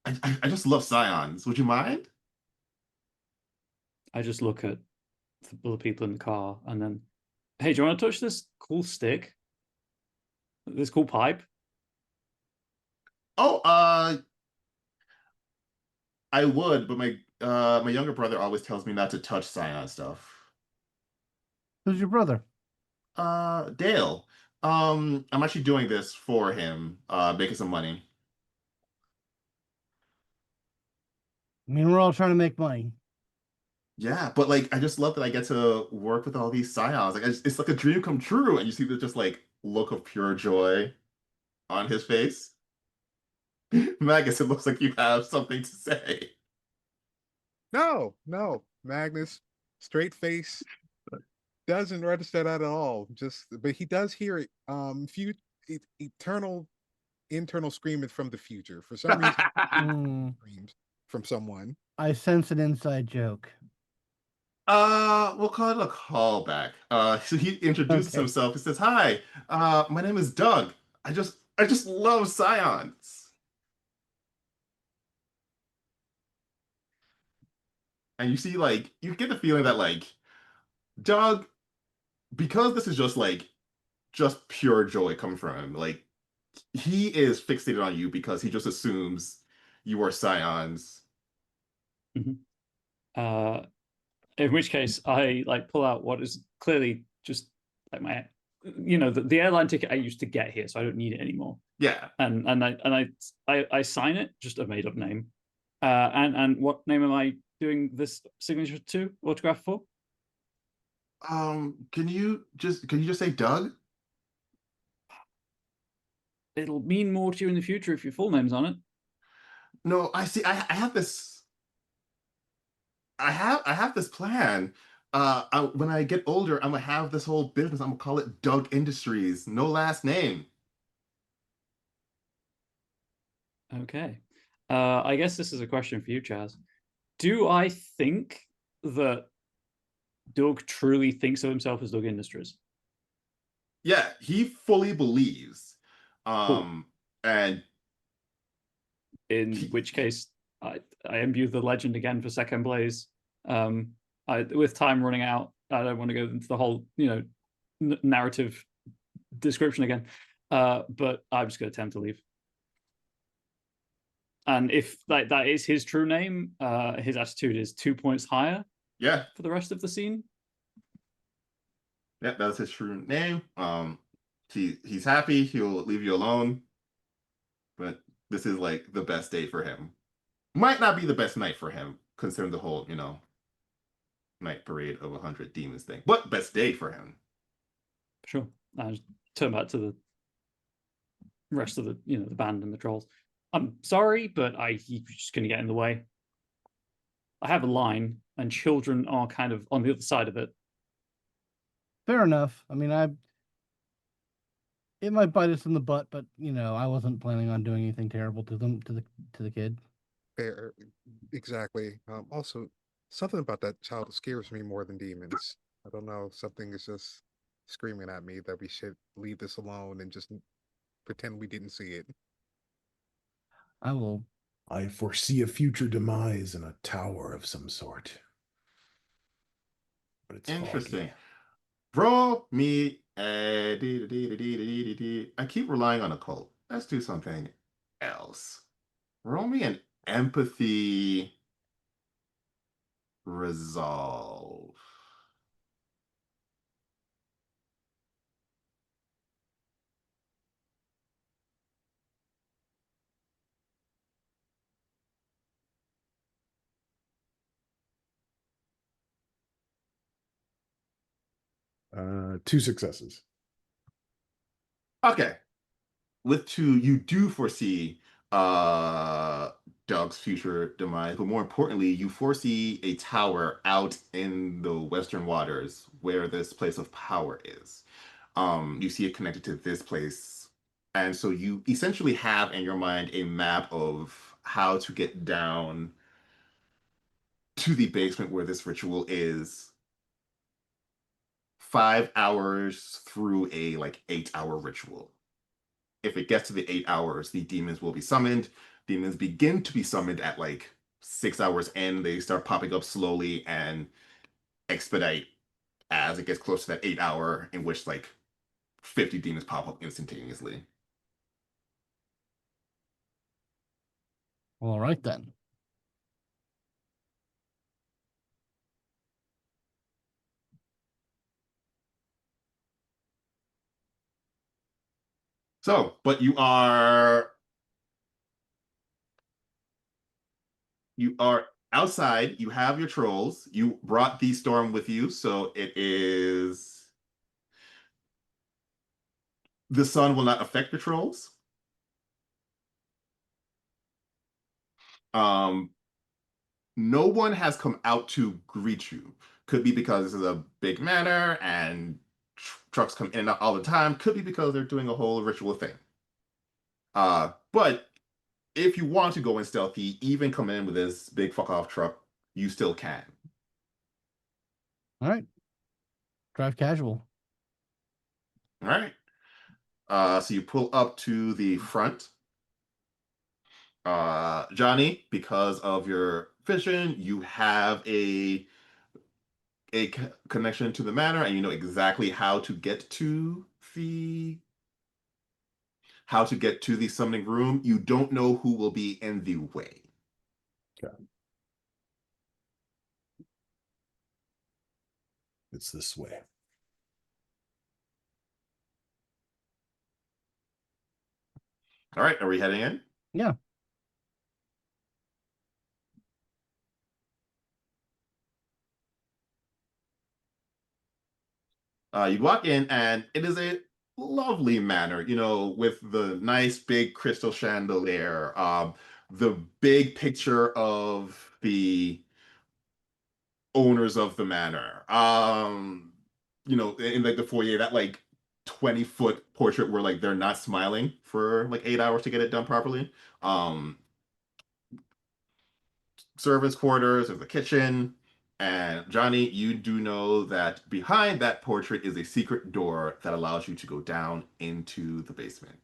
I just love Scions. Would you mind? I just look at the other people in the car and then, hey, do you want to touch this cool stick? This cool pipe? Oh, I would, but my younger brother always tells me not to touch Scion stuff. Who's your brother? Dale. I'm actually doing this for him, making some money. I mean, we're all trying to make money. Yeah, but like I just love that I get to work with all these Scions. Like it's like a dream come true, and you see the just like look of pure joy on his face. Magus, it looks like you have something to say. No, Magnus, straight face, doesn't register that at all. But he does hear it. Eternal internal screaming from the future. For some reason, Hmm, screams from someone. I sense an inside joke. We'll call it a callback. So he introduces Okay. himself. He says, "Hi, my name is Doug. I just love Scions." And you see, like, you get the feeling that, like, Doug, because this is just pure joy coming from him. Like, he is fixated on you because he just assumes you are Scions. Mhm. Uh, in which case, I like pull out what is clearly just like the airline ticket I used to get here, so I don't need it anymore. Yeah. And I sign it, just a made up name. And what name am I doing this signature to autograph for? Can you just say Doug? It'll mean more to you in the future if your full name's on it. No, I see. I have this. I have this plan. When I get older, I'm gonna have this whole business. I'm gonna call it Doug Industries. No last name. Okay. I guess this is a question for you, Chaz. Do I think that Doug truly thinks of himself as Doug Industries? Yeah, he fully believes. Cool. And In he, which case, I imbue the legend again for Second Blaze. With time running out, I don't want to go into the whole narrative description again. But I'm just going to attempt to leave. And if that is his true name, his attitude is 2 points higher yeah, for the rest of the scene. yeah, that's his true name. He's happy. He'll leave you alone. But this is like the best day for him. Might not be the best night for him, considering the whole, night parade of 100 demons thing. But best day for him. Sure. I just turn back to the rest of the band and the trolls. I'm sorry, but he's just going to get in the way. I have a line, and children are kind of on the other side of it. Fair enough. I mean, it might bite us in the butt, but I wasn't planning on doing anything terrible to the kid. Fair, exactly. Also, something about that child scares me more than demons. I don't know. Something is just screaming at me that we should leave this alone and just pretend we didn't see it. I will. I foresee a future demise in a tower of some sort. But it's Interesting. foggy. Roll me. I keep relying on a cult. Let's do something else. Roll me an empathy resolve. Two successes. Okay. With two, you do foresee uh Doug's future demise, but more importantly, you foresee a tower out in the Western waters where this place of power is. You see it connected to this place. And so you essentially have in your mind a map of how to get down to the basement where this ritual is. 5 hours through a like 8 hour ritual. If it gets to the 8 hours, the demons will be summoned. Demons begin to be summoned at like 6 hours in. They start popping up slowly and expedite as it gets close to that 8 hour, in which like 50 demons pop up instantaneously. All right then. So, but you are outside, you have your trolls, you brought the storm with you, so the sun will not affect your trolls. Um, no one has come out to greet you. Could be because this is a big manor and trucks come in and out all the time. Could be because they're doing a whole ritual thing. But if you want to go in stealthy, even come in with this big fuck off truck, you still can. All right. Drive casual. All right. So you pull up to the front. Johnny, because of your vision, you have a connection to the manor, and you know exactly how to get to the summoning room. You don't know who will be in the way. It's this way. All right, are we heading in? Yeah. You walk in, and it is a lovely manor, you know, with the nice big crystal chandelier, the big picture of the owners of the manor. You know, in like the foyer, that like 20-foot portrait where like they're not smiling for like 8 hours to get it done properly. Um, Servants' quarters, there's a kitchen. And Johnny, you do know that behind that portrait is a secret door that allows you to go down into the basement.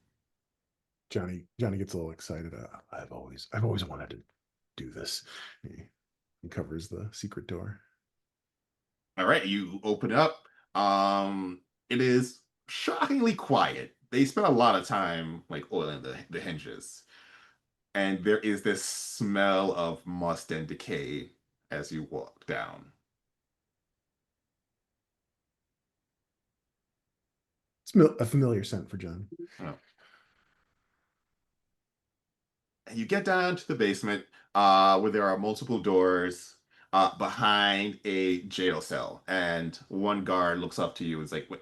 Johnny gets a little excited. I've always wanted to do this. He covers the secret door. All right, you open it up. It is shockingly quiet. They spent a lot of time like oiling the hinges. And there is this smell of must and decay as you walk down. It's a familiar scent for John. Oh. And you get down to the basement, where there are multiple doors behind a jail cell, and one guard looks up to you and is like, "Wait,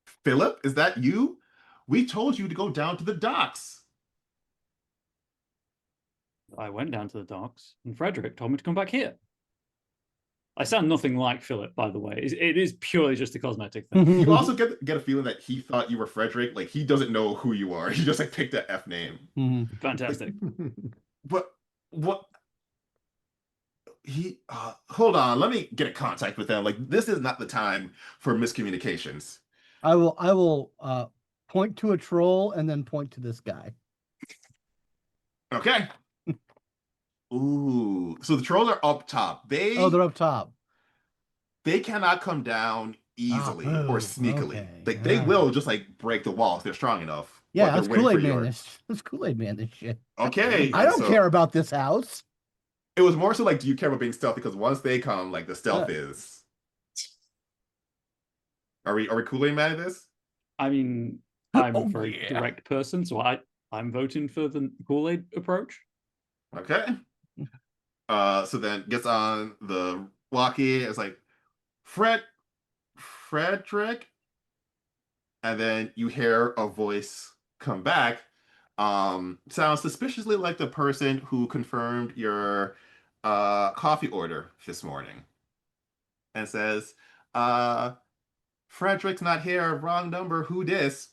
Philip, is that you? We told you to go down to the docks." I went down to the docks, and Frederick told me to come back here. I sound nothing like Philip, by the way. It is purely just a cosmetic thing. You also get a feeling that he thought you were Frederick. Like he doesn't know who you are. He just like picked that F name. Fantastic. But what he hold on, let me get in contact with them. Like this is not the time for miscommunications. I will point to a troll and then point to this guy. Okay. Ooh, so the trolls are up top. Oh, they're up top. They cannot come down easily or boo. sneakily. Okay. Like they will just like break the wall if they're strong enough. Yeah, but that's they're waiting for Kool-Aid Man. yours. That's Kool-Aid Man. This shit. Okay, I don't so care about this house. it was more so like, do you care about being stealthy? Because once they come, like the stealth is. Are we Kool-Aid Man at this? I mean, I'm a Oh, very yeah. direct person, so I'm voting for the Kool-Aid approach. Okay. So then gets on the walkie. It's like Frederick, and then you hear a voice come back. Sounds suspiciously like the person who confirmed your coffee order this morning, and says, uh, "Frederick's not here. Wrong number. Who dis?"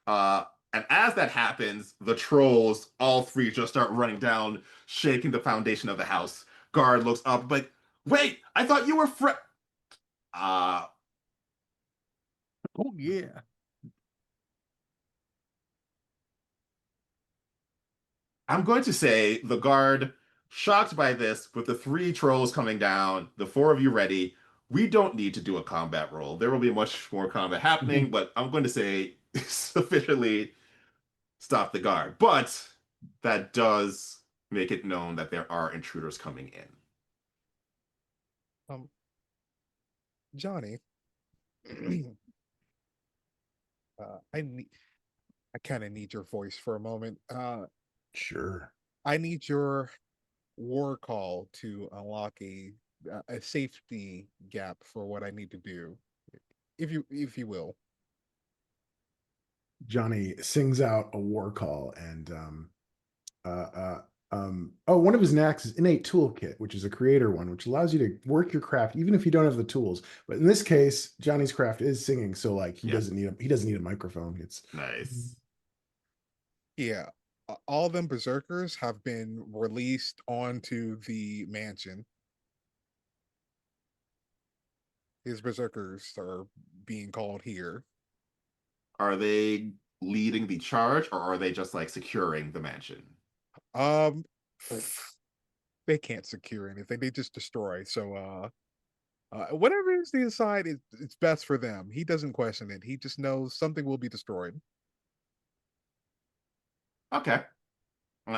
Uh, and as that happens, the trolls, all three, just start running down, shaking the foundation of the house. Guard looks up, like, "Wait, I thought you were Uh, Oh yeah. I'm going to say the guard, shocked by this, with the three trolls coming down, the four of you ready, we don't need to do a combat roll. There will be much more combat happening, but I'm going to say sufficiently stop the guard. But that does make it known that there are intruders coming in. Johnny, I kind of need your voice for a moment. Sure. I need your war call to unlock a safety gap for what I need to do, if you will. Johnny sings out a war call, and One of his knacks is innate toolkit, which is a creator one, which allows you to work your craft even if you don't have the tools. But in this case, Johnny's craft is singing, so like he Yeah. doesn't need a microphone. It's Nice. Yeah. All them berserkers have been released onto the mansion. His berserkers are being called here. Are they leading the charge or are they just like securing the mansion? Um, they can't secure anything. They just destroy. So, whatever is they decide, it's best for them. He doesn't question it. He just knows something will be destroyed. Okay.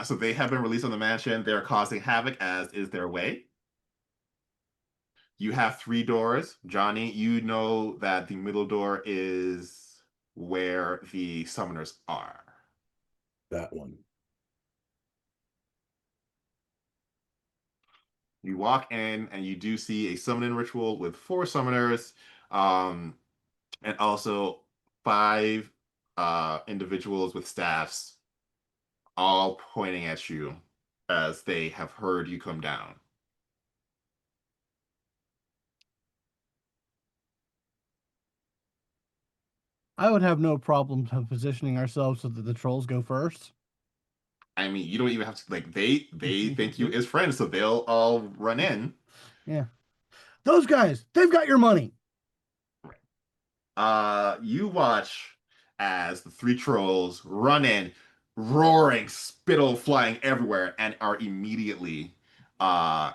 So they have been released on the mansion. They're causing havoc, as is their way. You have 3 doors. Johnny, you know that the middle door is where the summoners are. that one. You walk in and you do see a summoning ritual with 4 summoners, um, and also 5 individuals with staffs, all pointing at you as they have heard you come down. I would have no problems of positioning ourselves so that the trolls go first. I mean, you don't even have to like they think you as friends, so they'll all run in. Yeah. Those guys, they've got your money. You watch as the 3 trolls run in, roaring, spittle flying everywhere, and are immediately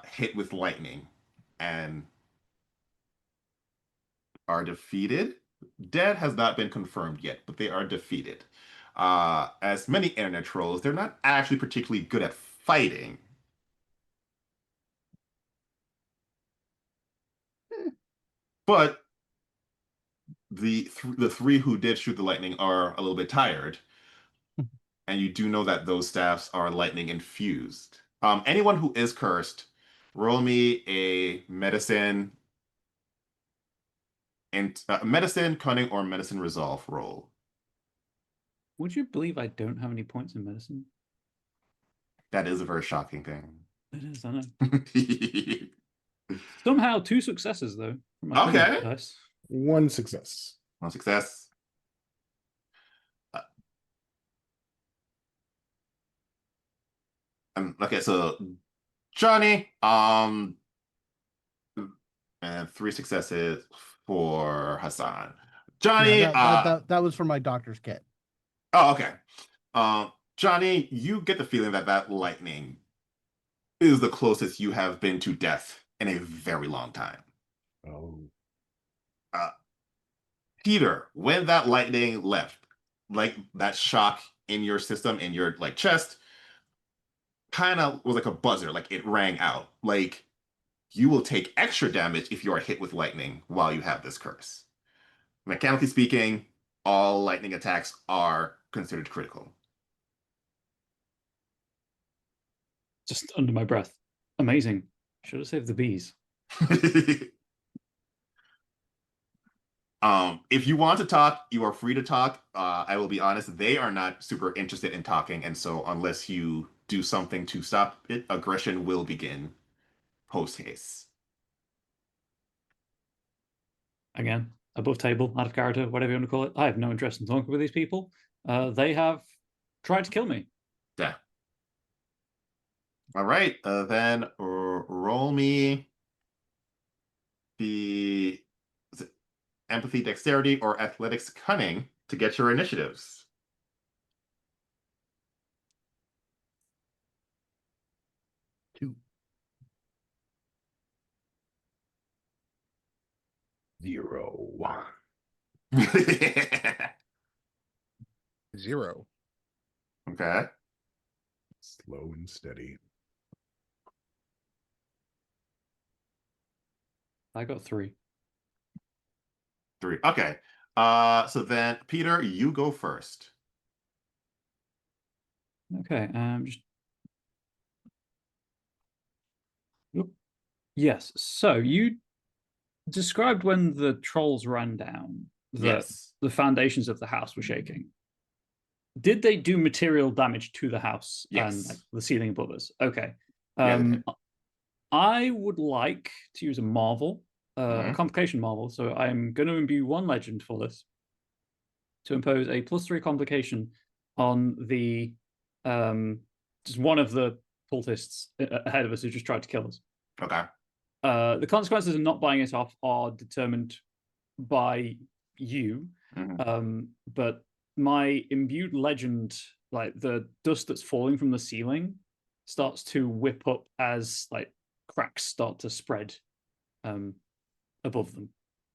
hit with lightning and are defeated. Dead has not been confirmed yet, but they are defeated. As many internet trolls, they're not actually particularly good at fighting. But the 3 who did shoot the lightning are a little bit tired, and you do know that those staffs are lightning infused. Anyone who is cursed, roll me a medicine, cunning, or medicine resolve roll. Would you believe I don't have any points in medicine? That is a very shocking thing. It is, I know. Somehow 2 successes though from my cunning Okay. dice. One success. One success. Okay, so Johnny, and 3 successes for Hassan. Johnny, Yeah, that was for my doctor's kit. oh, okay. Johnny, you get the feeling that that lightning is the closest you have been to death in a very long time. Oh, Uh, Peter, when that lightning left, like that shock in your system, in your like chest, kind of was like a buzzer, like it rang out. Like you will take extra damage if you are hit with lightning while you have this curse. Mechanically speaking, all lightning attacks are considered critical. Just under my breath. Amazing. Should have saved the bees. If you want to talk, you are free to talk. I will be honest, they are not super interested in talking, and so unless you do something to stop it, aggression will begin post haste. Again, above table, out of character, whatever you want to call it. I have no interest in talking with these people. They have tried to kill me. Yeah. All right, then roll me the is it empathy, dexterity, or athletics, cunning to get your initiatives. 2. 0. 0. Okay. Slow and steady. I got 3. 3. Okay. So then Peter, you go first. Okay, just Oop. Yes. So you described when the trolls ran down that Yes. the foundations of the house were shaking. Did they do material damage to the house and Yes. like, the ceiling above us? Okay. Yeah, they did. I would like to use a marvel, a Mhm. complication marvel. So I'm going to imbue one legend for this to impose a +3 complication on the just one of the cultists ahead of us who just tried to kill us. Okay. The consequences of not buying it off are determined by you, but my imbued legend, like the dust that's falling from the ceiling, starts to whip up as like cracks start to spread above them.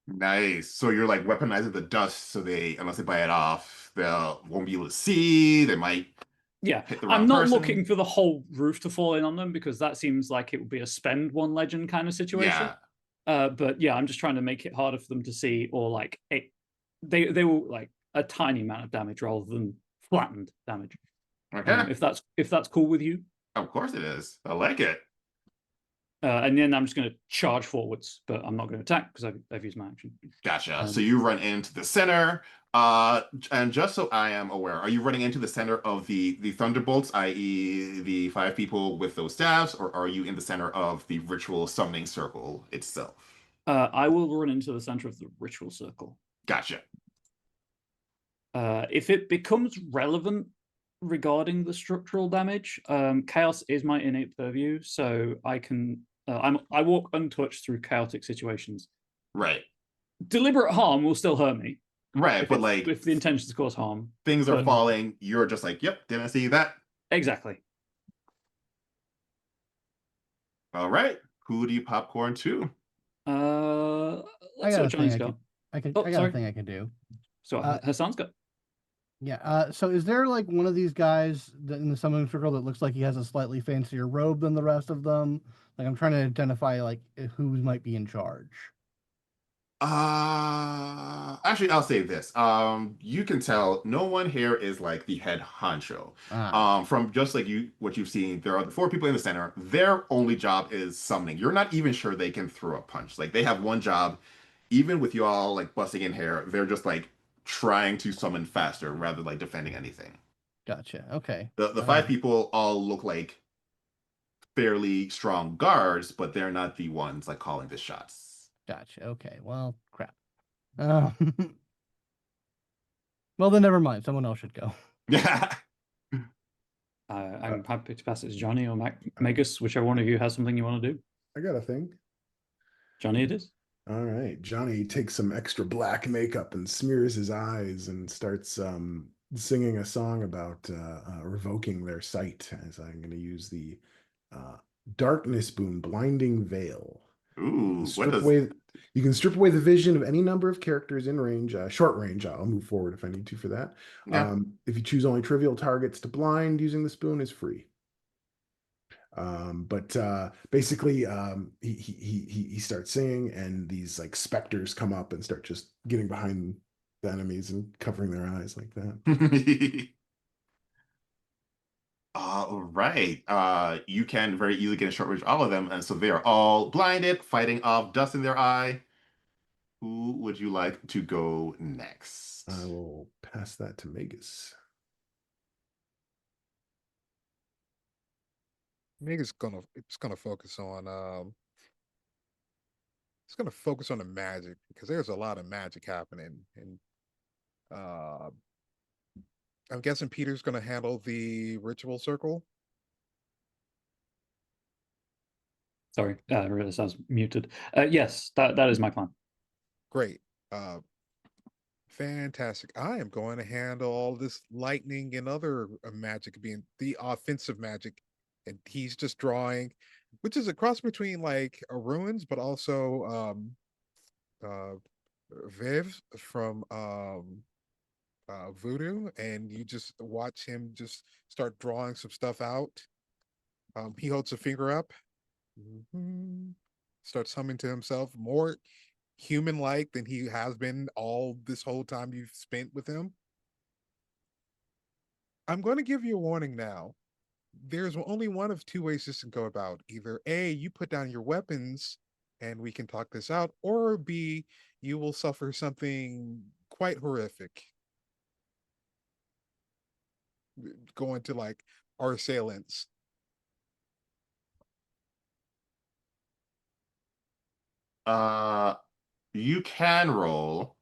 Nice. So you're like weaponizing the dust so they, unless they buy it off, they'll won't be able to see. They might Yeah, hit the I'm wrong not person. looking for the whole roof to fall in on them because that seems like it would be a spend one legend kind of situation. Yeah. But yeah, I'm just trying to make it harder for them to see, or like they will like a tiny amount of damage rather than flattened damage. Okay. If that's cool with you, Of course it is. I like it. and then I'm just going to charge forwards, but I'm not going to attack because I've used my action. Gotcha. So you run into the center. And just so I am aware, are you running into the center of the thunderbolts, i.e., the 5 people with those staves, or are you in the center of the ritual summoning circle itself? I will run into the center of the ritual circle. Gotcha. If it becomes relevant regarding the structural damage, chaos is my innate purview, so I can. I walk untouched through chaotic situations. Right. Deliberate harm will still hurt me. Right, but like if the intention is to cause harm, things are but falling, you're just like, yep, didn't see that. exactly. All right. Who do you popcorn to? Let's I see got what a thing Johnny's I got. could. Oh, I got sorry. a thing I could do. So Hassan's got. Yeah. So is there like one of these guys in the summoning circle that looks like he has a slightly fancier robe than the rest of them? Like I'm trying to identify like who might be in charge. Actually, I'll say this. You can tell no one here is like the head honcho. Ah, From just like what you've seen, there are the 4 people in the center. Their only job is summoning. You're not even sure they can throw a punch. Like they have one job, even with you all like busting in here, they're just like trying to summon faster rather than like defending anything. gotcha. Okay. The 5 people all look like fairly strong guards, but they're not the ones like calling the shots. Gotcha. Okay. Well, crap. Oh. Well, then never mind. Someone else should go. Yeah. I'm happy to pass it to Johnny or Magus, whichever one of you has something you want to do. I got a thing. Johnny, it is. All right. Johnny takes some extra black makeup and smears his eyes and starts singing a song about revoking their sight, as I'm going to use the Darkness Boon Blinding Veil. Ooh, You can strip away the vision of any number of characters in range, short range. I'll move forward if I need to for that. Yeah. If you choose only trivial targets to blind, using the spoon is free. But basically, he starts singing, and these like specters come up and start just getting behind the enemies and covering their eyes like that. All right. You can very easily get a short range of all of them, and so they are all blinded, fighting off dust in their eye. Who would you like to go next? I will pass that to Magus. Mega's gonna focus on it's gonna focus on the magic because there's a lot of magic happening, and I'm guessing Peter's gonna handle the ritual circle. Sorry, I realized I was muted. Yes, that is my plan. Great. Fantastic. I am going to handle all this lightning and other magic, being the offensive magic, and he's just drawing, which is a cross between like a ruins, but also Viv from Voodoo, and you just watch him just start drawing some stuff out. He holds a finger up, starts humming to himself, more human-like than he has been all this whole time you've spent with him. I'm going to give you a warning now. There's only one of 2 ways this can go about. Either A, you put down your weapons and we can talk this out, or B, you will suffer something quite horrific. going to like our assailants. Uh, you can roll.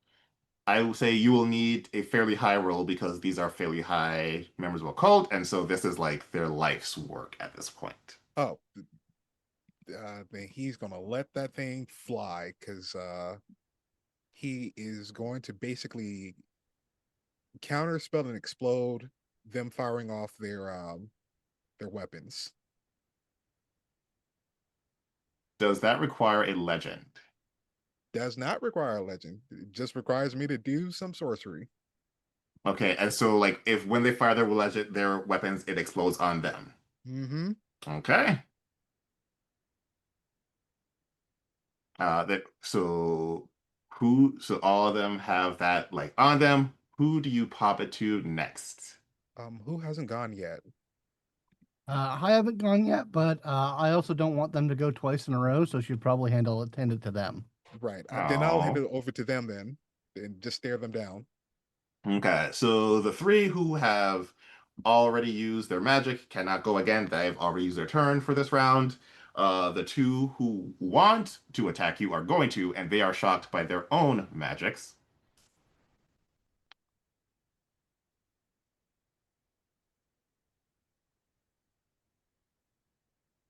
I will say you will need a fairly high roll because these are fairly high members of a cult, and so this is like their life's work at this point. Oh, then he's gonna let that thing fly because he is going to basically counterspell and explode them firing off their weapons. Does that require a legend? Does not require a legend. It just requires me to do some sorcery. Okay, and so like if when they fire their weapons, it explodes on them. Mm-hmm. Okay. That so so all of them have that like on them. Who do you pop it to next? Who hasn't gone yet? I haven't gone yet, but I also don't want them to go twice in a row, so she'd probably hand it to them. Right. Then I'll hand Oh. it over to them then, and just stare them down. Okay, so the three who have already used their magic cannot go again. They've already used their turn for this round. The two who want to attack you are going to, and they are shocked by their own magics.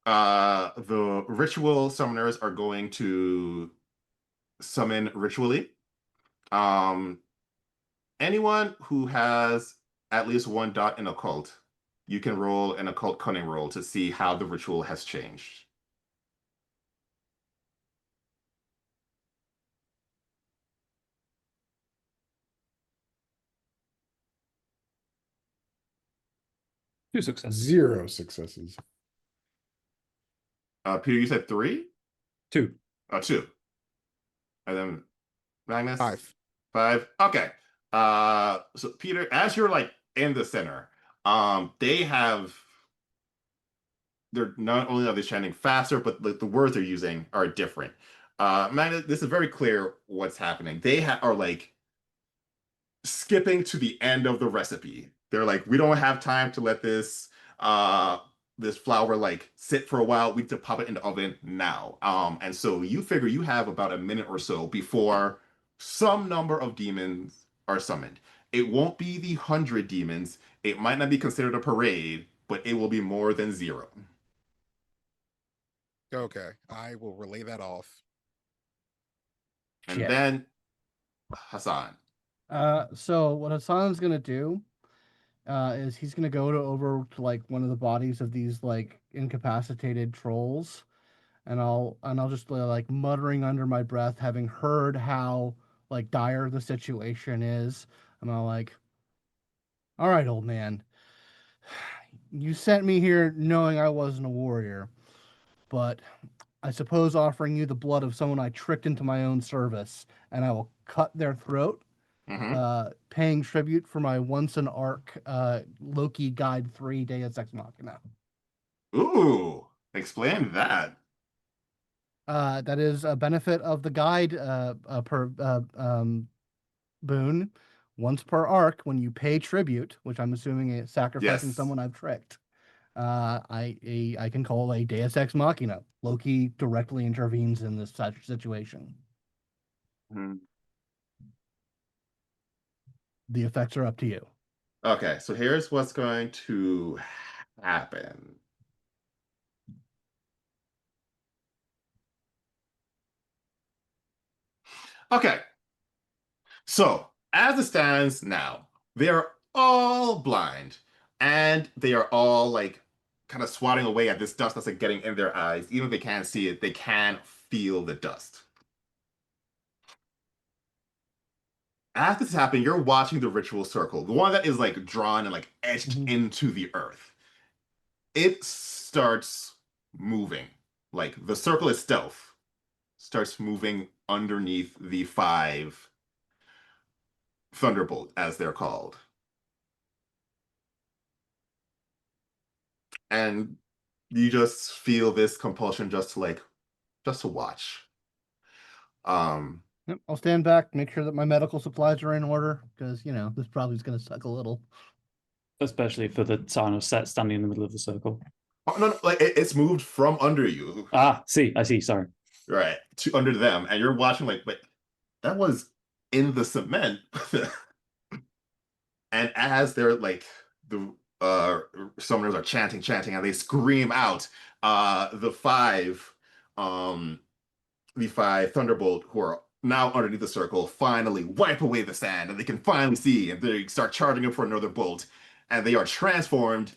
The ritual summoners are going to summon ritually. Um, Anyone who has at least one dot in occult, you can roll an occult cunning roll to see how the ritual has changed. Two successes. 0 successes. Peter, you said three? Two. Two. And then Magnus? 5. Five. Okay. So Peter, as you're like in the center, they have they're not only are they chanting faster, but the words they're using are different. Magnus, this is very clear what's happening. Are like skipping to the end of the recipe. They're like, we don't have time to let this flour like sit for a while. We need to pop it in the oven now. And so you figure you have about a minute or so before some number of demons are summoned. It won't be the 100 demons. It might not be considered a parade, but it will be more than 0. Okay, I will relay that off. And Shit. then Hassan. So what Hassan's gonna do is he's gonna go over to like one of the bodies of these like incapacitated trolls, and I'll just like muttering under my breath, having heard how like dire the situation is, and I'll like, all right, old man, you sent me here knowing I wasn't a warrior, but I suppose offering you the blood of someone I tricked into my own service, and I will cut their throat, Hmm. paying tribute for my once an arc Loki Guide 3 Deus Ex Machina. Ooh, explain that. That is a benefit of the guide per boon. Once per arc, when you pay tribute, which I'm assuming is sacrificing Yes. someone I've tricked, I can call a Deus Ex Machina. Loki directly intervenes in this such situation. Mhm. The effects are up to you. Okay, so here's what's going to happen. Okay, so as it stands now, they are all blind and they are all like kind of swatting away at this dust that's like getting in their eyes. Even if they can't see it, they can feel the dust. As this is happening, you're watching the ritual circle, the one that is like drawn and like etched Mhm. into the earth. It starts moving. Like the circle itself starts moving underneath the 5 Thunderbolt, as they're called. And you just feel this compulsion just to watch. Um, Yep, I'll stand back, make sure that my medical supplies are in order, because this probably is going to suck a little. especially for the sign of set standing in the middle of the circle. Oh, no, like it's moved from under you, Ah, I see. Sorry. right, to under them, and you're watching like, wait, that was in the cement. And as they're like the summoners are chanting, and they scream out, the um five Thunderbolt who are now underneath the circle finally wipe away the sand, and they can finally see, and they start charging up for another bolt, and they are transformed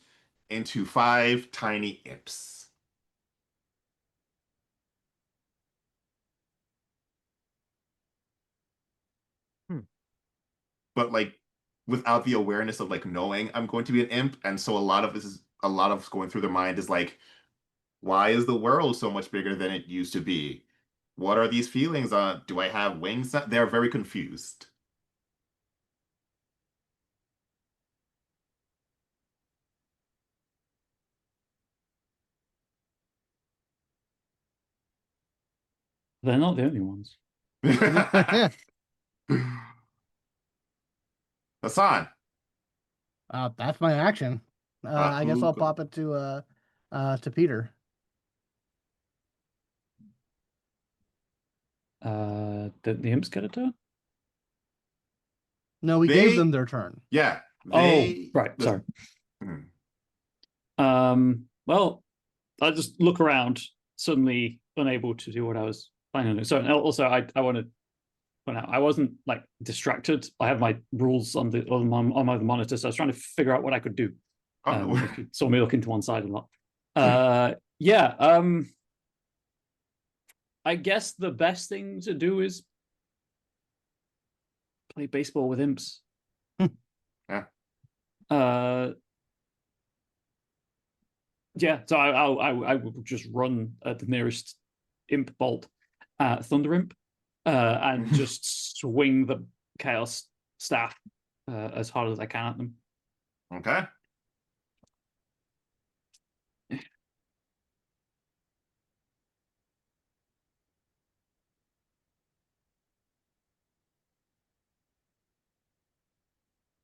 into five tiny imps. Hmm. But like without the awareness of like knowing I'm going to be an imp, and so a lot of going through their mind is like, why is the world so much bigger than it used to be? What are these feelings? Do I have wings? They're very confused. They're not the only ones. Hassan, That's my action. I guess I'll who? pop it to Peter. The imps get a turn. No, we gave them their turn. Yeah, Oh, right. Sorry. Hmm. Well, I just look around, suddenly unable to do what I was planning on doing. So, and also, I want to point out I wasn't like distracted. I have my rules on my monitor, so I was trying to figure out what I could do. Oh, If you saw me looking to one side a lot. Yeah. I guess the best thing to do is play baseball with imps. yeah. Yeah, so I will just run at the nearest imp bolt, Thunder Imp, and just swing the Chaos Staff as hard as I can at them. Okay.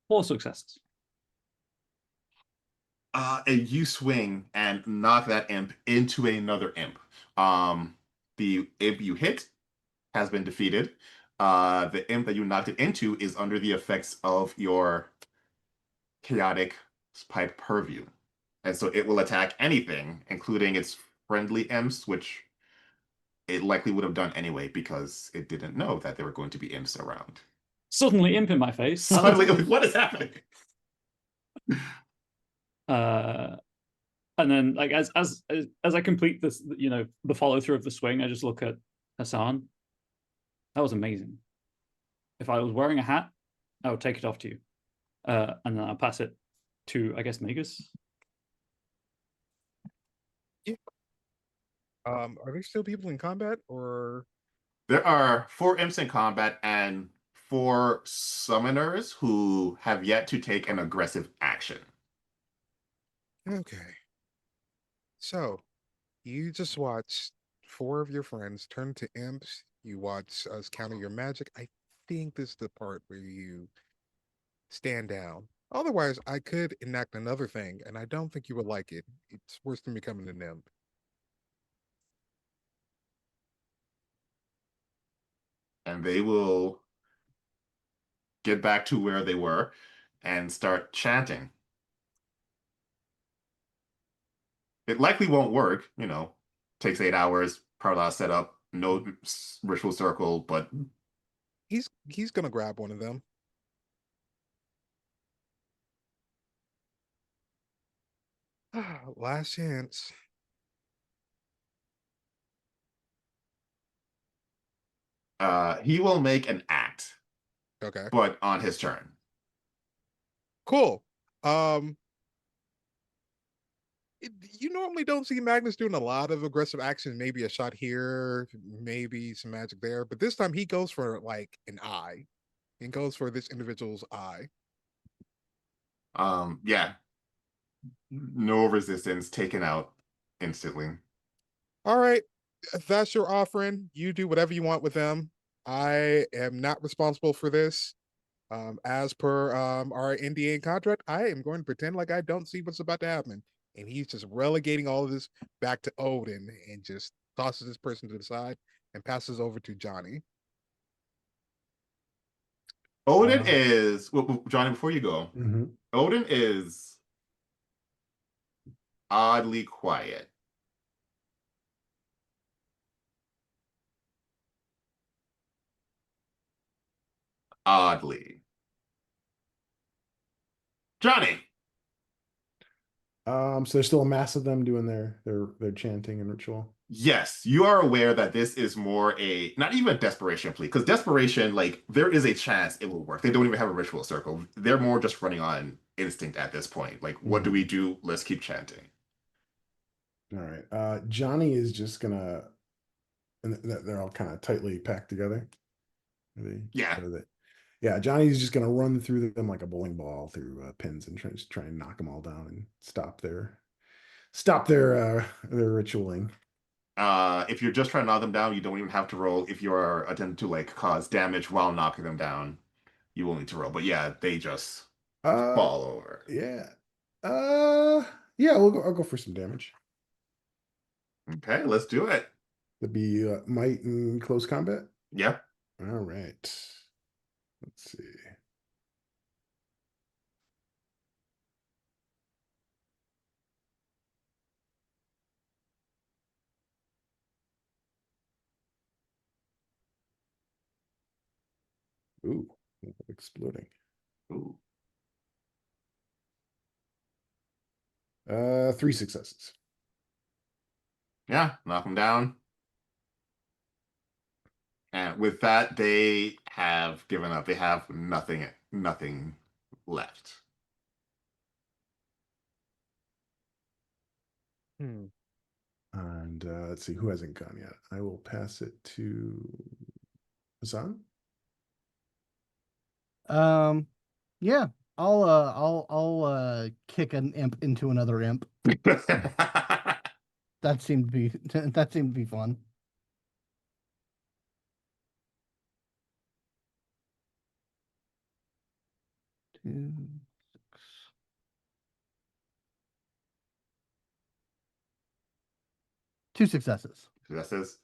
Four successes. And you swing and knock that imp into another imp. The imp you hit has been defeated. The imp that you knocked it into is under the effects of your chaotic pipe purview. And so it will attack anything, including its friendly imps, which it likely would have done anyway because it didn't know that there were going to be imps around. Suddenly, imp in my face. Suddenly, what is happening? And then, like as I complete this, the follow through of the swing, I just look at Hassan. That was amazing. If I was wearing a hat, I would take it off to you, and then I'll pass it to, I guess, Magus. Yeah. Are there still people in combat, or There are 4 imps in combat and 4 summoners who have yet to take an aggressive action. okay? So you just watched 4 of your friends turn to imps. You watch us counter your magic. I think this is the part where you stand down. Otherwise, I could enact another thing, and I don't think you would like it. It's worse than becoming an imp. And they will get back to where they were and start chanting. It likely won't work, takes 8 hours, probably a lot of setup, no ritual circle, but He's gonna grab one of them. Last chance. he will make an act, Okay. but on his turn. Cool. Um, you normally don't see Magnus doing a lot of aggressive action. Maybe a shot here, maybe some magic there, but this time he goes for like an eye. He goes for this individual's eye. Yeah, no resistance, taken out instantly. All right, if that's your offering, you do whatever you want with them. I am not responsible for this. As per our NDA and contract, I am going to pretend like I don't see what's about to happen. And he's just relegating all of this back to Odin and just tosses this person to the side and passes over to Johnny. Odin Uh, is Johnny. Before you go, mhm. Odin is oddly quiet. Oddly, Johnny. So there's still a mass of them doing their chanting and ritual. Yes, you are aware that this is more a not even a desperation plea, because desperation, like there is a chance it will work. They don't even have a ritual circle. They're more just running on instinct at this point. Like, what do we do? Let's keep chanting. All right. Johnny is just gonna, and they're all kind of tightly packed together. Yeah. Yeah. Johnny's just gonna run through them like a bowling ball through pins and try and knock them all down and stop their ritualing. If you're just trying to knock them down, you don't even have to roll. If you are attempting to like cause damage while knocking them down, you will need to roll. But yeah, they just Uh, fall over. yeah. Yeah. I'll go for some damage. Okay, let's do it. That'd be might and close combat. Yeah. All right. Let's see. Ooh, exploding. Ooh. 3 successes. Yeah, knock them down. And with that, they have given up. They have nothing left. Hmm. And let's see who hasn't gone yet. I will pass it to Hassan. Yeah, I'll kick an imp into another imp. That seemed to be that seemed to be fun. Two, 6. 2 successes. Successes.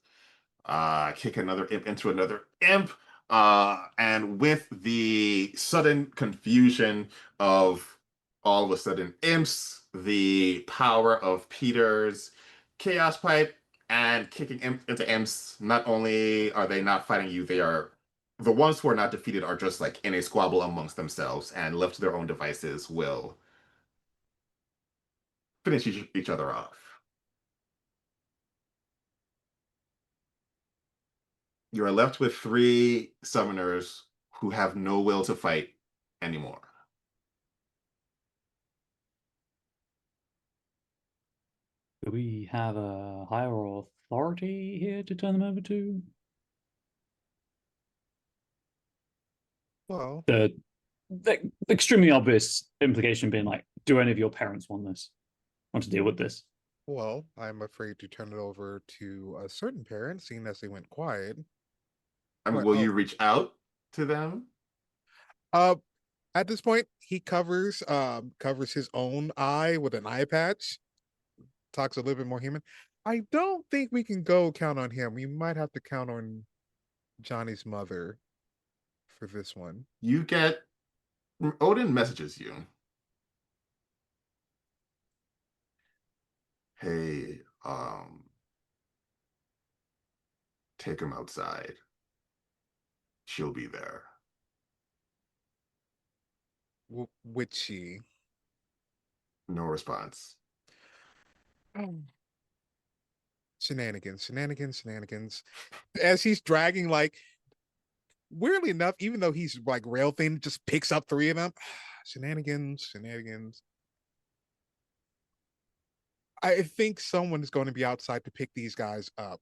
Kick another imp into another imp. And with the sudden confusion of all of a sudden imps, the power of Peter's chaos pipe and kicking into imps, not only are they not fighting you, they are the ones who are not defeated are just like in a squabble amongst themselves and left to their own devices will finish each other off. You are left with 3 summoners who have no will to fight anymore. Do we have a higher authority here to turn them over to? Well, The extremely obvious implication being like, do any of your parents want to deal with this? well, I'm afraid to turn it over to a certain parent, seeing as they went quiet. I mean, Well, will oh, you reach out to them? uh, at this point, he covers his own eye with an eye patch. Talks a little bit more human. I don't think we can go count on him. We might have to count on Johnny's mother for this one. You get Odin messages you. Hey, take him outside. She'll be there. Which she? No response. Shenanigans. As he's dragging, like, weirdly enough, even though he's like rail thing, just picks up 3 of them. Shenanigans. I think someone is going to be outside to pick these guys up.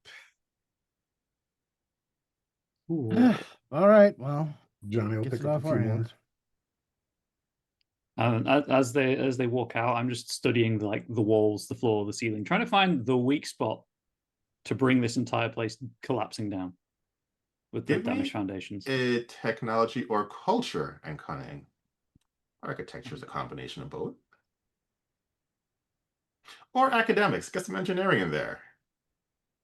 Ooh. All right, well, Johnny will gets pick it up a off few our more. hands. And as they walk out, I'm just studying the walls, the floor, the ceiling, trying to find the weak spot to bring this entire place collapsing down. with the Give damaged me foundations. a technology or culture and cunning. Architecture is a combination of both. Or academics. Get some engineering in there.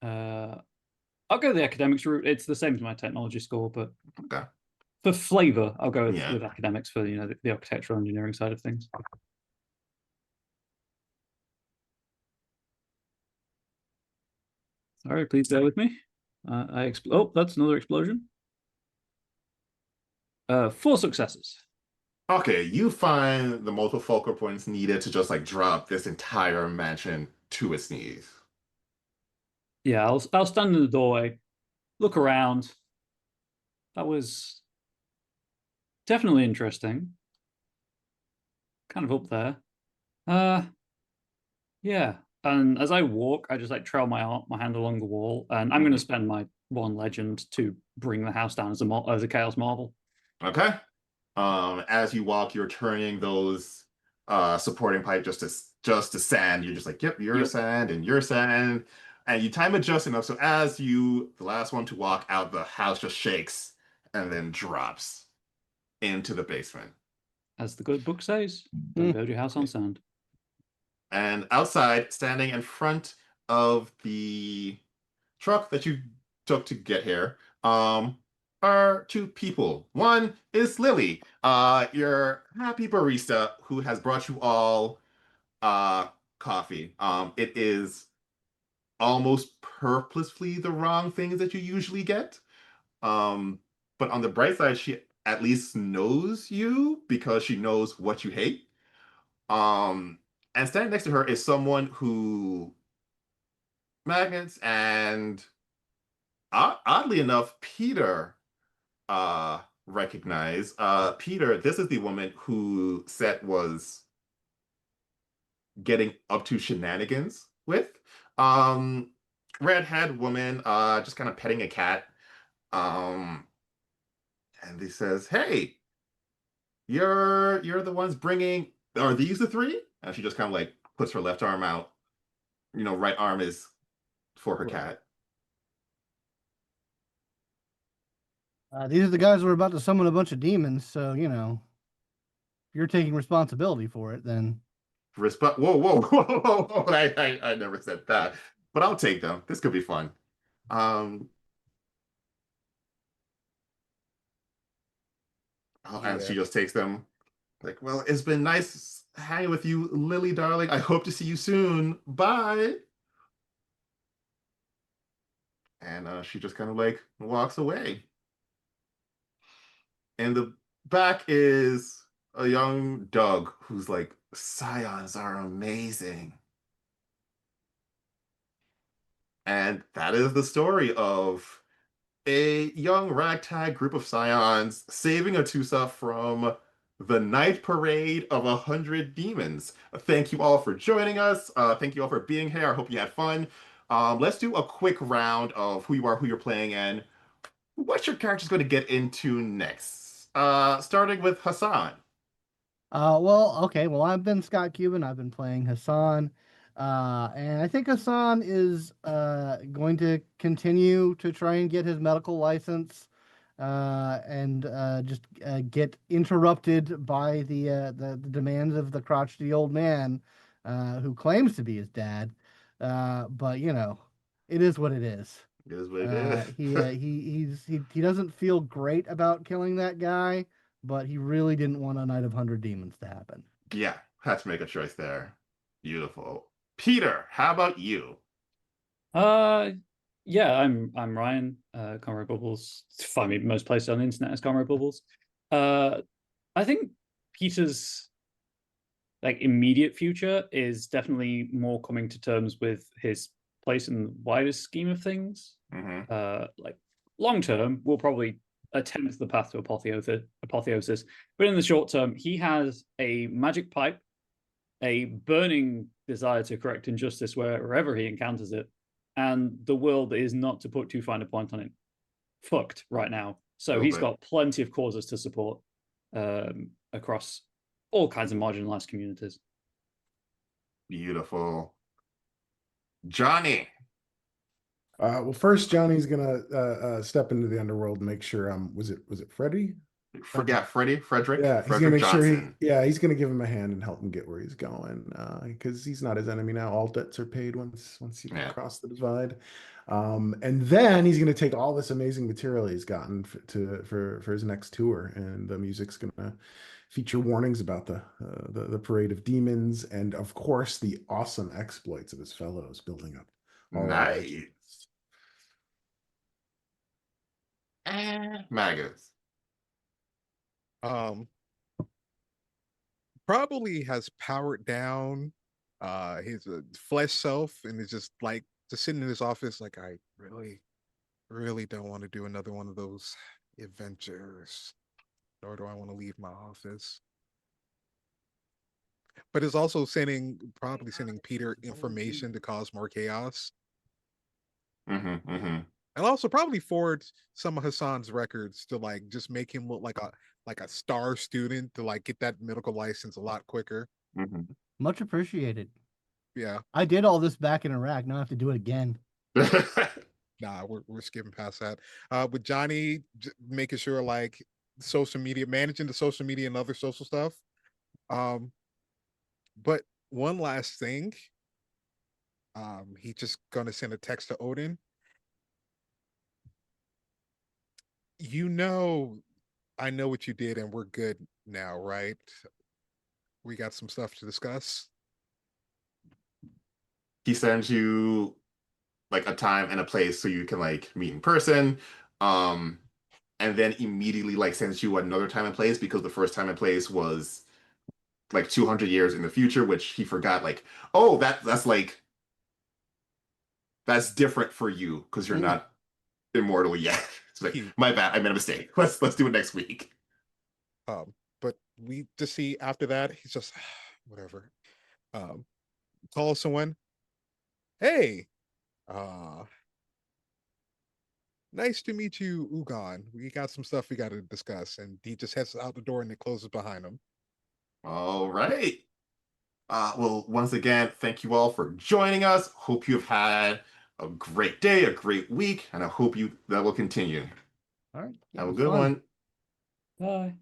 I'll go the academics route. It's the same as my technology score, but Okay. for flavor, I'll go Yeah. with academics for the architectural engineering side of things. Sorry, please bear with me. Oh, that's another explosion. 4 successes. Okay, you find the multiple focal points needed to just like drop this entire mansion to its knees. Yeah, I'll stand in the doorway, look around. That was definitely interesting. Kind of up there. Yeah. And as I walk, I just like trail my hand along the wall, and I'm going to spend my 1 legend to bring the house down as a chaos marvel. Okay. As you walk, you're turning those supporting pipe just to sand. You're just like, yep, you're Yep. sand and you're sand. And you time adjust enough so as you, the last one to walk out, the house just shakes and then drops into the basement. As the good book says, don't build your house on sand. And outside, standing in front of the truck that you took to get here, are 2 people. One is Lily, your happy barista who has brought you all coffee. It is almost purposefully the wrong things that you usually get. But on the bright side, she at least knows you because she knows what you hate. And standing next to her is someone who magnets and oddly enough, Peter recognized. Peter, this is the woman who Set was getting up to shenanigans with. Um, Redhead woman, just kind of petting a cat. And he says, "Hey, you're the ones bringing. Are these the 3?" And she just kind of like puts her left arm out. Right arm is for her cat. These are the guys who are about to summon a bunch of demons, so if you're taking responsibility for it, then Respect. Whoa, whoa, whoa, whoa, whoa. I never said that, but I'll take them. This could be fun. And she just takes them. Like, well, it's been nice hanging with you, Lily, darling. I hope to see you soon. Bye. And she just kind of like walks away. In the back is a young Doug who's like, Scions are amazing. And that is the story of a young ragtag group of Scions saving Atusa from the night parade of 100 demons. Thank you all for joining us. Thank you all for being here. I hope you had fun. Let's do a quick round of who you are, who you're playing, and what your character's going to get into next. Starting with Hassan. well, I've been Scott Cuban. I've been playing Hassan. And I think Hassan is going to continue to try and get his medical license and just get interrupted by the demands of the crotchety old man who claims to be his dad. But it is what it is. It is what it is. He doesn't feel great about killing that guy, but he really didn't want a night of 100 demons to happen. Yeah, had to make a choice there. Beautiful. Peter, how about you? Yeah, I'm Ryan, Comrade Bubbles. Find me most places on the internet as Comrade Bubbles. I think Peter's immediate future is definitely more coming to terms with his place in the wider scheme of things. Long term, we'll probably attempt the path to apotheosis, but in the short term, he has a magic pipe, a burning desire to correct injustice wherever he encounters it, and the world is, not to put too fine a point on it, fucked right now. So he's got plenty of causes to support across all kinds of marginalized communities. Beautiful. Johnny. Well, first Johnny's gonna step into the underworld and make sure was it Freddy? Forget Frederick Yeah, he's gonna make sure Johnson. he's gonna give him a hand and help him get where he's going. Because he's not his enemy now. All debts are paid once you Yeah. cross the divide. And then he's gonna take all this amazing material he's gotten for his next tour, and the music's gonna feature warnings about the parade of demons, and of course the awesome exploits of his fellows, building up all our Nice. legends. Magus. Probably has powered down his flesh self and is just like just sitting in his office like I really don't want to do another one of those adventures, nor do I want to leave my office. But is also probably sending Peter information to cause more chaos. And also probably forged some of Hassan's records to like just make him look like a star student to like get that medical license a lot quicker. Much appreciated. Yeah. I did all this back in Iraq. Now I have to do it again. Nah, we're skipping past that. With Johnny making sure like social media, managing the social media and other social stuff. But one last thing. He just gonna send a text to Odin. I know what you did and we're good now, right? We got some stuff to discuss. He sends you like a time and a place so you can like meet in person. And then immediately like sends you another time and place because the first time and place was like 200 years in the future, which he forgot. Like, oh, that's different for you because you're not immortal yet. It's like, my bad, I made a mistake. Let's do it next week. But we just see after that he's just whatever. Call someone. Hey, nice to meet you, Ugon. We got some stuff we got to discuss, and he just heads out the door and it closes behind him. All right. Well, once again, thank you all for joining us. Hope you've had a great day, a great week, and I hope that will continue. All right. Have a good one. Bye.